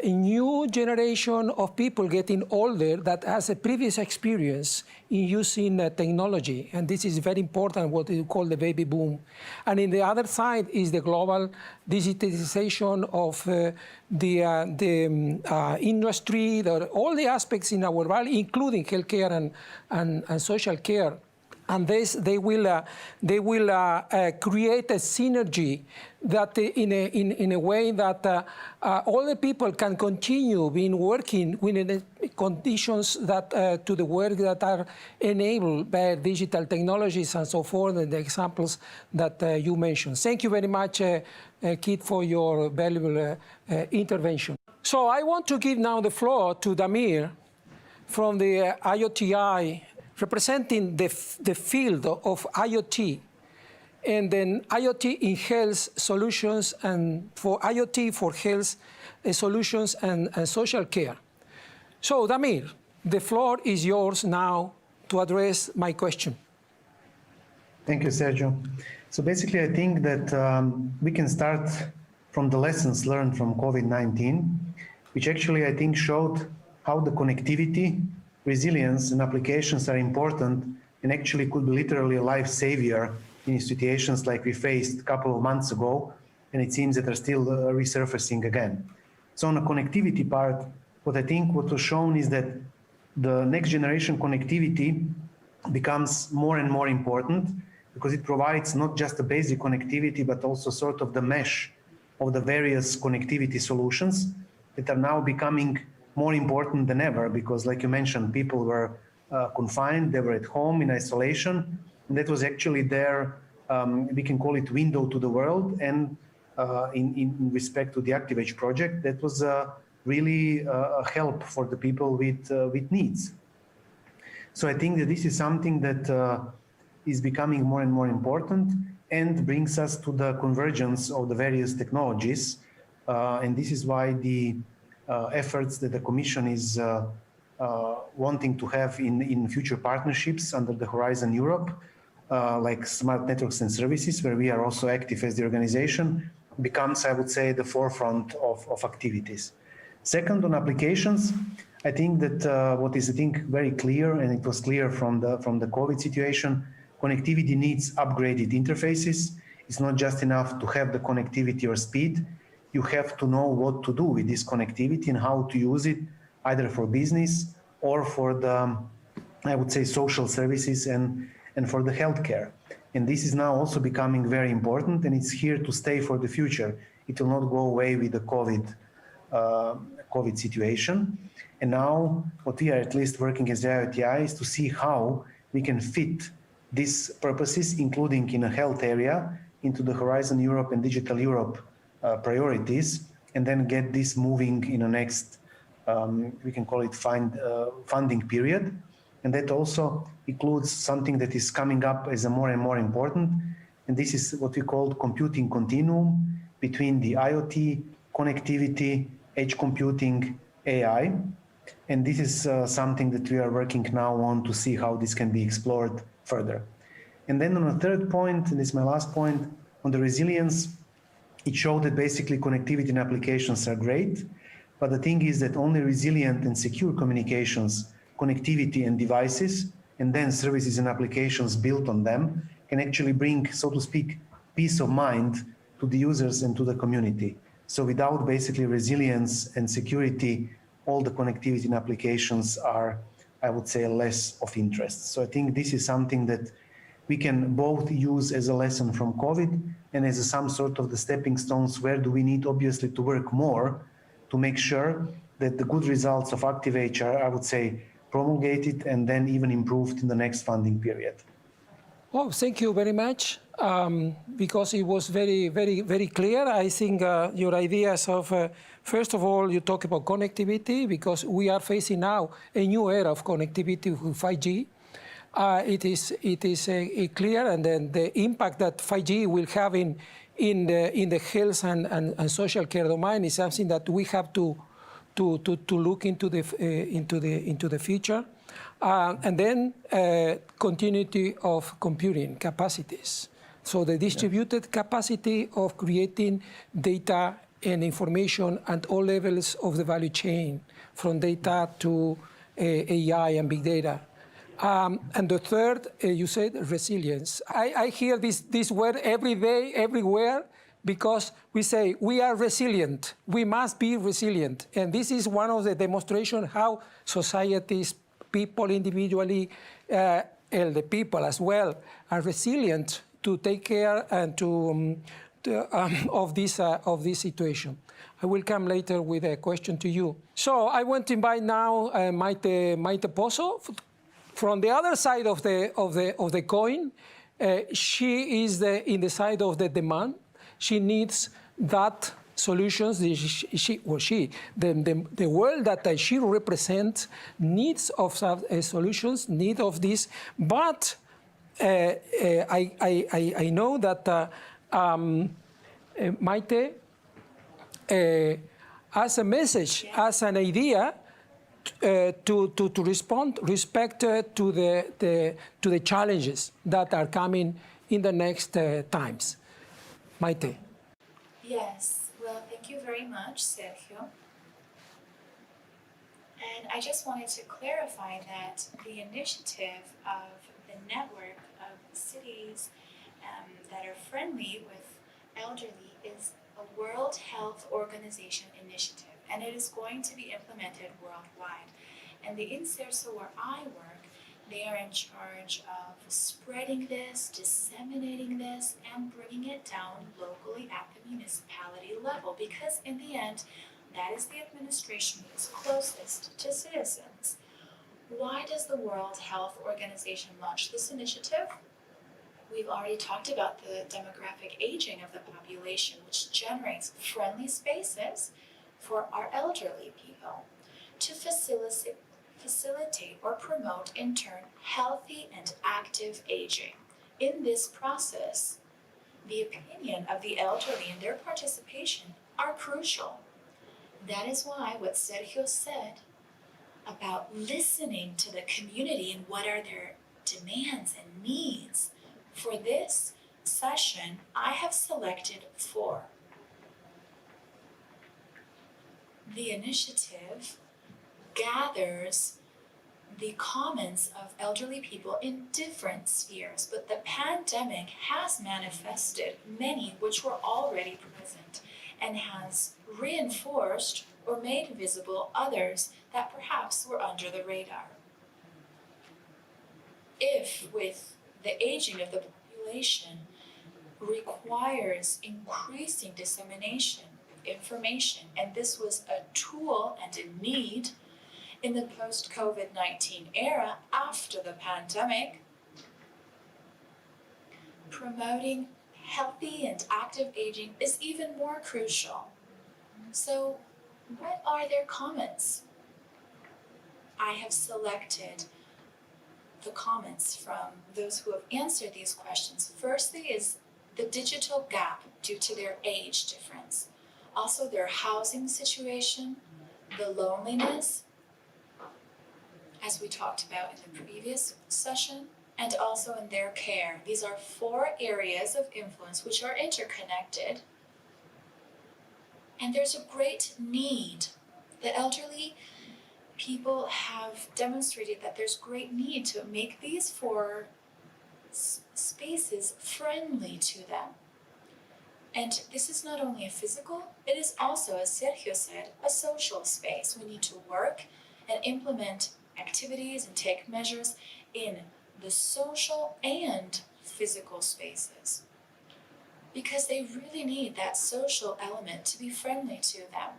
new generation of people getting older that has a previous experience in using technology. And this is very important, what you call the baby boom. And in the other side is the global digitalization of the industry, all the aspects in our valley, including healthcare and social care. And this, they will create a synergy that in a way that all the people can continue being working within the conditions that to the work that are enabled by digital technologies and so forth, and the examples that you mentioned. Thank you very much, Keith, for your valuable intervention. So I want to give now the floor to Damir from the IoTI, representing the field of IoT, and then IoT in health solutions, and for IoT for health solutions and social care. So, Damir, the floor is yours now to address my question. Thank you, Sergio. So basically, I think that we can start from the lessons learned from COVID-19, which actually, I think, showed how the connectivity, resilience, and applications are important and actually could be literally a life savior in situations like we faced a couple of months ago, and it seems that are still resurfacing again. So on the connectivity part, what was shown is that the next generation connectivity becomes more and more important, because it provides not just the basic connectivity, but also sort of the mesh of the various connectivity solutions that are now becoming more important than ever, because like you mentioned, people were confined, they were at home in isolation, and that was actually their, we can call it window to the world. And in respect to the ACTIVAGE project, that was really a help for the people with needs. So I think that this is something that is becoming more and more important and brings us to the convergence of the various technologies. And this is why the efforts that the Commission is wanting to have in future partnerships under the Horizon Europe, like smart networks and services, where we are also active as the organization, becomes, I would say, the forefront of activities. Second, on applications, I think that what is, I think, very clear, and it was clear from the COVID situation, connectivity needs upgraded interfaces. It's not just enough to have the connectivity or speed. You have to know what to do with this connectivity and how to use it, either for business or for the, I would say, social services and for the healthcare. And this is now also becoming very important, and it's here to stay for the future. It will not go away with the COVID situation. And now what we are at least working as the IoTI is to see how we can fit these purposes, including in a health area, into the Horizon Europe and Digital Europe priorities, and then get this moving in the next, we can call it funding period. And that also includes something that is coming up as a more and more important, and this is what we call computing continuum between the IoT, connectivity, edge computing, AI. And this is something that we are working now on to see how this can be explored further. And then on a third point, and this is my last point, on the resilience, it showed that basically connectivity and applications are great, but the thing is that only resilient and secure communications, connectivity and devices, and then services and applications built on them can actually bring, so to speak, peace of mind to the users and to the community. So without basically resilience and security, all the connectivity and applications are I would say, less of interest. So I think this is something that we can both use as a lesson from COVID and as some sort of the stepping stones. Where do we need obviously to work more to make sure that the good results of ACTIVAGE are, I would say, promulgated and then even improved in the next funding period? Oh, thank you very much, because it was very, very, very clear. I think your ideas of, first of all, you talk about connectivity, because we are facing now a new era of connectivity with 5G. It is clear, and then the impact that 5G will have in the health and social care domain is something that we have to look into the future. And then continuity of computing capacities. So the distributed capacity of creating data and information at all levels of the value chain, from data to AI and big data. And the third, you said resilience. I hear this word every day, everywhere, because we say we are resilient. We must be resilient. And this is one of the demonstrations how societies, people individually, and the people as well, are resilient to take care and of this situation. I will come later with a question to you. So I want to invite now Maite Pozo. From the other side of the coin, she is in the side of the demand. She needs that solutions. The world that she represents needs of solutions, need of this. But I know that Maite, as a message, as an idea, to respect to the challenges that are coming in the next times. Maite. Yes, well, thank you very much, Sergio. And I just wanted to clarify that the initiative of the network of cities that are friendly with elderly is a World Health Organization initiative, and it is going to be implemented worldwide. And the INSERSO, where I work, they are in charge of spreading this, disseminating this, and bringing it down locally at the municipality level, because in the end, that is the administration that is closest to citizens. Why does the World Health Organization launch this initiative? We've already talked about the demographic aging of the population, which generates friendly spaces for our elderly people to facilitate or promote, in turn, healthy and active aging. In this process, the opinion of the elderly and their participation are crucial. That is why what Sergio said about listening to the community and what are their demands and needs. For this session, I have selected 4. The initiative gathers the comments of elderly people in different spheres, but the pandemic has manifested many which were already present and has reinforced or made visible others that perhaps were under the radar. If, with the aging of the population, requires increasing dissemination, information, and this was a tool and a need in the post-COVID-19 era after the pandemic, promoting healthy and active aging is even more crucial. So, what are their comments? I have selected the comments from those who have answered these questions. Firstly is the digital gap due to their age difference. Also their housing situation, the loneliness, as we talked about in the previous session, and also in their care. These are 4 areas of influence which are interconnected. And there's a great need. The elderly people have demonstrated that there's great need to make these 4 spaces friendly to them. And this is not only a physical, it is also, as Sergio said, a social space. We need to work and implement activities and take measures in the social and physical spaces, because they really need that social element to be friendly to them.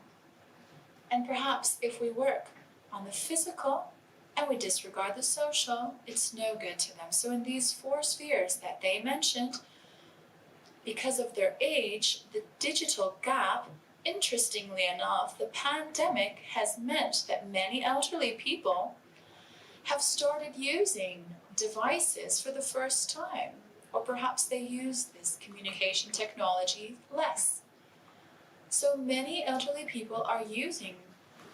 And perhaps if we work on the physical and we disregard the social, it's no good to them. So in these 4 spheres that they mentioned, because of their age, the digital gap, interestingly enough, the pandemic has meant that many elderly people have started using devices for the first time, or perhaps they use this communication technology less. So many elderly people are using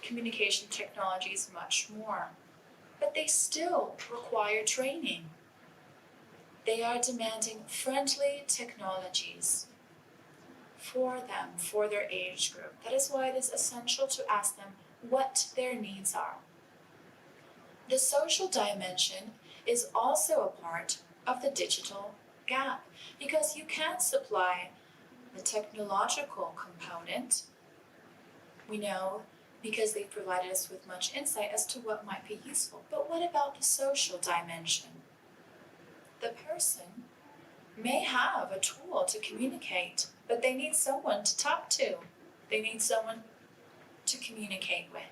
communication technologies much more, but they still require training. They are demanding friendly technologies for them, for their age group. That is why it is essential to ask them what their needs are. The social dimension is also a part of the digital gap, because you can supply the technological component. We know because they've provided us with much insight as to what might be useful. But what about the social dimension? The person may have a tool to communicate, but they need someone to talk to. They need someone to communicate with.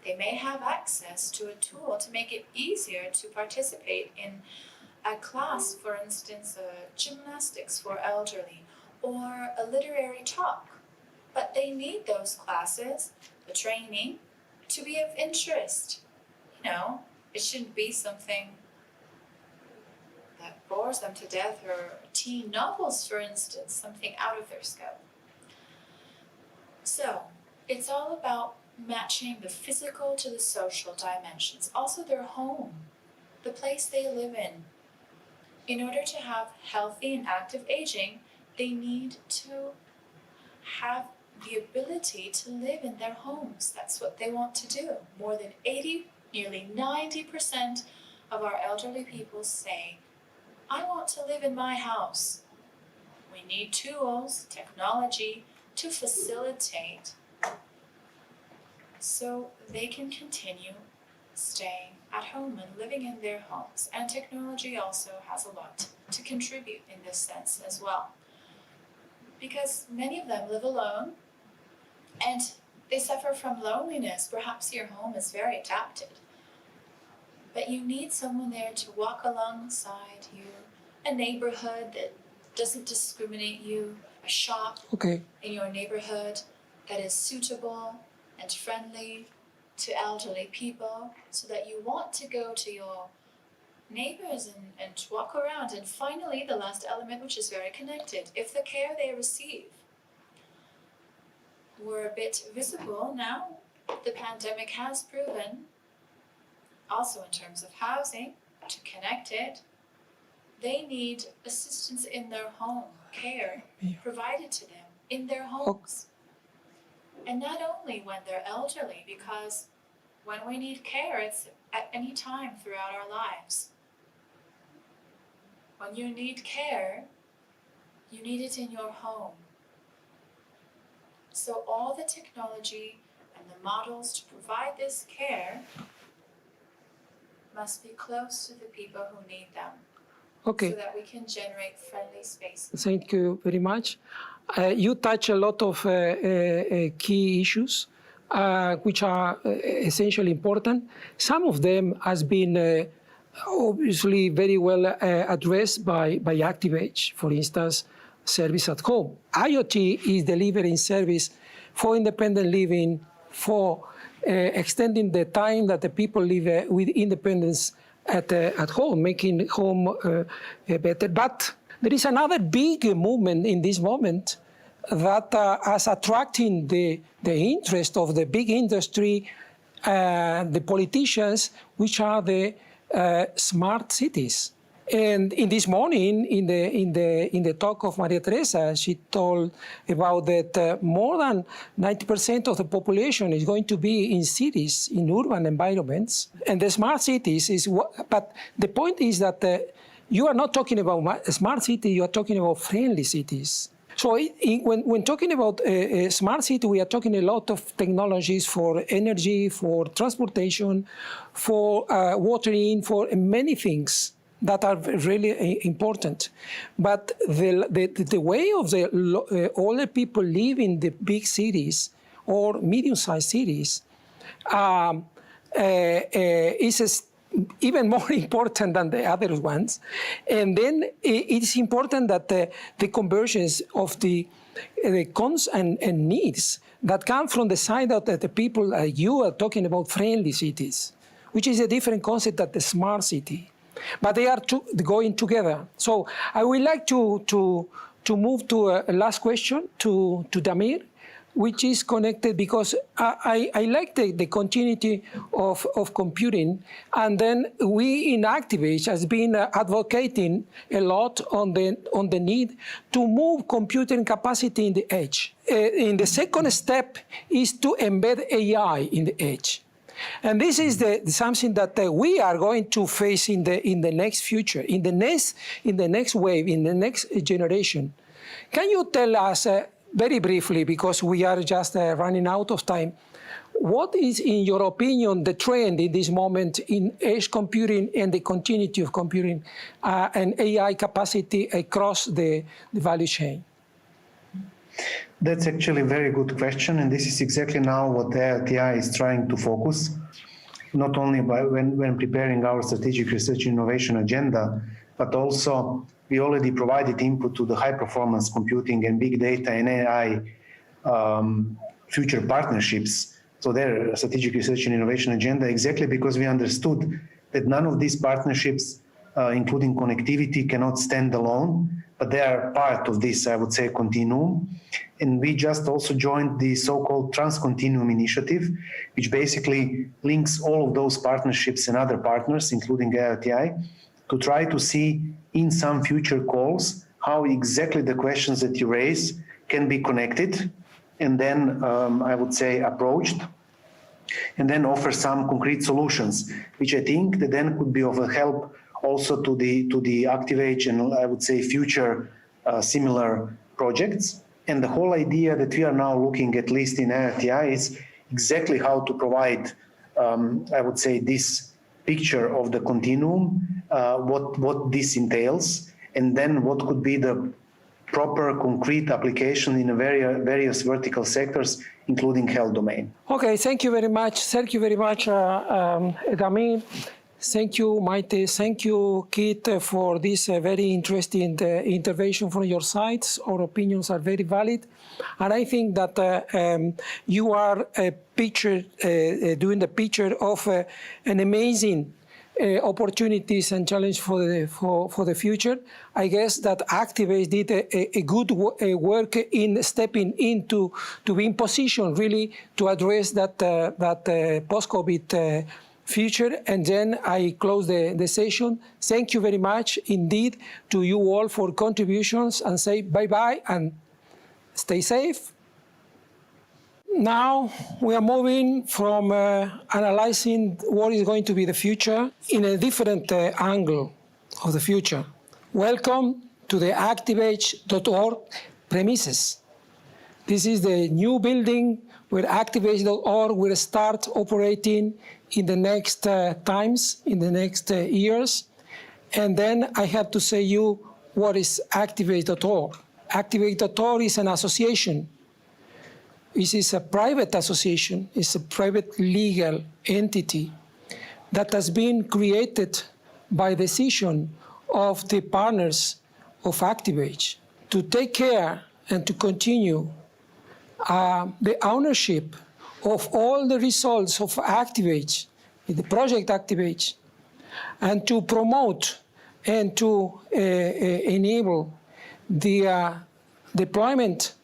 They may have access to a tool to make it easier to participate in a class, for instance, gymnastics for elderly, or a literary talk. But they need those classes, the training, to be of interest. You know, it shouldn't be something that bores them to death, or teen novels, for instance, something out of their scope. So, it's all about matching the physical to the social dimensions, also their home, the place they live in. In order to have healthy and active aging, they need to have the ability to live in their homes. That's what they want to do. More than 80, nearly 90% of our elderly people say, I want to live in my house. We need tools, technology to facilitate so they can continue staying at home and living in their homes. And technology also has a lot to contribute in this sense as well, because many of them live alone and they suffer from loneliness. Perhaps your home is very adapted, but you need someone there to walk alongside you, a neighborhood that doesn't discriminate you, a shop in your neighborhood that is suitable and friendly to elderly people, so that you want to go to your neighbors and walk around. And finally, the last element, which is very connected, if the care they receive were a bit visible now, the pandemic has proven, also in terms of housing, to connect it, they need assistance in their home, care provided to them in their homes. And not only when they're elderly, because when we need care, it's at any time throughout our lives. When you need care, you need it in your home. So all the technology and the models to provide this care must be close to the people who need them. So that we can generate friendly spaces. Thank you very much. You touch a lot of key issues which are essentially important. Some of them has been obviously very well addressed by ACTIVAGE, for instance, service at home. IoT is delivering service for independent living, for extending the time that the people live with independence at home, making home better. But there is another big movement in this moment that is attracting the interest of the big industry, the politicians, which are the smart cities. And in this morning, in the talk of Maria Teresa, she told about that more than 90% of the population is going to be in cities, in urban environments. And the smart cities is what, but the point is that you are not talking about smart cities, you are talking about friendly cities. So when talking about a smart city, we are talking a lot of technologies for energy, for transportation, for watering, for many things that are really important. But the way of the older people live in the big cities or medium-sized cities is even more important than the other ones. And then it's important that the conversions of the cons and needs that come from the side of the people you are talking about friendly cities, which is a different concept than the smart city. But they are going together. So I would like to move to a last question to Damir, which is connected because I like the continuity of computing. And then we in ACTIVAGE has been advocating a lot on the need to move computing capacity in the edge. In the second step is to embed AI in the edge. And this is something that we are going to face in the next future, in the next wave, in the next generation. Can you tell us very briefly, because we are just running out of time, what is, in your opinion, the trend in this moment in edge computing and the continuity of computing and AI capacity across the value chain? That's actually a very good question, and this is exactly now what the LTI is trying to focus, not only when preparing our strategic research innovation agenda, but also we already provided input to the high-performance computing and big data and AI future partnerships. So their strategic research and innovation agenda, exactly because we understood that none of these partnerships, including connectivity, cannot stand alone, but they are part of this, I would say, continuum. And we just also joined the so-called Transcontinuum initiative, which basically links all of those partnerships and other partners, including LTI, to try to see in some future calls how exactly the questions that you raise can be connected and then, I would say, approached, and then offer some concrete solutions, which I think that then could be of a help also to the ACTIVAGE and I would say future similar projects. And the whole idea that we are now looking, at least in RTI, is exactly how to provide, I would say, this picture of the continuum, what this entails, and then what could be the proper concrete application in various vertical sectors, including health domain. Okay, thank you very much. Thank you very much, Damir. Thank you, Maite. Thank you, Kit, for this very interesting intervention from your sides. Our opinions are very valid. And I think that you are doing the picture of an amazing opportunities and challenge for the future. I guess that ACTIVAGE did a good work in stepping into to be in position really to address that post-COVID future. And then I close the session. Thank you very much indeed to you all for contributions, and say bye-bye and stay safe. Now we are moving from analyzing what is going to be the future in a different angle of the future. Welcome to the ACTIVAGE.org premises. This is the new building where ACTIVAGE.org will start operating in the next times, in the next years. And then I have to say you what is ACTIVAGE.org. ACTIVAGE.org is an association. This is a private association. It's a private legal entity that has been created by decision of the partners of ACTIVAGE to take care and to continue the ownership of all the results of ACTIVAGE, the project ACTIVAGE, and to promote and to enable the deployment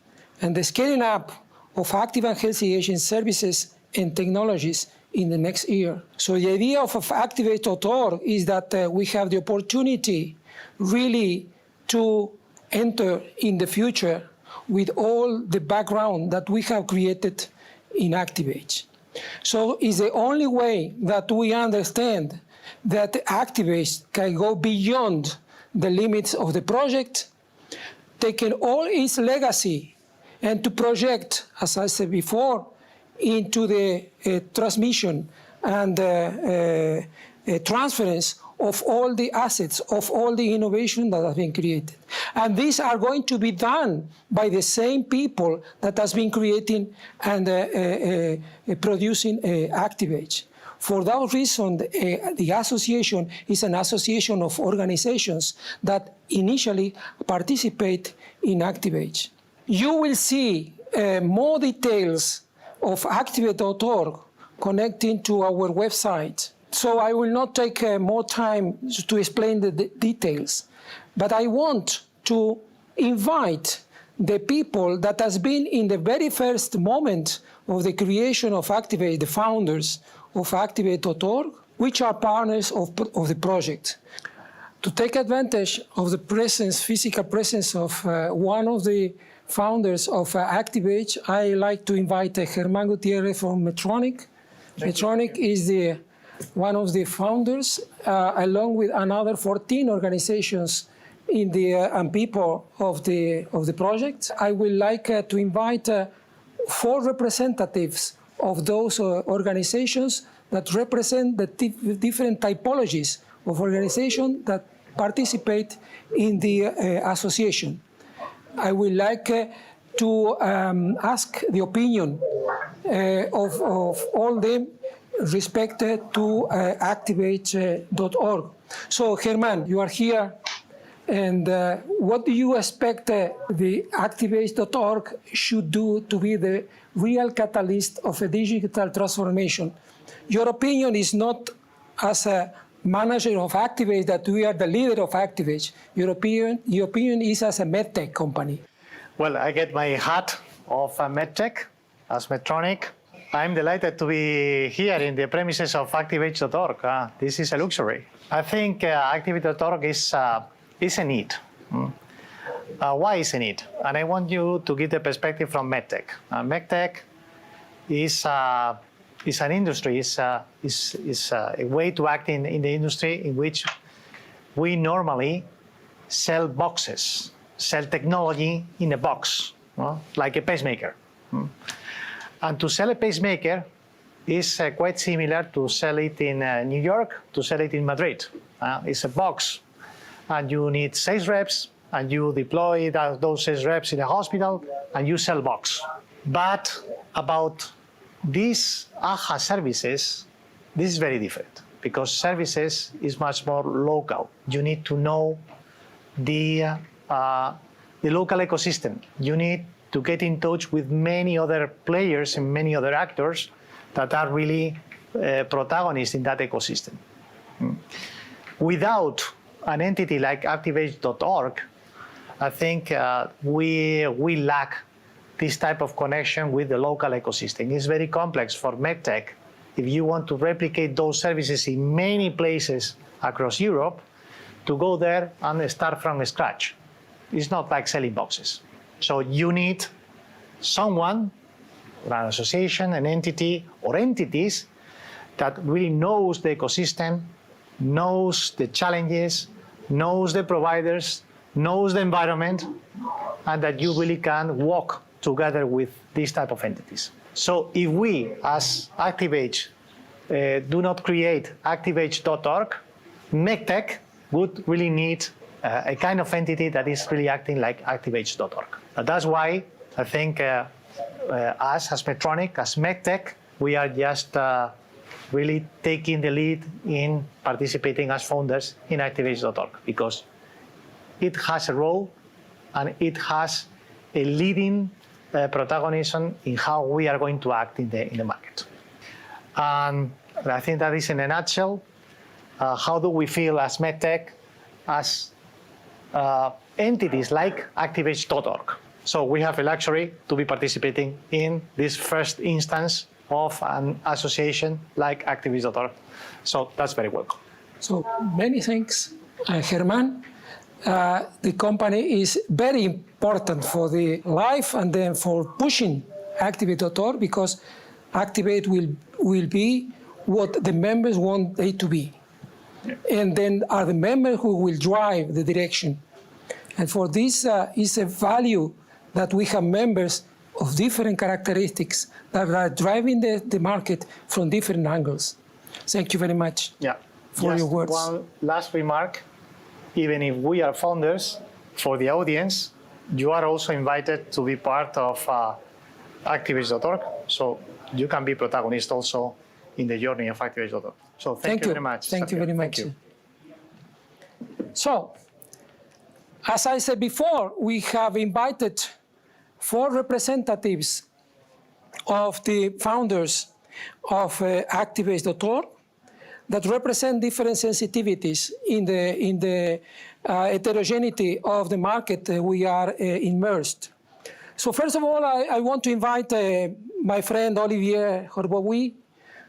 and the scaling up of active and healthy aging services and technologies in the next year. So the idea of ACTIVAGE.org is that we have the opportunity really to enter in the future with all the background that we have created in ACTIVAGE. So it's the only way that we understand that ACTIVAGE can go beyond the limits of the project taking all its legacy and to project, as I said before, into the transmission and transference of all the assets, of all the innovation that has been created. And these are going to be done by the same people that has been creating and producing ACTIVAGE. For that reason, the association is an association of organizations that initially participate in ACTIVAGE. You will see more details of activate.org connecting to our website. So I will not take more time to explain the details, but I want to invite the people that has been in the very first moment of the creation of ACTIVAGE, the founders of activate.org, which are partners of the project. To take advantage of the presence, physical presence of one of the founders of ACTIVAGE, I like to invite Germán Gutiérrez from Medtronic. Medtronic is one of the founders, along with another 14 organizations in the and people of the project. I would like to invite 4 representatives of those organizations that represent the different typologies of organizations that participate in the association. I would like to ask the opinion of all them respected to ACTIVAGE.org. So, Germán, you are here, and what do you expect the ACTIVAGE.org should do to be the real catalyst of a digital transformation? Your opinion is not as a manager of ACTIVAGE that we are the leader of ACTIVAGE. Your opinion is as a medtech company. Well, I get my hat of medtech as Medtronic. I'm delighted to be here in the premises of ACTIVAGE.org. This is a luxury. I think ACTIVAGE.org is a need. Why is a need? And I want you to get the perspective from medtech. Medtech is an industry, is a way to act in the industry in which we normally sell boxes, sell technology in a box, like a pacemaker. And to sell a pacemaker is quite similar to sell it in New York, to sell it in Madrid. It's a box, and you need sales reps, and you deploy those sales reps in a hospital, and you sell box. But about these AHA services, this is very different, because services is much more local. You need to know the local ecosystem. You need to get in touch with many other players and many other actors that are really protagonists in that ecosystem. Without an entity like ACTIVAGE.org, I think we lack this type of connection with the local ecosystem. It's very complex for medtech. If you want to replicate those services in many places across Europe, to go there and start from scratch. It's not like selling boxes. So you need someone, an association, an entity, or entities that really knows the ecosystem, knows the challenges, knows the providers, knows the environment, and that you really can walk together with these type of entities. So if we, as ACTIVAGE, do not create ACTIVAGE.org, MedTech would really need a kind of entity that is really acting like ACTIVAGE.org. That's why I think us as Medtronic, as MedTech, we are just really taking the lead in participating as founders in ACTIVAGE.org, because it has a role and it has a leading protagonism in how we are going to act in the market. And I think that is in a nutshell how do we feel as MedTech, as entities like ACTIVAGE.org. So we have a luxury to be participating in this first instance of an association like ACTIVAGE.org. So that's very welcome. So many thanks, Germán. The company is very important for the life and then for pushing Activate.org, because Activate will be what the members want it to be. And then are the members who will drive the direction. And for this is a value that we have members of different characteristics that are driving the market from different angles. Thank you very much for your words. One last remark. Even if we are founders, for the audience, you are also invited to be part of ACTIVAGE.org. So you can be protagonist also in the journey of ACTIVAGE.org. So thank you very much. Thank you very much. Thank you. So, as I said before, we have invited 4 representatives of the founders of ACTIVAGE.org that represent different sensitivities in the heterogeneity of the market we are immersed. So first of all, I want to invite my friend Olivier Horboui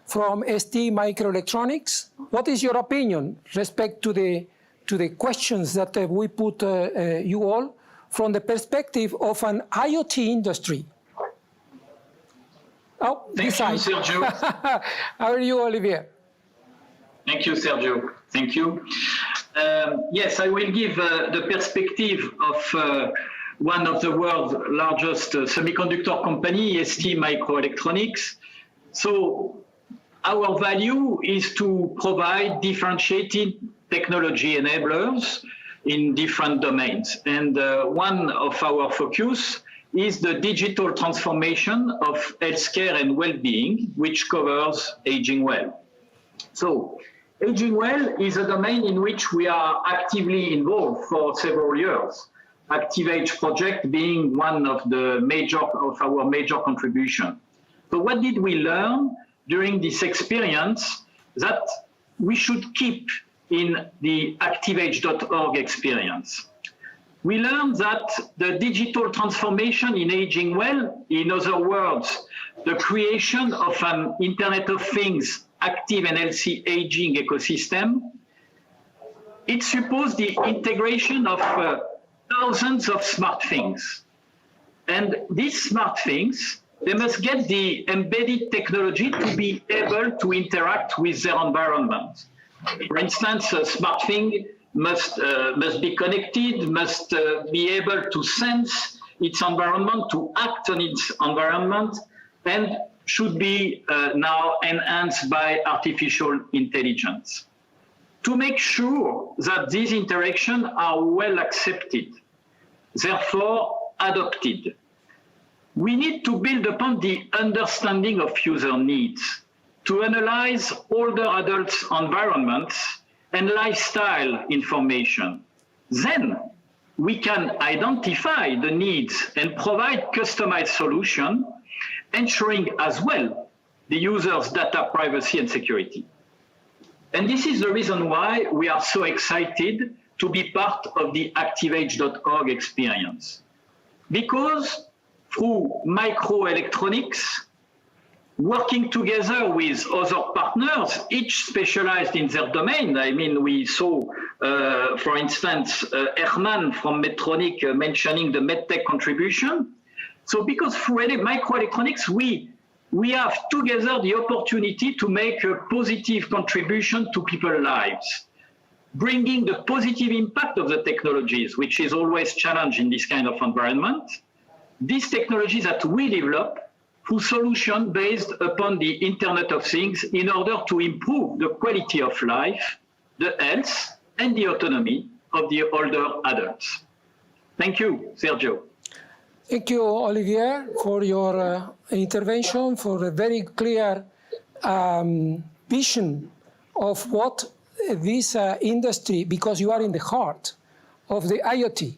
from ST Microelectronics. What is your opinion respect to the questions that we put you all from the perspective of an IoT industry? Oh, Thank you, Sergio. How are you, Olivier? Thank you, Sergio. Thank you. Yes, I will give the perspective of one of the world's largest semiconductor company, ST Microelectronics. So our value is to provide differentiated technology enablers in different domains. And one of our focus is the digital transformation of healthcare and well-being, which covers aging well. So aging well is a domain in which we are actively involved for several years. ACTIVAGE project being one of our major contribution. So what did we learn during this experience that we should keep in the ACTIVAGE.org experience? We learned that the digital transformation in aging well, in other words, the creation of an Internet of Things active and healthy aging ecosystem, it supposes the integration of thousands of smart things. And these smart things, they must get the embedded technology to be able to interact with their environment. For instance, a smart thing must be connected, must be able to sense its environment, to act on its environment, and should be now enhanced by artificial intelligence. To make sure that these interactions are well accepted, therefore adopted, we need to build upon the understanding of user needs, to analyze older adults' environments and lifestyle information. Then we can identify the needs and provide customized solutions, ensuring as well the user's data privacy and security. And this is the reason why we are so excited to be part of the ACTIVAGE.org experience. Because through microelectronics, working together with other partners, each specialized in their domain. I mean, we saw, for instance, Herman from Medtronic mentioning the MedTech contribution. So because through microelectronics, we have together the opportunity to make a positive contribution to people's lives, bringing the positive impact of the technologies, which is always challenged in this kind of environment. These technologies that we develop through solutions based upon the Internet of Things in order to improve the quality of life, the health, and the autonomy of the older adults. Thank you, Sergio. Thank you, Olivier, for your intervention, for a very clear vision of what this industry, because you are in the heart of the IoT.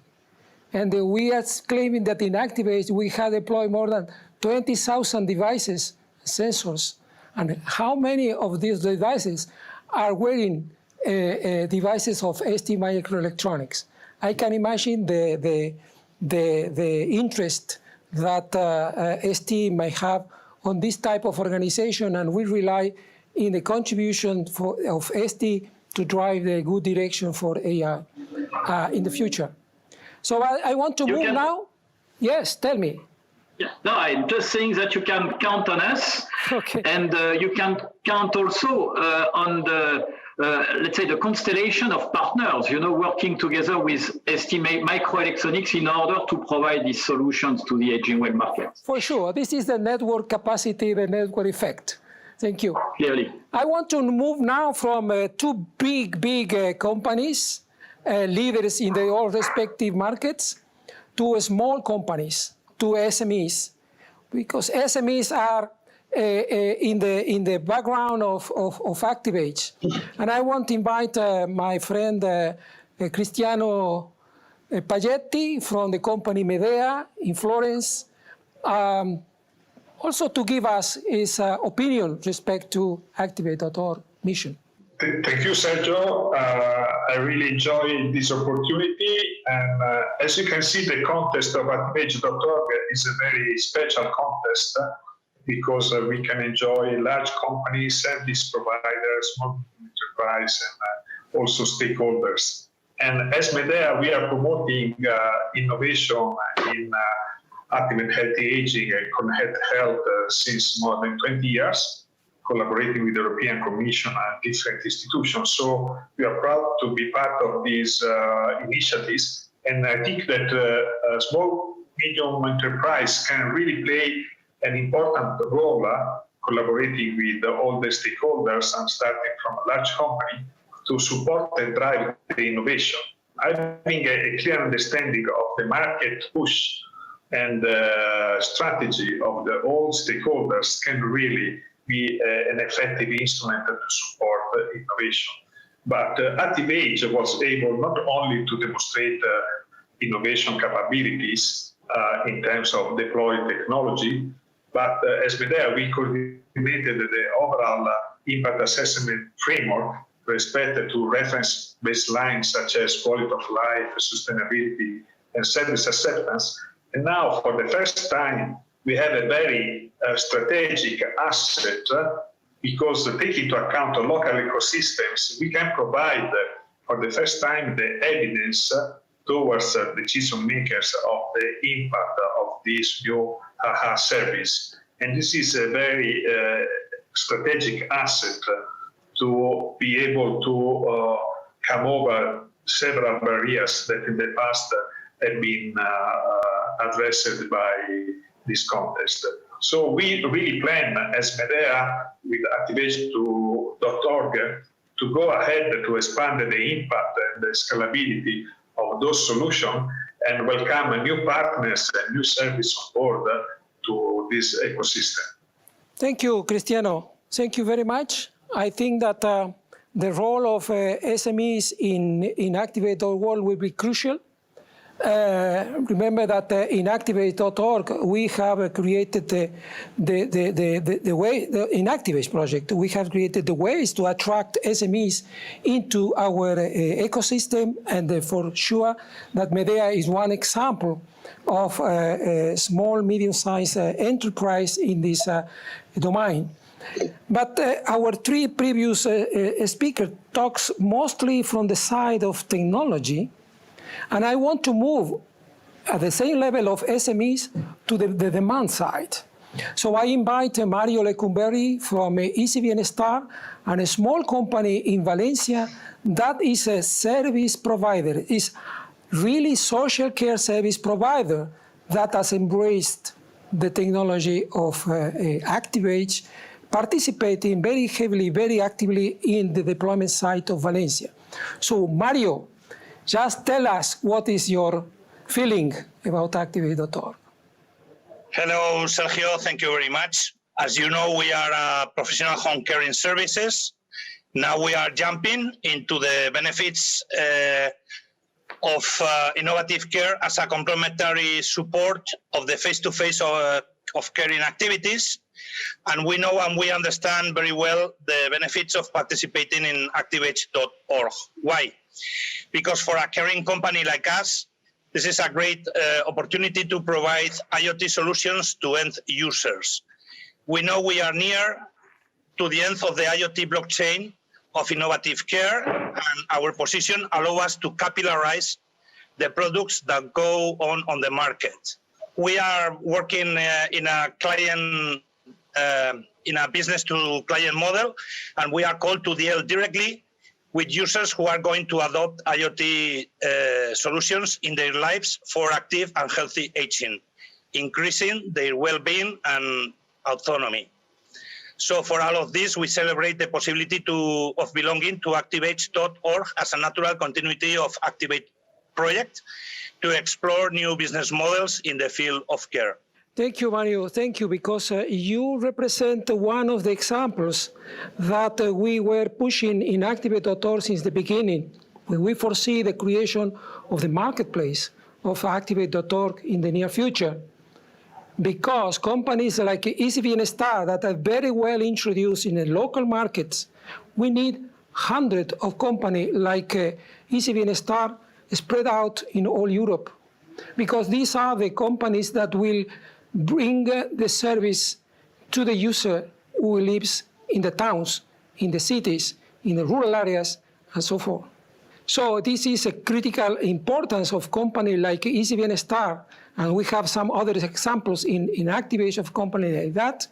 And we are claiming that in ACTIVAGE, we have deployed more than 20,000 devices, sensors. And how many of these devices are wearing devices of ST Microelectronics? I can imagine the interest that ST may have on this type of organization, and we rely in the contribution of ST to drive the good direction for AI in the future. So I want to move now. Yes, tell me. Yeah, no, I'm just saying that you can count on us, okay. And you can count also on the, let's say, the constellation of partners, working together with Estimate Microelectronics in order to provide these solutions to the aging well market. For sure, this is the network capacity, the network effect. Thank you. Clearly. I want to move now from two big companies, leaders in their all respective markets, to small companies, to SMEs, because SMEs are in the background of ACTIVAGE. And I want to invite my friend Cristiano Pagetti from the company Medea in Florence, also to give us his opinion with respect to ACTIVAGE.org mission. Thank you, Sergio. I really enjoy this opportunity. And as you can see, the contest of ACTIVAGE.org is a very special contest because we can enjoy large companies, service providers, small enterprise, and also stakeholders. And as Medea, we are promoting innovation in active healthy aging and connected health since more than 20 years. Collaborating with the European Commission and different institutions. So we are proud to be part of these initiatives. And I think that small, medium enterprise can really play an important role collaborating with all the stakeholders and starting from a large company to support and drive the innovation. Having a clear understanding of the market push and strategy of the all stakeholders can really be an effective instrument to support innovation. But ACTIVAGE was able not only to demonstrate innovation capabilities in terms of deployed technology, but as Medea, we coordinated the overall impact assessment framework with respect to reference baselines such as quality of life, sustainability, and service acceptance. And now, for the first time, we have a very strategic asset because taking into account the local ecosystems, we can provide for the first time the evidence towards decision makers of the impact of this new service. And this is a very strategic asset to be able to come over several barriers that in the past have been addressed by this contest. So we really plan as Medea with ACTIVAGE.org to go ahead to expand the impact and the scalability of those solutions and welcome new partners and new service on board to this ecosystem. Thank you, Cristiano. Thank you very much. I think that the role of SMEs in ACTIVAGE.org will be crucial. Remember that in ACTIVAGE.org we have created the way, in ACTIVAGE project, we have created the ways to attract SMEs into our ecosystem, and for sure that Medea is one example of a small, medium-sized enterprise in this domain. But our three previous speakers talks mostly from the side of technology. And I want to move at the same level of SMEs to the demand side. So I invite Mario Lecumberri from ECBN Star, and a small company in Valencia that is a service provider, is really social care service provider that has embraced the technology of ACTIVAGE, participating very heavily, very actively in the deployment site of Valencia. So Mario, just tell us what is your feeling about ACTIVAGE.org. Hello, Sergio. Thank you very much. As you know, we are professional home caring services. Now we are jumping into the benefits of innovative care as a complementary support of the face-to-face of caring activities. And we know and we understand very well the benefits of participating in ACTIVAGE.org. Why? Because for a caring company like us, this is a great opportunity to provide IoT solutions to end users. We know we are near to the end of the IoT blockchain of innovative care, and our position allows us to capitalize the products that go on the market. we are working in a client, in a business to client model, and we are called to deal directly with users who are going to adopt IoT solutions in their lives for active and healthy aging, increasing their well-being and autonomy. So for all of this, we celebrate the possibility of belonging to ACTIVAGE.org as a natural continuity of ACTIVAGE project to explore new business models in the field of care. Thank you, Mario. Thank you, because you represent one of the examples that we were pushing in ACTIVAGE.org since the beginning, when we foresee the creation of the marketplace of ACTIVAGE.org in the near future. Because companies like ECV and Star that are very well introduced in the local markets, we need hundreds of companies like ECV and Star spread out in all Europe. Because these are the companies that will bring the service to the user who lives in the towns, in the cities, in the rural areas, and so forth. So this is a critical importance of companies like ECV and Star, and we have some other examples in ACTIVAGE of companies like that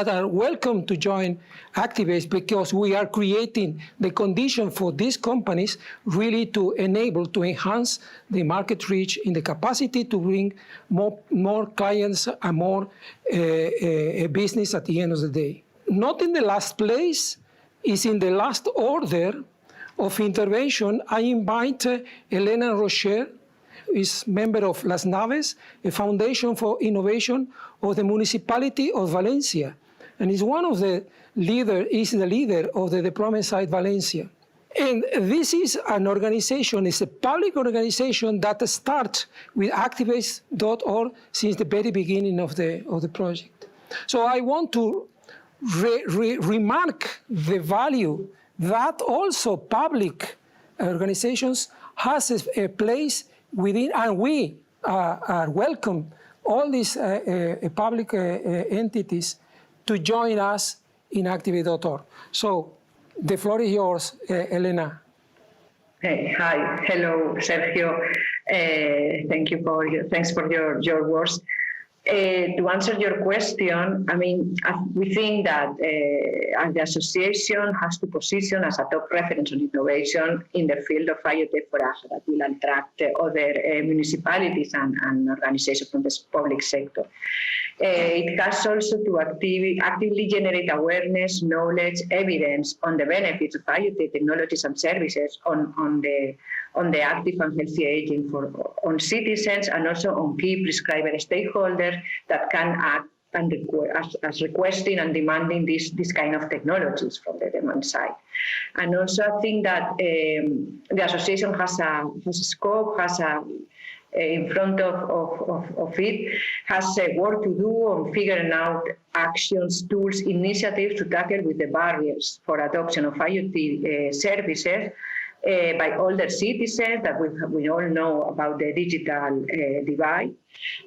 are welcome to join ACTIVAGE, because we are creating the condition for these companies really to enable, to enhance the market reach in the capacity to bring more clients and more business at the end of the day. Not in the last place, is in the last order of intervention. I invite Elena Rocher, is member of Las Naves, a foundation for innovation of the municipality of Valencia, and is one of the is the leader of the deployment site Valencia. And this is an organization, it's a public organization that starts with ACTIVAGE.org since the very beginning of the project. So I want to remark the value that also public organizations has a place within, and we are welcome all these public entities to join us in ACTIVAGE.org. So the floor is yours, Elena. Hey, hi, hello, Sergio. Thanks for your words. To answer your question, I mean, we think that the association has to position as a top reference on innovation in the field of IoT for us that will attract other municipalities and organizations from the public sector. It has also to actively generate awareness, knowledge, evidence on the benefits of IoT technologies and services on the active and healthy aging on citizens and also on key prescriber stakeholders that can act and as requesting and demanding this kind of technologies from the demand side. And also I think that the association has a scope, in front of it, has work to do on figuring out actions, tools, initiatives to tackle with the barriers for adoption of IoT services by older citizens that we all know about the digital divide,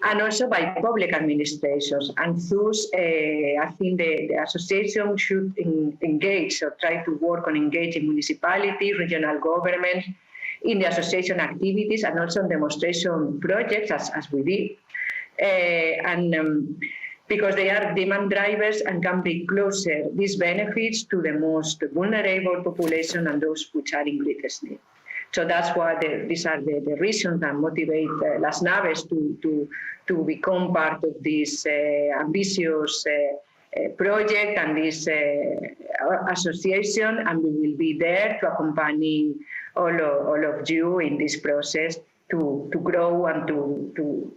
and also by public administrations. And thus, I think the association should engage or try to work on engaging municipalities, regional governments, in the association activities and also demonstration projects as we did. Because they are demand drivers and can bring closer these benefits to the most vulnerable population and those which are in greatest need. So that's why these are the reasons that motivate Las Naves to become part of this ambitious project and this association, and we will be there to accompany all of you in this process to grow and to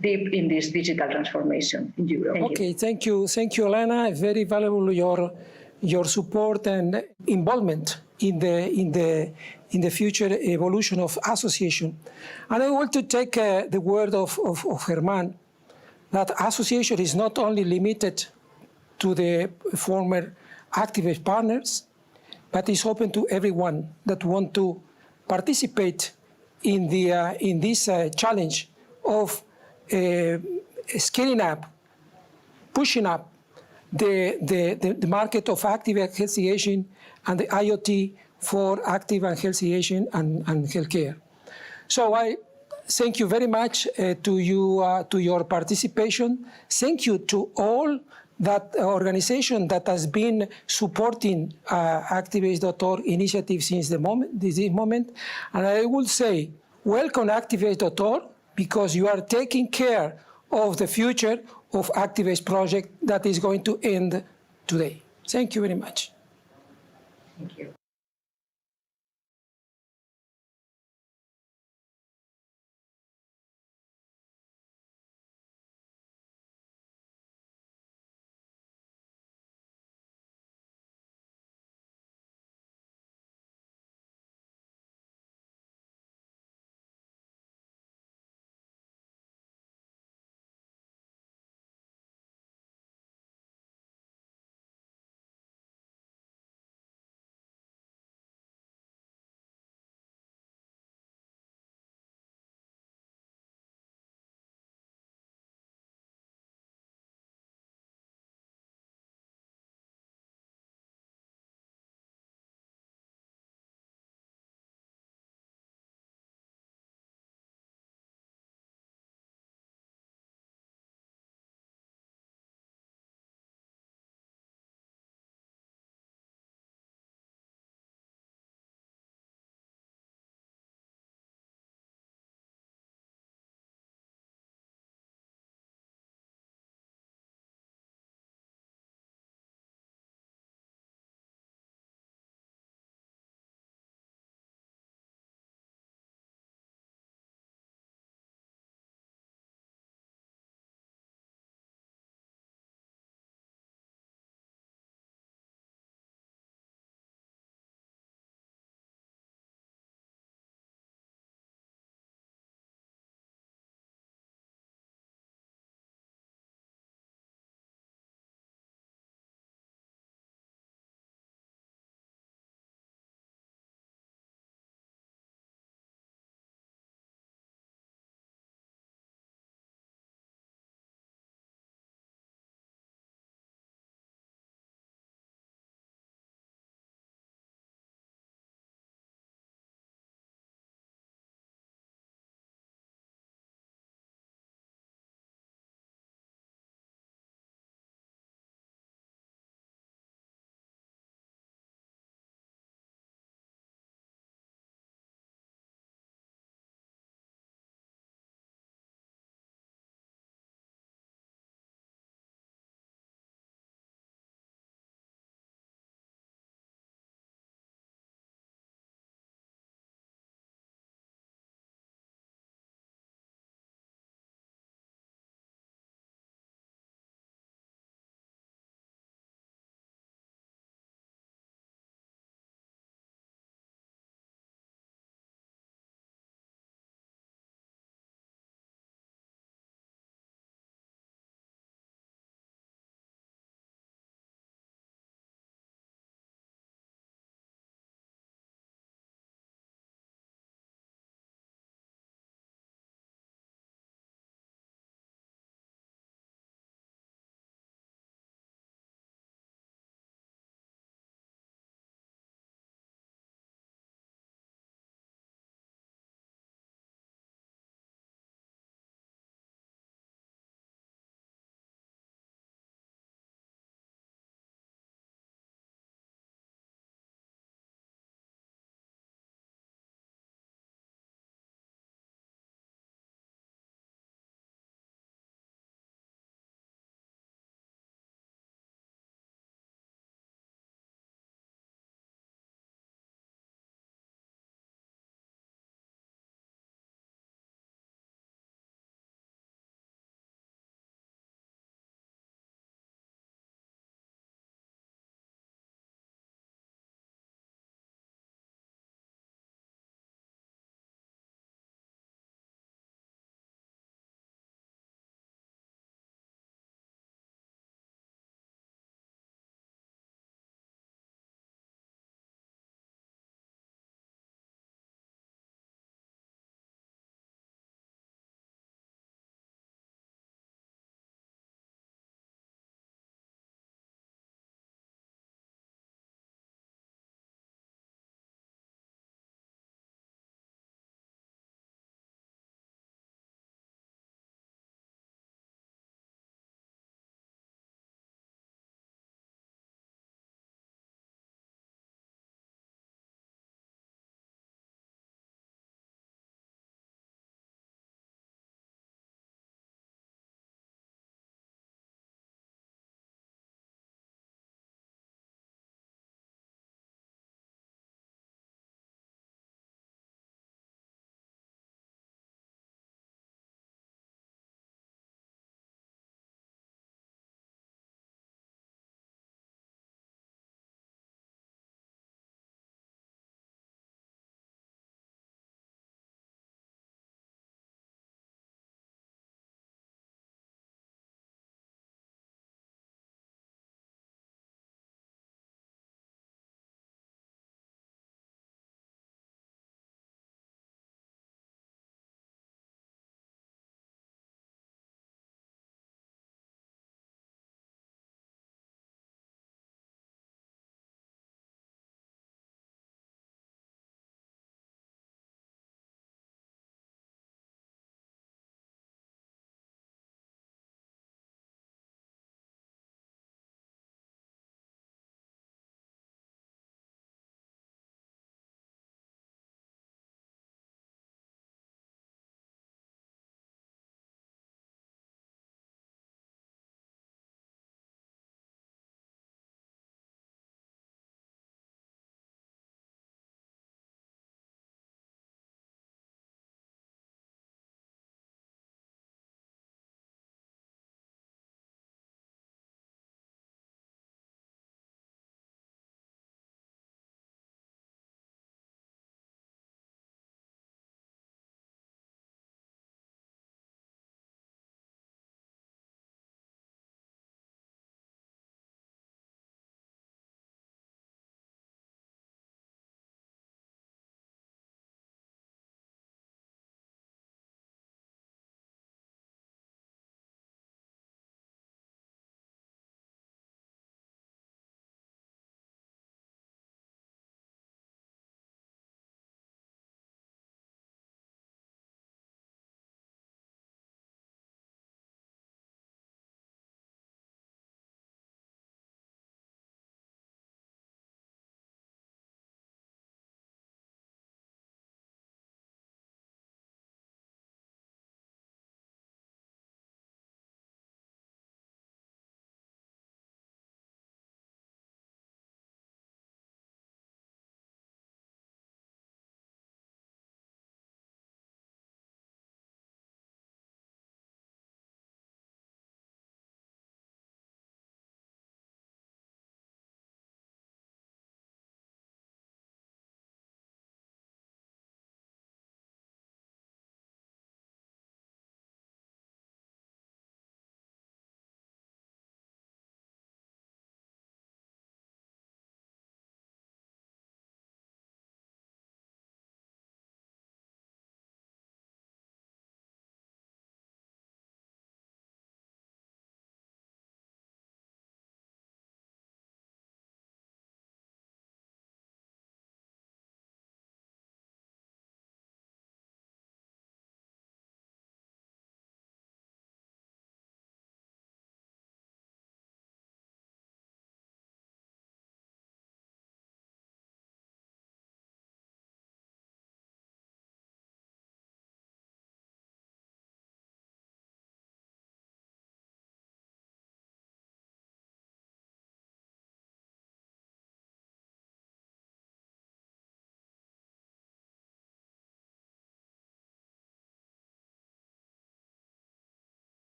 deep in this digital transformation in Europe. Thank you, Elena. Very valuable your support and involvement in the future evolution of association. And I want to take the word of Germán, that association is not only limited to the former ACTIVAGE partners, but is open to everyone that want to participate in this challenge of scaling up, pushing up the market of active and healthy aging and the IoT for active and healthy aging and healthcare. So thank you very much to your participation. Thank you to all that organization that has been supporting ActivageOrg initiative since this moment. And I will say, welcome ActivageOrg, because you are taking care of the future of Activage project that is going to end today. Thank you very much. Thank you.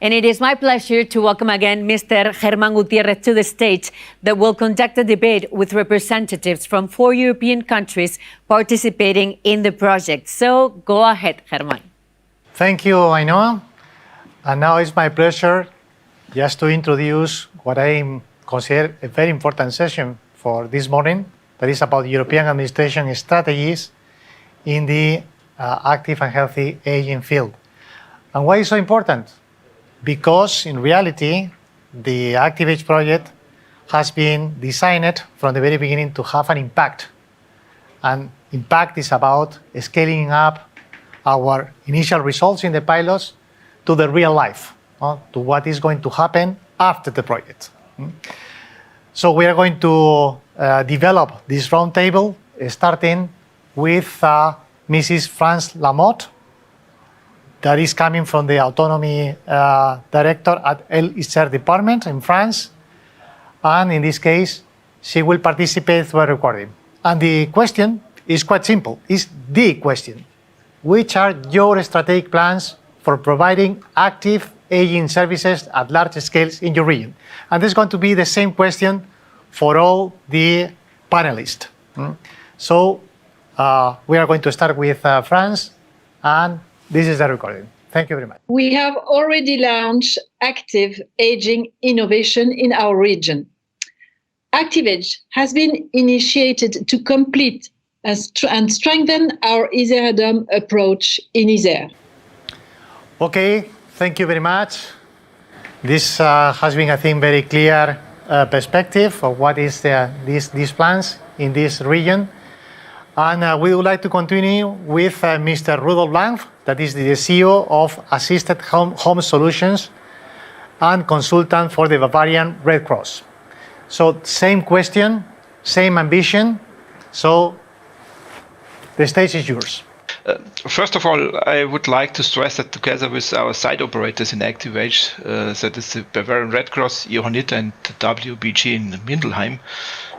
And it is my pleasure to welcome again Mr. Germán Gutiérrez to the stage that will conduct a debate with representatives from 4 European countries participating in the project. So go ahead, Germán. Thank you, Ainhoa. And now it's my pleasure just to introduce what I consider a very important session for this morning, that is about European administration strategies in the active and healthy aging field. And why is it so important? Because in reality, the ACTIVAGE project has been designed from the very beginning to have an impact. And impact is about scaling up our initial results in the pilots to the real life, to what is going to happen after the project. So we are going to develop this roundtable, starting with Mrs. France Lamotte, that is coming from the Autonomy Director at LICER Department in France. And in this case, she will participate through a recording. And the question is quite simple, is the question. Which are your strategic plans for providing active aging services at large scales in your region? And this is going to be the same question for all the panelists. So we are going to start with France, and this is the recording. Thank you very much. We have already launched active aging innovation in our region. ACTIVAGE has been initiated to complete and strengthen our ISERADOM approach in Isère. Okay, thank you very much. This has been, I think, very clear perspective of what is these plans in this region. And we would like to continue with Mr. Rudolf Lang, that is the CEO of Assisted Home Solutions and consultant for the Bavarian Red Cross. So same question, same ambition. So the stage is yours. First of all, I would like to stress that together with our site operators in ACTIVAGE, that is the Bavarian Red Cross, Johanniter and WBG in Mindelheim,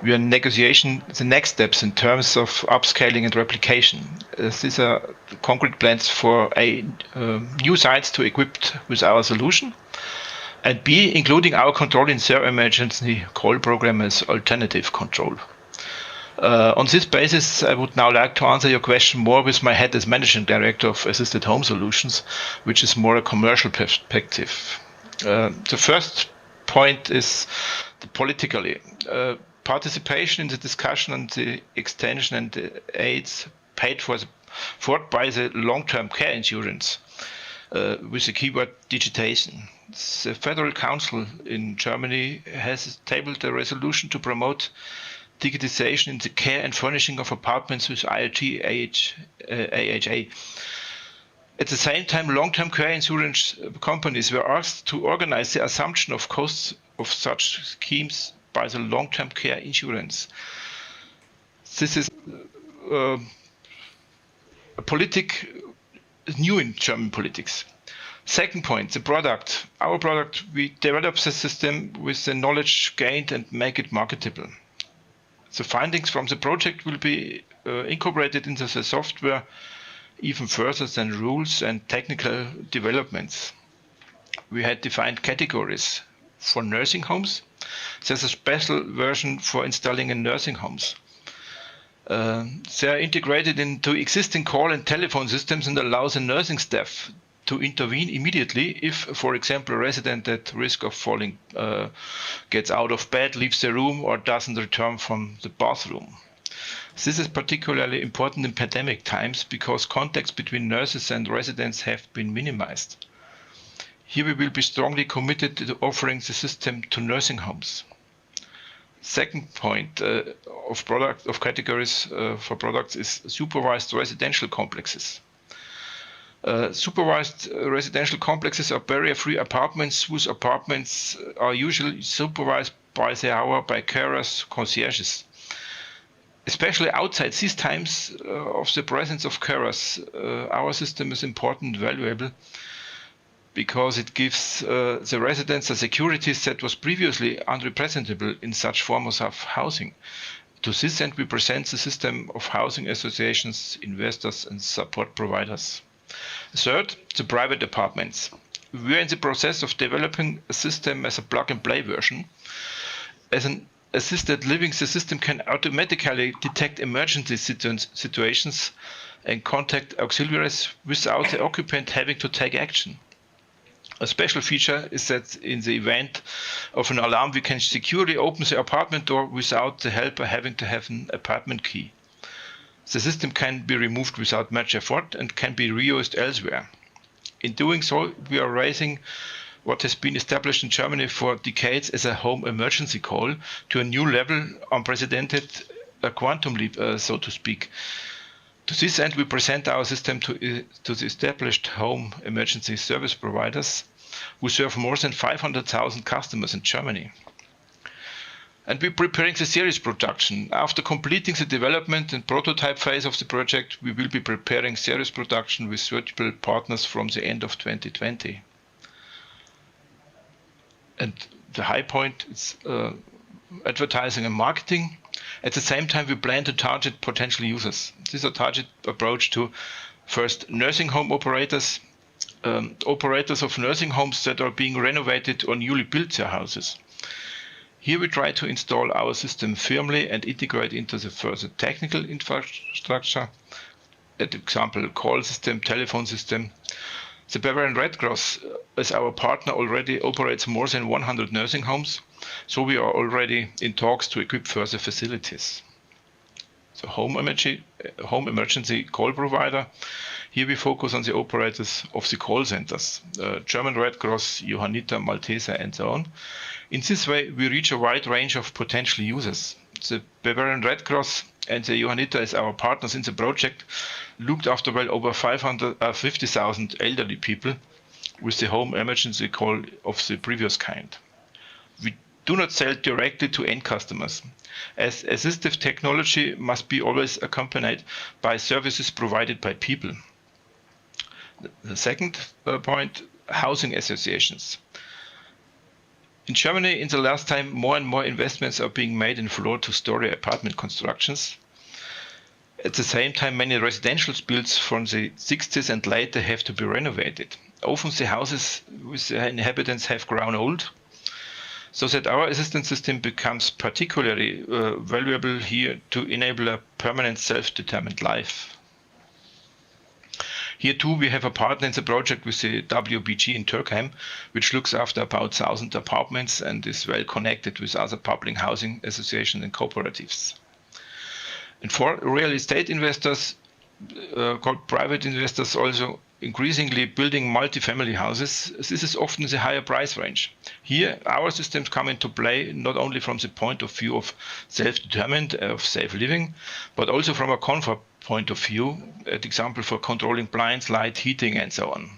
we are in negotiation the next steps in terms of upscaling and replication. These are concrete plans for new sites to equip with our solution, and B, including our control in their emergency call program as alternative control. On this basis, I would now like to answer your question more with my head as Managing Director of Assisted Home Solutions, which is more a commercial perspective. The first point is the politically. Participation in the discussion on the extension and the aids paid for by the long-term care insurance with the keyword digitization. The Federal Council in Germany has tabled a resolution to promote digitization in the care and furnishing of apartments with IoT AHA. At the same time, long-term care insurance companies were asked to organize the assumption of costs of such schemes by the long-term care insurance. This is a politic new in German politics. Second point, the product. Our product, we develop the system with the knowledge gained and make it marketable. The findings from the project will be incorporated into the software even further than rules and technical developments. We had defined categories for nursing homes. There's a special version for installing in nursing homes. They are integrated into existing call and telephone systems and allows the nursing staff to intervene immediately if, for example, a resident at risk of falling gets out of bed, leaves the room, or doesn't return from the bathroom. This is particularly important in pandemic times because contacts between nurses and residents have been minimized. Here we will be strongly committed to offering the system to nursing homes. Second point of categories for products is supervised residential complexes. Supervised residential complexes are barrier-free apartments whose apartments are usually supervised by the hour by carers, concierges. Especially outside these times of the presence of carers, our system is important and valuable because it gives the residents a security that was previously unrepresentable in such forms of housing. To this end, we present the system of housing associations, investors, and support providers. Third, the private apartments. we are in the process of developing a system as a plug-and-play version. As an assisted living, the system can automatically detect emergency situations and contact auxiliaries without the occupant having to take action. A special feature is that in the event of an alarm, we can securely open the apartment door without the helper having to have an apartment key. The system can be removed without much effort and can be reused elsewhere. In doing so, we are raising what has been established in Germany for decades as a home emergency call to a new level, unprecedented, a quantum leap, so to speak. To this end, we present our system to the established home emergency service providers who serve more than 500,000 customers in Germany. And we're preparing the series production. After completing the development and prototype phase of the project, we will be preparing series production with suitable partners from the end of 2020. And the high point is advertising and marketing. At the same time, we plan to target potential users. This is a target approach to first nursing home operators, operators of nursing homes that are being renovated or newly built their houses. Here we try to install our system firmly and integrate into the further technical infrastructure, at example, call system, telephone system. The Bavarian Red Cross, as our partner, already operates more than 100 nursing homes, so we are already in talks to equip further facilities. So home emergency call provider. Here we focus on the operators of the call centers, German Red Cross, Johanniter, Malteser, and so on. In this way, we reach a wide range of potential users. The Bavarian Red Cross and the Johanniter, as our partners in the project, looked after well over 50,000 elderly people with the home emergency call of the previous kind. We do not sell directly to end customers, as assistive technology must be always accompanied by services provided by people. The second point, housing associations. In Germany, in the last time, more and more investments are being made in floor-to-story apartment constructions. At the same time, many residential builds from the 60s and later have to be renovated. Often the houses with the inhabitants have grown old, so that our assistance system becomes particularly valuable here to enable a permanent self-determined life. Here too, we have a partner in the project with the WBG in Turkheim, which looks after about 1,000 apartments and is well connected with other public housing associations and cooperatives. And for real estate investors, called private investors, also increasingly building multi-family houses, this is often the higher price range. Here, our systems come into play not only from the point of view of self-determined, of safe living, but also from a comfort point of view, an example for controlling blinds, light, heating, and so on.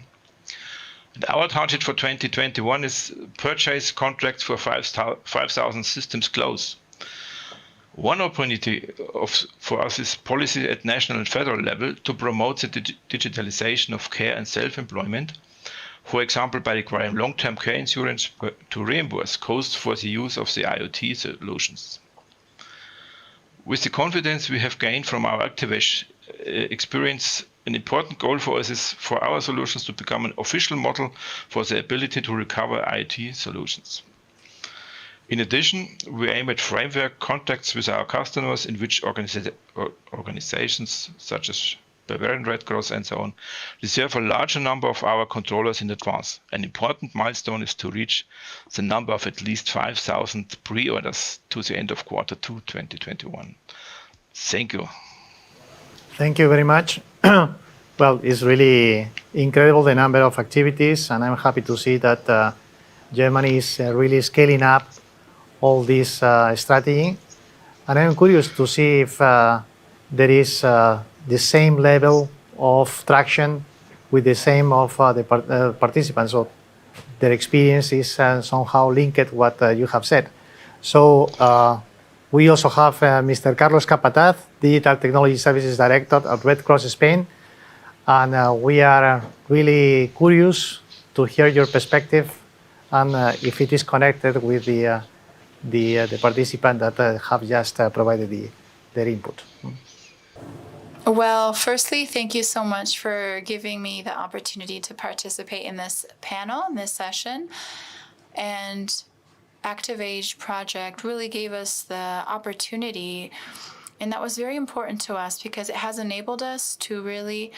And our target for 2021 is purchase contracts for 5,000 systems close. One opportunity for us is policy at national and federal level to promote the digitalization of care and self-employment, for example, by requiring long-term care insurance to reimburse costs for the use of the IoT solutions. With the confidence we have gained from our ACTIVAGE experience, an important goal for us is for our solutions to become an official model for the ability to recover IoT solutions. In addition, we aim at framework contacts with our customers in which organizations such as Bavarian Red Cross and so on reserve a larger number of our controllers in advance. An important milestone is to reach the number of at least 5,000 pre-orders to the end of Q2 2021. Thank you. Thank you very much. Well, it's really incredible, the number of activities, and I'm happy to see that Germany is really scaling up all this strategy. And I'm curious to see if there is the same level of traction with the same of the participants, so their experience is somehow linked what you have said. So we also have Mr. Carlos Capataz, Digital Technology Services Director at Red Cross Spain, and we are really curious to hear your perspective and if it is connected with the participant that have just provided their input. Well, firstly, thank you so much for giving me the opportunity to participate in this panel, in this session. And ACTIVAGE project really gave us the opportunity, and that was very important to us because it has enabled us to really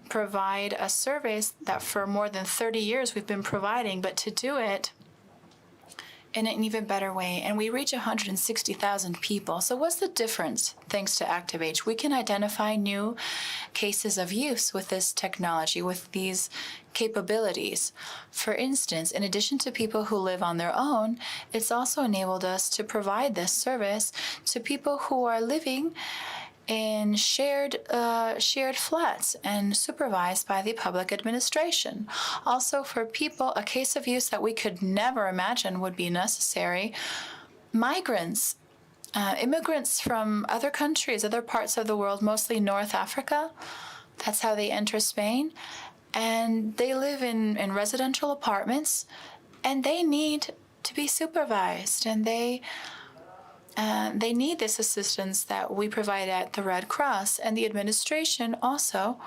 provide a service that for more than 30 years we've been providing, but to do it in an even better way. And we reach 160,000 people. So what's the difference thanks to ACTIVAGE? We can identify new cases of use with this technology, with these capabilities. For instance, in addition to people who live on their own, it's also enabled us to provide this service to people who are living in shared flats and supervised by the public administration. Also, for people, a case of use that we could never imagine would be necessary, migrants, immigrants from other countries, other parts of the world, mostly North Africa. That's how they enter Spain. And they live in residential apartments, and they need to be supervised, and they need this assistance that we provide at the Red Cross, and the administration also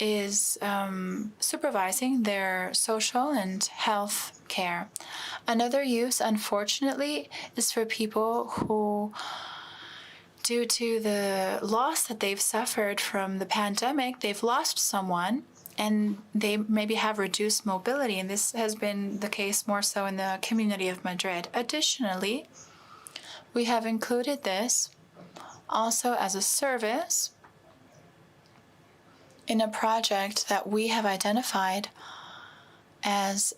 is supervising their social and health care. Another use, unfortunately, is for people who, due to the loss that they've suffered from the pandemic, they've lost someone, and they maybe have reduced mobility, and this has been the case more so in the community of Madrid. Additionally, we have included this also as a service in a project that we have identified as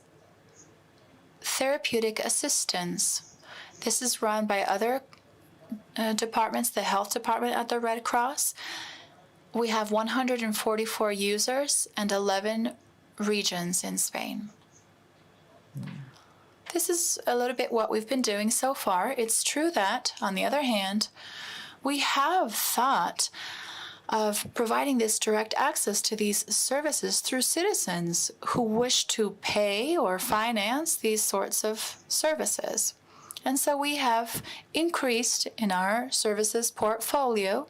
therapeutic assistance. This is run by other departments, the health department at the Red Cross. We have 144 users and 11 regions in Spain. This is a little bit what we've been doing so far. It's true that, on the other hand, we have thought of providing this direct access to these services through citizens who wish to pay or finance these sorts of services. And so we have increased in our services portfolio,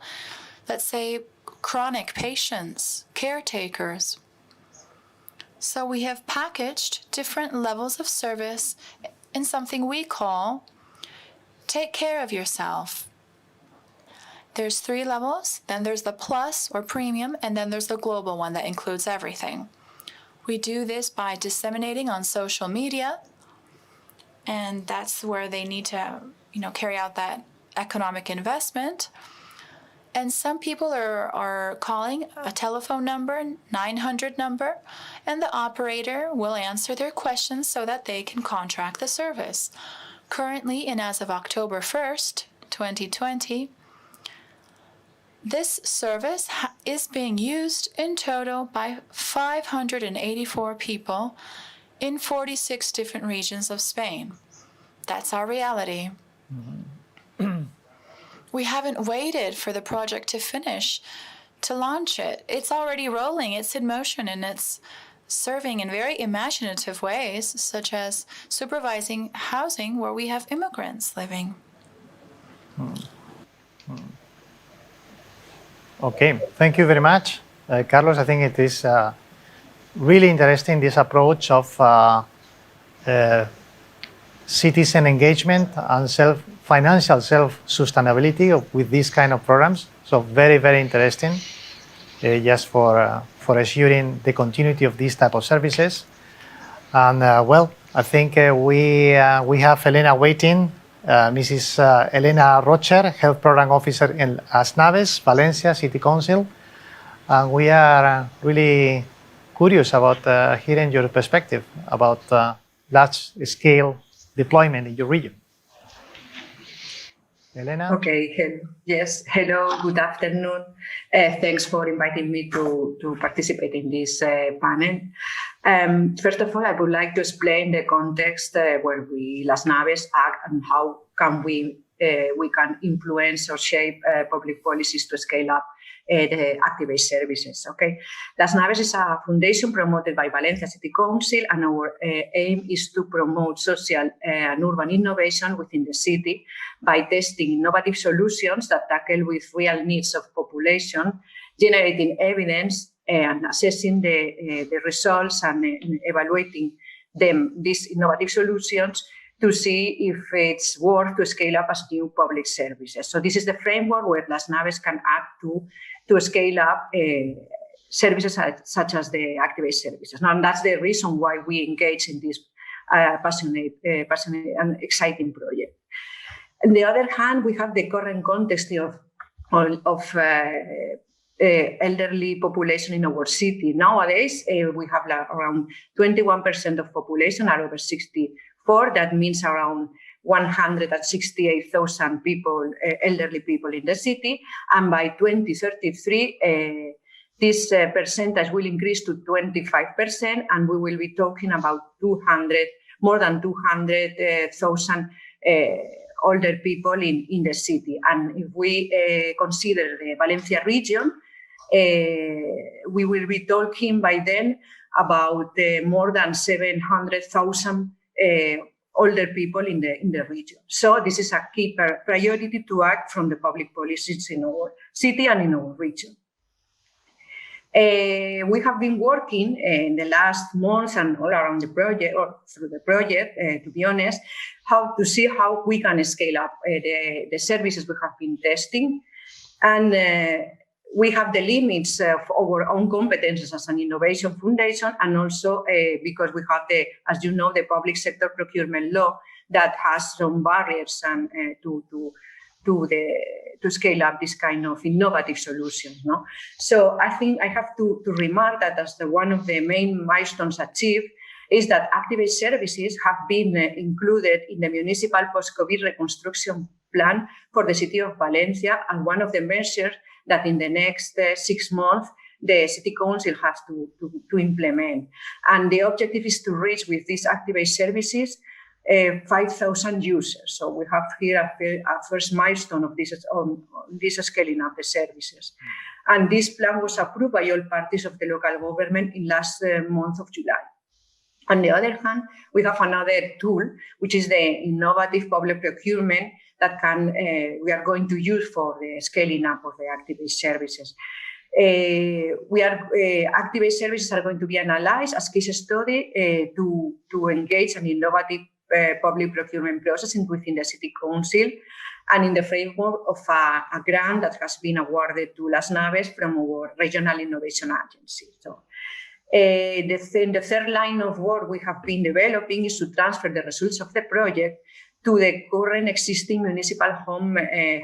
let's say, chronic patients, caretakers. So we have packaged different levels of service in something we call Take Care of Yourself. There's 3 levels, then there's the plus or premium, and then there's the global one that includes everything. We do this by disseminating on social media, and that's where they need to, carry out that economic investment. And some people are calling a telephone number, 900 number, and the operator will answer their questions so that they can contract the service. Currently, and as of October 1st, 2020, this service is being used in total by 584 people in 46 different regions of Spain. That's our reality. We haven't waited for the project to finish to launch it. It's already rolling, it's in motion, and it's serving in very imaginative ways, such as supervising housing where we have immigrants living. Okay, thank you very much, Carlos. I think it is really interesting, this approach of citizen engagement and financial self-sustainability with these kind of programs. So very, very interesting, just for assuring the continuity of these type of services. And I think we have Elena waiting, Mrs. Elena Rocher, Health Program Officer in Las Naves, Valencia City Council. And we are really curious about hearing your perspective about large-scale deployment in your region. Elena? Okay, yes, hello, good afternoon. Thanks for inviting me to participate in this panel. First of all, I would like to explain the context where we, Las Naves, act and how can we can influence or shape public policies to scale up the ACTIVAGE services. Okay, Las Naves is a foundation promoted by Valencia City Council, and our aim is to promote social and urban innovation within the city by testing innovative solutions that tackle with real needs of population generating evidence and assessing the results and evaluating these innovative solutions to see if it's worth to scale up as new public services. So this is the framework where Las Naves can act to scale up services such as the ACTIVAGE services. Now, and that's the reason why we engage in this passionate and exciting project. On the other hand, we have the current context of elderly population in our city. Nowadays, we have around 21% of population are over 64. That means around 168,000 people, elderly people in the city. And by 2033, this percentage will increase to 25%, and we will be talking about more than 200,000 older people in the city. And if we consider the Valencia region, we will be talking by then about more than 700,000 older people in the region. So this is a key priority to act from the public policies in our city and in our region. We have been working in the last months and all around the project, or through the project, to be honest, to see how we can scale up the services we have been testing. And we have the limits of our own competences as an innovation foundation, and also because we have as you know, the public sector procurement law that has some barriers and to scale up this kind of innovative solutions. No? So I think I have to remark that as one of the main milestones achieved is that ACTIVAGE services have been included in the municipal post-COVID reconstruction plan for the city of Valencia, and one of the measures that in the next 6 months the city council has to implement. And the objective is to reach with these ACTIVAGE services 5,000 users. So we have here a first milestone of this scaling up the services. And this plan was approved by all parties of the local government in last month of July. On the other hand, we have another tool, which is the innovative public procurement that we are going to use for the scaling up of the ACTIVAGE services. ACTIVAGE services are going to be analyzed as case study to engage an innovative public procurement process within the city council, and in the framework of a grant that has been awarded to Las Naves from our regional innovation agency. So, the third line of work we have been developing is to transfer the results of the project to the current existing municipal home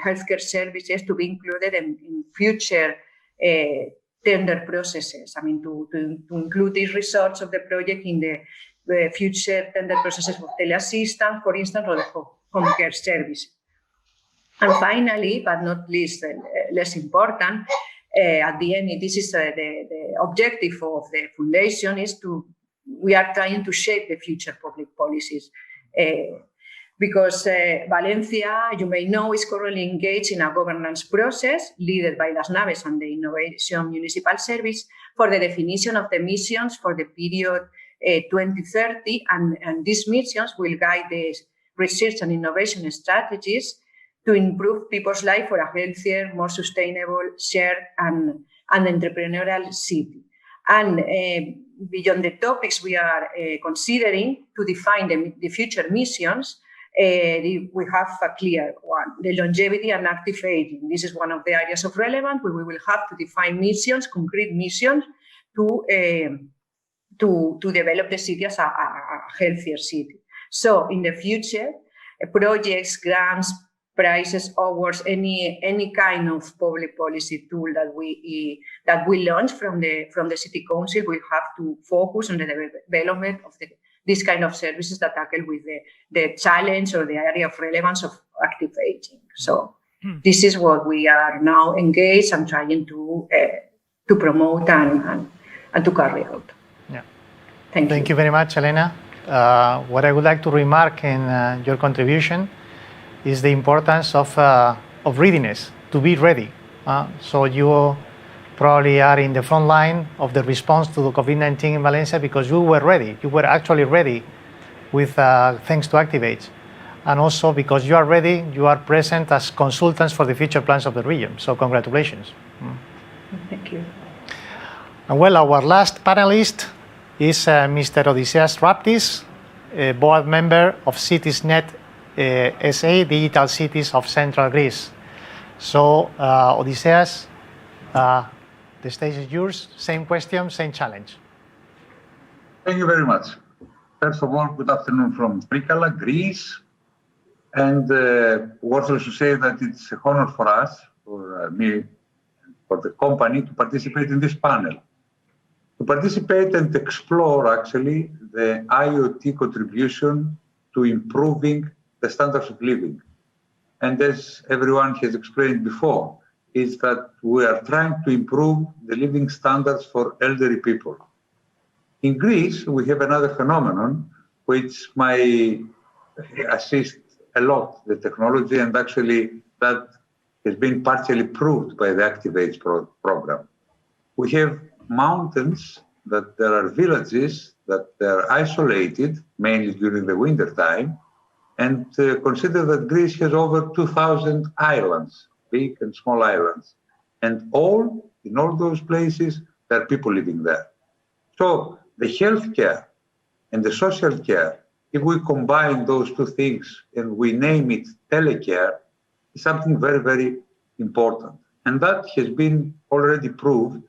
healthcare services to be included in future tender processes. I mean, to include these results of the project in the future tender processes of teleassistance, for instance, or the home care service. And finally, but not least, less important, at the end, this is the objective of the foundation we are trying to shape the future public policies. Because Valencia, you may know, is currently engaged in a governance process led by Las Naves and the Innovation Municipal Service for the definition of the missions for the period 2030, and these missions will guide the research and innovation strategies to improve people's life for a healthier, more sustainable, shared and entrepreneurial city. And beyond the topics we are considering to define the future missions, we have a clear one, the longevity and active aging. This is one of the areas of relevance where we will have to define missions, concrete missions, to develop the city as a healthier city. So in the future, projects, grants, prizes, awards, any kind of public policy tool that we launch from the city council will have to focus on the development of this kind of services that tackle with the challenge or the area of relevance of active aging. So this is what we are now engaged and trying to promote and to carry out. Yeah. Thank you very much, Elena. What I would like to remark in your contribution is the importance of readiness, to be ready. So you probably are in the front line of the response to the COVID-19 in Valencia because you were ready. You were actually ready with thanks to ACTIVAGE. And also because you are ready, you are present as consultants for the future plans of the region. So congratulations. Thank you. Well, our last panelist is Mr. Odysseas Raptis, a board member of CitiesNet SA, Digital Cities of Central Greece. So, Odysseas, the stage is yours. Same question, same challenge. Thank you very much. First of all, good afternoon from Trikala, Greece. And also to say that it's an honor for us, for me, for the company to participate in this panel. To participate and explore actually the IoT contribution to improving the standards of living. And as everyone has explained before, is that we are trying to improve the living standards for elderly people. In Greece, we have another phenomenon which might assist a lot the technology, and actually that has been partially proved by the ACTIVAGE program. We have mountains, that there are villages that are isolated, mainly during the winter time, and consider that Greece has over 2,000 islands, big and small islands. And in all those places, there are people living there. So the healthcare and the social care, if we combine those two things and we name it telecare, is something very, very important. And that has been already proved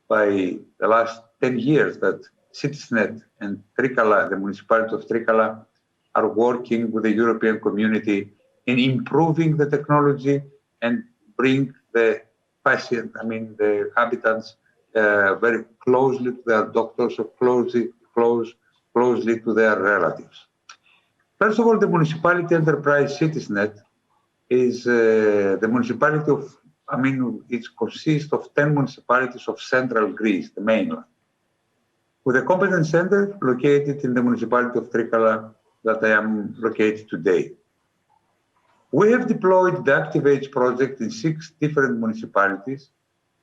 by the last 10 years that CitiesNet and Trikala, the municipality of Trikala, are working with the European community in improving the technology and bring the patient, the inhabitants very closely to their doctors or closely to their relatives. First of all, the municipality enterprise CitiesNet is the municipality of, it consists of 10 municipalities of central Greece, the mainland, with a competence center located in the municipality of Trikala that I am located today. We have deployed the ACTIVAGE project in 6 different municipalities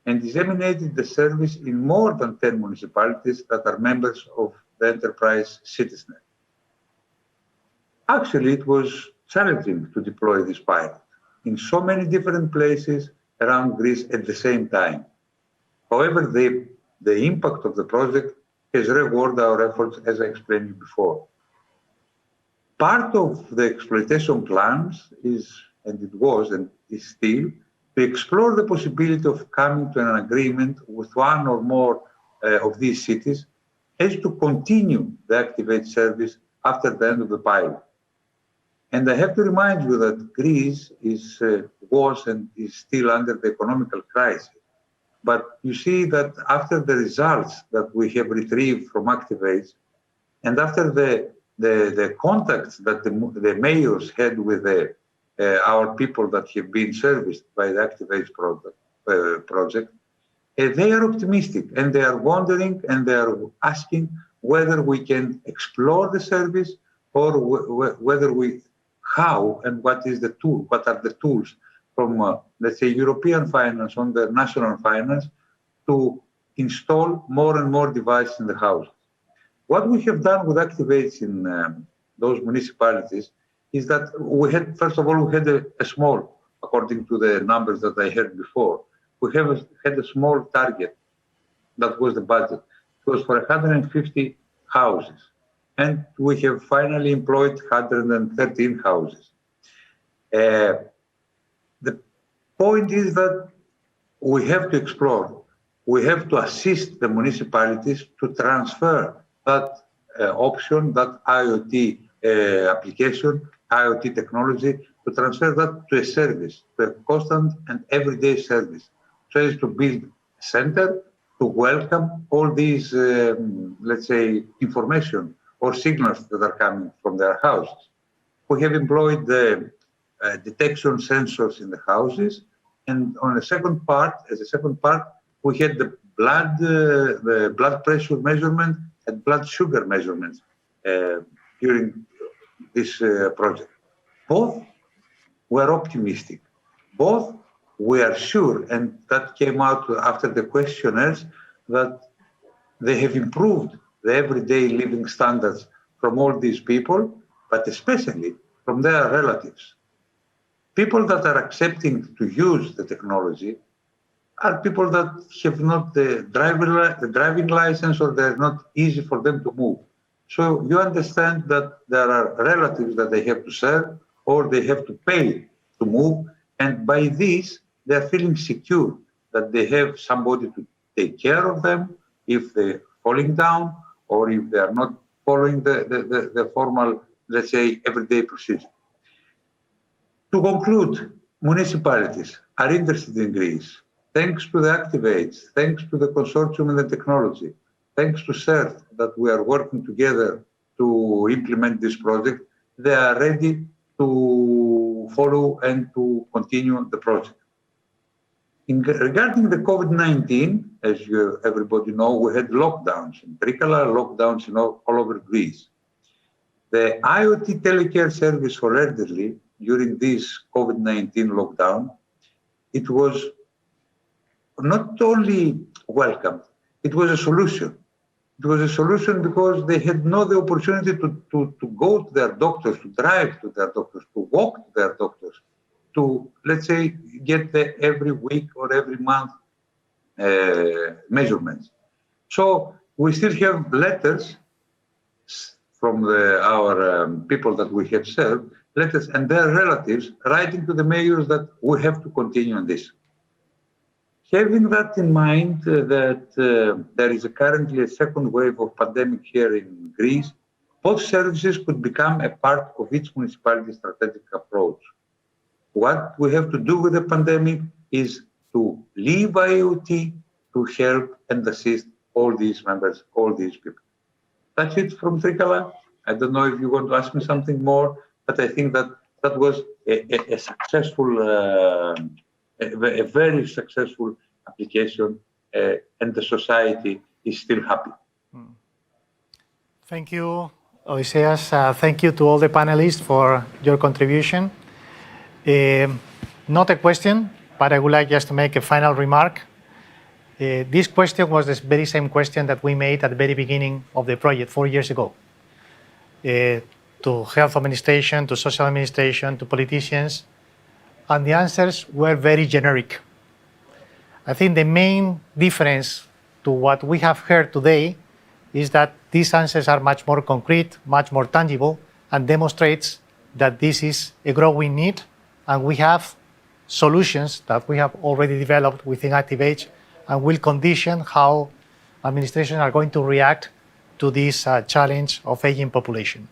and disseminated the service in more than 10 municipalities that are members of the enterprise CitiesNet. Actually, it was challenging to deploy this pilot in so many different places around Greece at the same time. However, the impact of the project has rewarded our efforts, as I explained before. Part of the exploitation plans is, and it was and is still, to explore the possibility of coming to an agreement with one or more of these cities as to continue the ACTIVAGE service after the end of the pilot. And I have to remind you that Greece was and is still under the economical crisis. But you see that after the results that we have retrieved from ACTIVAGE, and after the contacts that the mayors had with our people that have been serviced by the ACTIVAGE project, they are optimistic and they are wondering and they are asking whether we can explore the service or how and what is the tool, what are the tools from, let's say, European finance on the national finance to install more and more devices in the house. What we have done with ACTIVAGE in those municipalities is that we had, first of all, we had a small, according to the numbers that I heard before, we had a small target. That was the budget. It was for 150 houses. And we have finally employed 113 houses. The point is that we have to explore. We have to assist the municipalities to transfer that option, that IoT application, IoT technology, to transfer that to a service, to a constant and everyday service. So as to build a center to welcome all these, let's say, information or signals that are coming from their houses. We have employed the detection sensors in the houses, and on the second part, we had the blood pressure measurement and blood sugar measurements during this project. Both were optimistic. Both we are sure, and that came out after the questionnaires, that they have improved the everyday living standards from all these people, but especially from their relatives. People that are accepting to use the technology are people that have not the driving license, or they're not easy for them to move. So you understand that there are relatives that they have to serve, or they have to pay to move, and by this they're feeling secure that they have somebody to take care of them if they're falling down, or if they are not following the formal, let's say, everyday procedure. To conclude, municipalities are interested in Greece. Thanks to the ACTIVAGE, thanks to the consortium and the technology, thanks to CERT that we are working together to implement this project, they are ready to follow and to continue the project. Regarding the COVID-19, as everybody know, we had lockdowns in Trikala, lockdowns all over Greece. The IoT telecare service for elderly during this COVID-19 lockdown, it was not only welcomed, it was a solution. It was a solution because they had no the opportunity to go to their doctors, to drive to their doctors, to walk to their doctors, to, let's say, get the every week or every month measurements. So we still have letters from our people that we have served, letters and their relatives writing to the mayors that we have to continue on this. Having that in mind, that there is currently a second wave of pandemic here in Greece, both services could become a part of each municipality's strategic approach. What we have to do with the pandemic is to leave IoT to help and assist all these members, all these people. That's it from Trikala. I don't know if you want to ask me something more, but I think that that was a successful, a very successful application, and the society is still happy. Thank you, Odysseas. Thank you to all the panelists for your contribution. Not a question, but I would like just to make a final remark. This question was the very same question that we made at the very beginning of the project 4 years ago. To health administration, to social administration, to politicians, and the answers were very generic. I think the main difference to what we have heard today is that these answers are much more concrete, much more tangible, and demonstrates that this is a growing need, and we have solutions that we have already developed within ACTIVAGE and will condition how administrations are going to react to this challenge of aging population.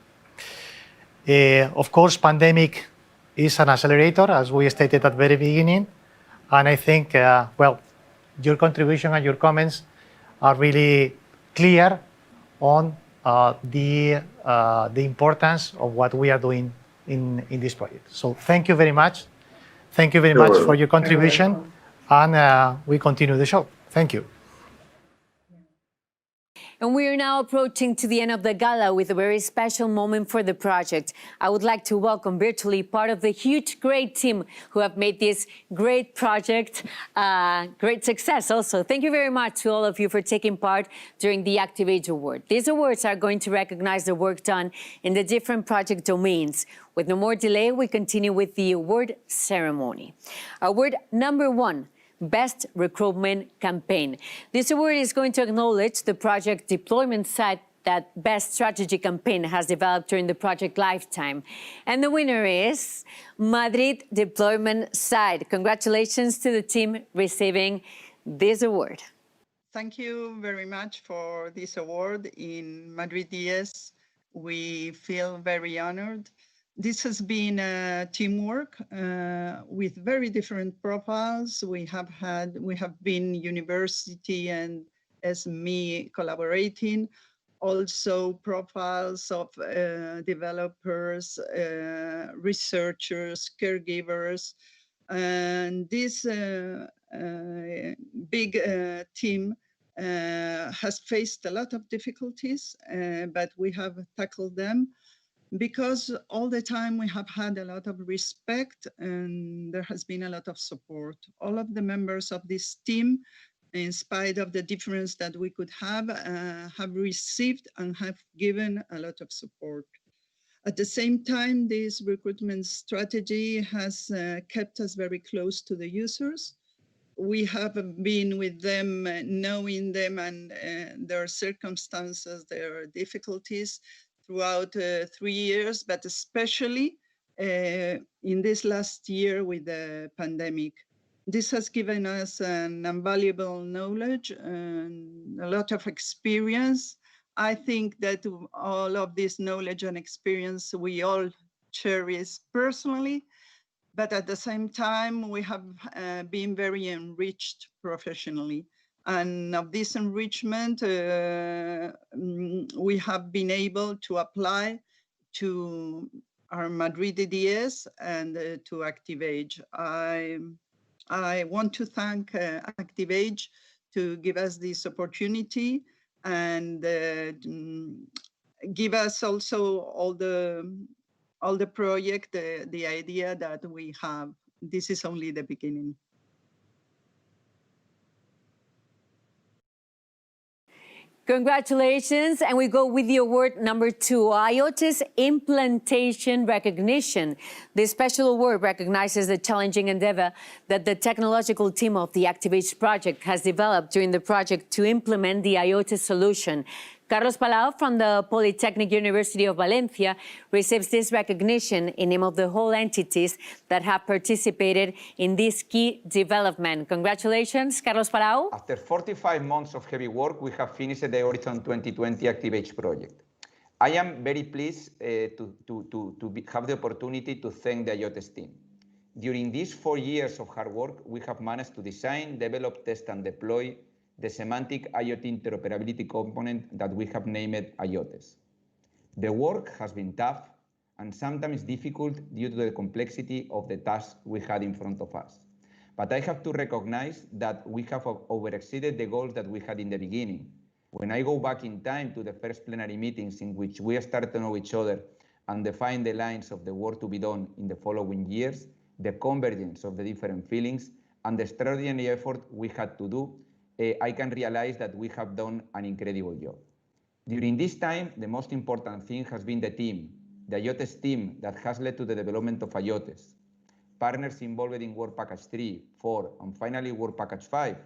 Of course, pandemic is an accelerator, as we stated at the very beginning, and I think, well, your contribution and your comments are really clear on the importance of what we are doing in this project. So thank you very much. Thank you very much for your contribution, and we continue the show. Thank you. And we are now approaching to the end of the gala with a very special moment for the project. I would like to welcome virtually part of the huge, great team who have made this great project great success also. Thank you very much to all of you for taking part during the ACTIVAGE Award. These awards are going to recognize the work done in the different project domains. With no more delay, we continue with the award ceremony. Award number 1. Best Recruitment Campaign. This award is going to acknowledge the project deployment side that Best Strategy Campaign has developed during the project lifetime. And the winner is Madrid Deployment Side. Congratulations to the team receiving this award. Thank you very much for this award. In Madrid DS, we feel very honored. This has been a teamwork with very different profiles. We have been university and SME collaborating, also profiles of developers, researchers, caregivers, and this big team has faced a lot of difficulties, but we have tackled them. Because all the time we have had a lot of respect and there has been a lot of support. All of the members of this team, in spite of the difference that we could have received and have given a lot of support. At the same time, this recruitment strategy has kept us very close to the users. we have been with them, knowing them and their circumstances, their difficulties throughout 3 years, but especially in this last year with the pandemic. This has given us an invaluable knowledge and a lot of experience. I think that all of this knowledge and experience we all cherish personally, but at the same time, we have been very enriched professionally. And of this enrichment, we have been able to apply to our Madrid EDS and to ACTIVAGE. I want to thank ACTIVAGE to give us this opportunity and give us also all the project, the idea that we have. This is only the beginning. Congratulations, and we go with the award number 2, IoT's Implementation Recognition. This special award recognizes the challenging endeavor that the technological team of the ACTIVAGE project has developed during the project to implement the IoT solution. Carlos Palau from the Polytechnic University of Valencia receives this recognition in name of the whole entities that have participated in this key development. Congratulations, Carlos Palau. After 45 months of heavy work, we have finished the Horizon 2020 ACTIVAGE project. I am very pleased to have the opportunity to thank the IoT team. During these 4 years of hard work, we have managed to design, develop, test, and deploy the semantic IoT interoperability component that we have named IoTs. The work has been tough and sometimes difficult due to the complexity of the tasks we had in front of us. But I have to recognize that we have overexceeded the goals that we had in the beginning. When I go back in time to the first plenary meetings in which we started to know each other and define the lines of the work to be done in the following years, the convergence of the different feelings and the extraordinary effort we had to do, I can realize that we have done an incredible job. During this time, the most important thing has been the team, the IoTs team that has led to the development of IoTs, partners involved in Work Package 3, 4, and finally Work Package 5,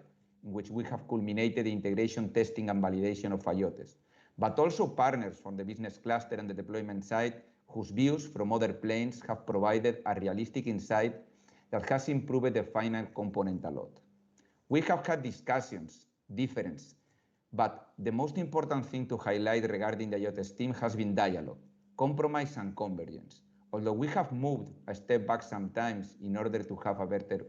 in which we have culminated the integration, testing, and validation of IoTs, but also partners from the business cluster and the deployment side, whose views from other planes have provided a realistic insight that has improved the final component a lot. We have had discussions, difference, but the most important thing to highlight regarding the IoTs team has been dialogue, compromise, and convergence. Although we have moved a step back sometimes in order to have a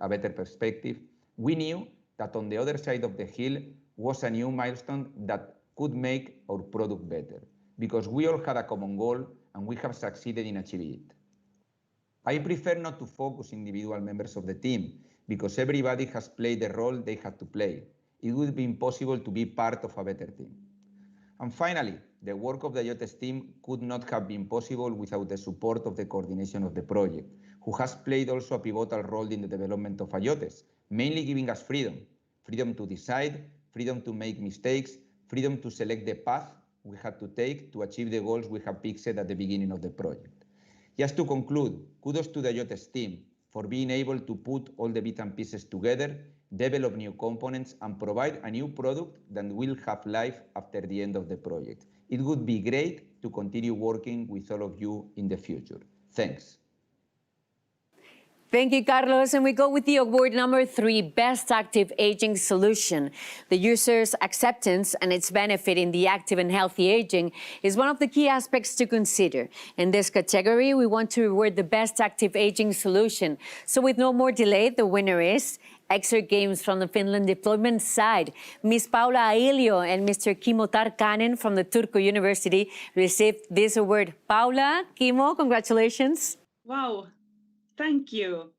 better perspective, we knew that on the other side of the hill was a new milestone that could make our product better, because we all had a common goal and we have succeeded in achieving it. I prefer not to focus individual members of the team, because everybody has played the role they had to play. It would be impossible to be part of a better team. And finally, the work of the IoTs team could not have been possible without the support of the coordination of the project, who has played also a pivotal role in the development of IoTs, mainly giving us freedom to decide, freedom to make mistakes, freedom to select the path we had to take to achieve the goals we have fixed at the beginning of the project. Just to conclude, kudos to the IoTs team for being able to put all the bits and pieces together, develop new components, and provide a new product that will have life after the end of the project. It would be great to continue working with all of you in the future. Thanks. Thank you, Carlos. And we go with the award number 3, Best Active Aging Solution. The user's acceptance and its benefit in the active and healthy aging is one of the key aspects to consider. In this category, we want to reward the Best Active Aging Solution. So with no more delay, the winner is Exert Games from the Finland deployment side. Ms. Paula Ailio and Mr. Kimmo Tarkkanen from the Turku University received this award. Paula, Kimmo, congratulations. Wow. Thank you.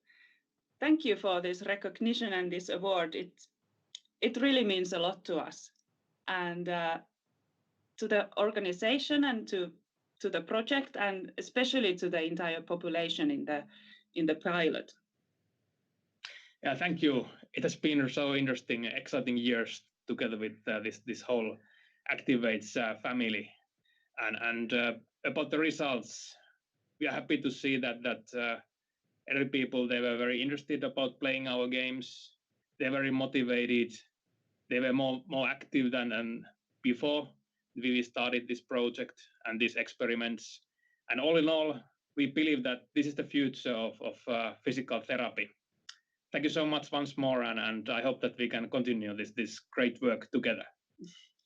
Thank you for this recognition and this award. It really means a lot to us and to the organization and to the project, and especially to the entire population in the pilot. Yeah, thank you. It has been so interesting, exciting years together with this whole ACTIVAGE family. And about the results, we are happy to see that elderly people, they were very interested about playing our games. they're very motivated. They were more active than before we started this project and these experiments. And all in all, we believe that this is the future of physical therapy. Thank you so much once more, and I hope that we can continue this great work together.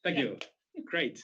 Thank you. Great.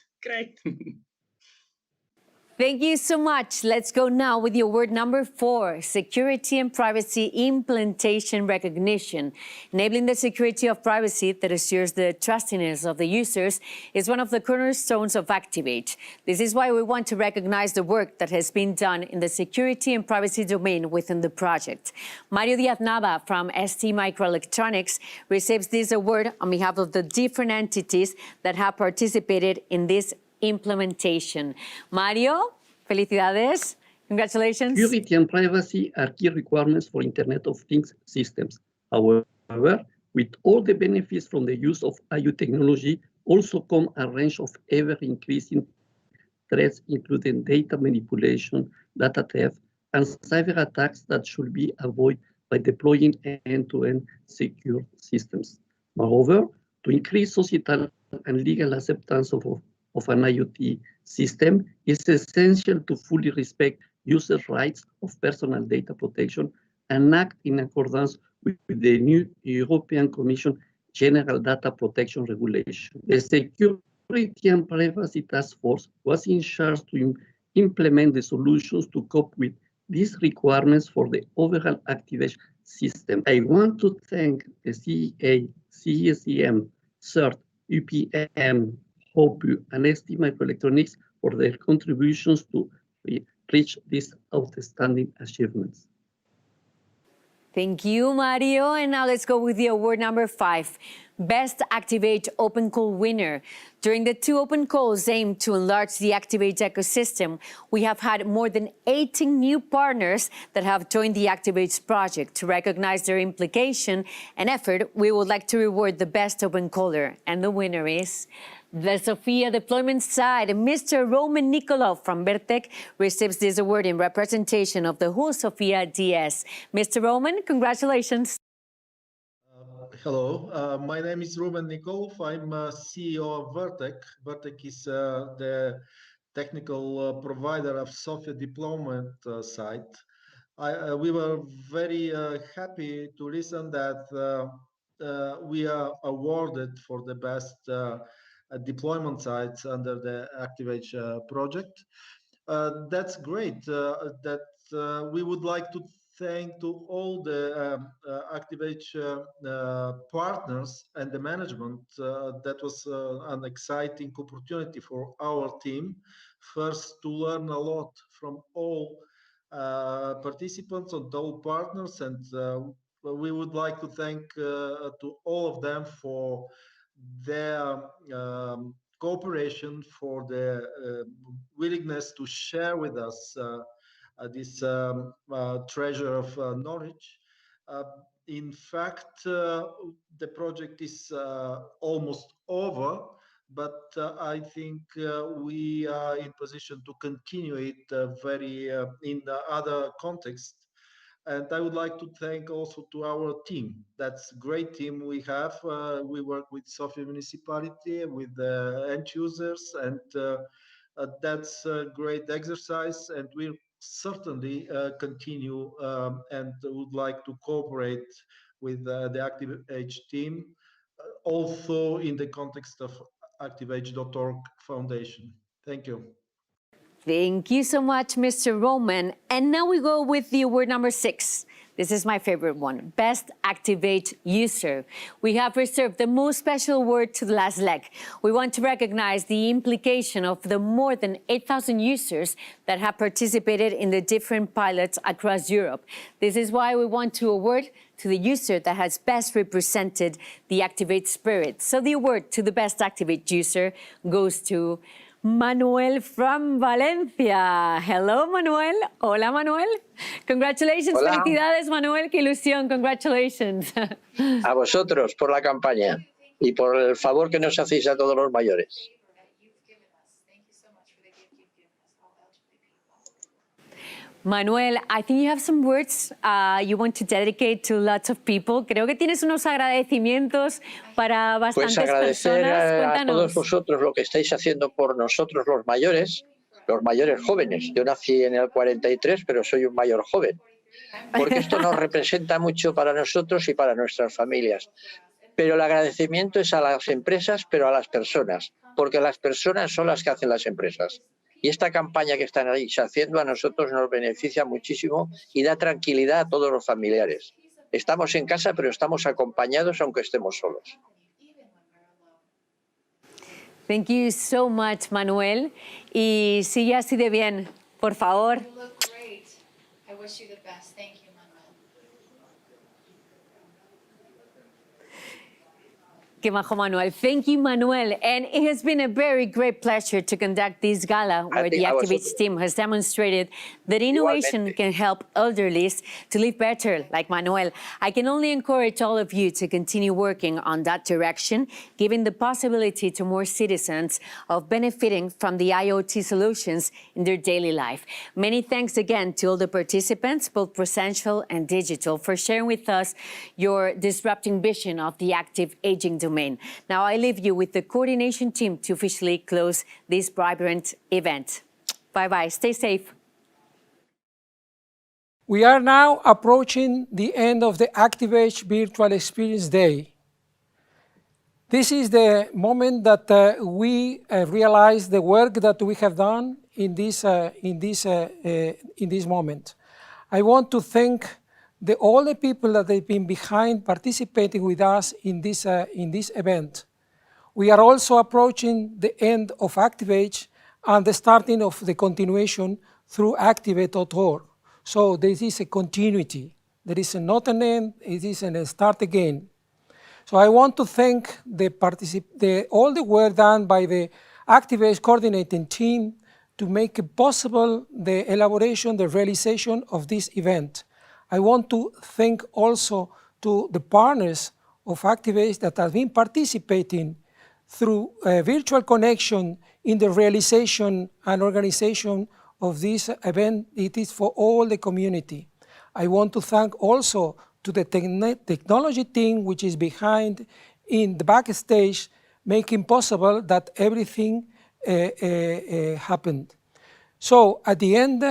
Thank you so much. Let's go now with your word number 4, security and privacy implementation recognition. Enabling the security of privacy that assures the trustiness of the users is one of the cornerstones of ACTIVAGE. This is why we want to recognize the work that has been done in the security and privacy domain within the project. Mario Diaz-Nava from ST Microelectronics receives this award on behalf of the different entities that have participated in this implementation. Mario, felicidades. Congratulations. Security and privacy are key requirements for Internet of Things systems. However, with all the benefits from the use of IoT technology, also come a range of ever-increasing threats, including data manipulation, data theft, and cyber attacks that should be avoided by deploying end-to-end secure systems. Moreover, to increase societal and legal acceptance of an IoT system, it's essential to fully respect user rights of personal data protection and act in accordance with the new European Commission General Data Protection Regulation. The Security and Privacy Task Force was in charge to implement the solutions to cope with these requirements for the overall ACTIVAGE system. I want to thank the CEA, CSEM, CERT, UPM, HOPU, and ST Microelectronics for their contributions to reach these outstanding achievements. Thank you, Mario. And now let's go with the award number 5, Best ACTIVAGE Open Call winner. During the 2 open calls aimed to enlarge the ACTIVAGE ecosystem, we have had more than 18 new partners that have joined the ACTIVAGE project. To recognize their implication and effort, we would like to reward the best open caller. And the winner is the Sofia deployment side. Mr. Roman Nikolov from Vertec receives this award in representation of the whole Sofia DS. Mr. Roman, congratulations. Hello, my name is Roman Nikolov. I'm CEO of Vertec. Vertec is the technical provider of Sofia deployment site. We were very happy to listen that we are awarded for the best deployment sites under the ACTIVAGE project. That's great. We would like to thank to all the ACTIVAGE partners and the management. That was an exciting opportunity for our team. First, to learn a lot from all participants and all partners, and we would like to thank to all of them for their cooperation, for their willingness to share with us this treasure of knowledge. In fact, the project is almost over, but I think we are in position to continue it in other contexts. And I would like to thank also to our team. That's a great team we have. We work with Sofia municipality, with the end users, and that's a great exercise. And we'll certainly continue and would like to cooperate with the ACTIVAGE team, also in the context of ACTIVAGE.org Foundation. Thank you. Thank you so much, Mr. Roman. And now we go with the award number 6. This is my favorite one, Best ACTIVAGE User. We have reserved the most special award to the last leg. We want to recognize the implication of the more than 8,000 users that have participated in the different pilots across Europe. This is why we want to award to the user that has best represented the ACTIVAGE spirit. So the award to the Best ACTIVAGE User goes to Manuel from Valencia. Hello, Manuel. Hola, Manuel. Congratulations. Hola. Felicidades, Manuel. Qué ilusión. Congratulations. A vosotros por la campaña y por el favor que nos hacéis a todos los mayores. Manuel, I think you have some words you want to dedicate to lots of people. Creo que tienes unos agradecimientos para bastantes Pues agradecer personas. a todos vosotros lo que estáis haciendo por nosotros los mayores jóvenes. Yo nací en el 43, pero soy un mayor joven. Porque esto nos representa mucho para nosotros y para nuestras familias. Pero el agradecimiento es a las empresas, pero a las personas, porque las personas son las que hacen las empresas. Y esta campaña que están ahí haciendo a nosotros nos beneficia muchísimo y da tranquilidad a todos los familiares. Estamos en casa, pero estamos acompañados aunque estemos solos. Thank you so much, Manuel. Y sigue así de bien, por favor. You look great. I wish you the best. Thank you, Manuel. Qué majo, Manuel. Thank you, Manuel. And it has been a very great pleasure to conduct this gala where the ACTIVAGE team has demonstrated that innovation can help elderlies to live better, like Manuel. I can only encourage all of you to continue working on that direction, giving the possibility to more citizens of benefiting from the IoT solutions in their daily life. Many thanks again to all the participants, both presential and digital, for sharing with us your disrupting vision of the active aging domain. Now I leave you with the coordination team to officially close this vibrant event. Bye-bye. Stay safe. We are now approaching the end of the ACTIVAGE Virtual Experience Day. This is the moment that we realize the work that we have done in this moment. I want to thank all the people that have been behind participating with us in this event. We are also approaching the end of ACTIVAGE and the starting of the continuation through activate.org. So this is a continuity. There is not an end, it is a start again. So I want to thank all the work done by the ACTIVAGE coordinating team to make it possible the elaboration, the realization of this event. I want to thank also to the partners of ACTIVAGE that have been participating through virtual connection in the realization and organization of this event. It is for all the community. I want to thank also to the technology team which is behind in the backstage, making possible that everything happened. So at the end,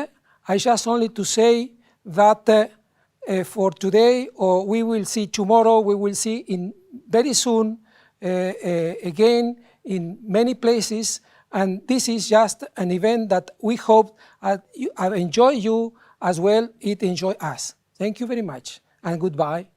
I just only to say that for today, or we will see tomorrow, we will see in very soon again in many places, and this is just an event that we hope enjoy you as well, it enjoy us. Thank you very much, and goodbye.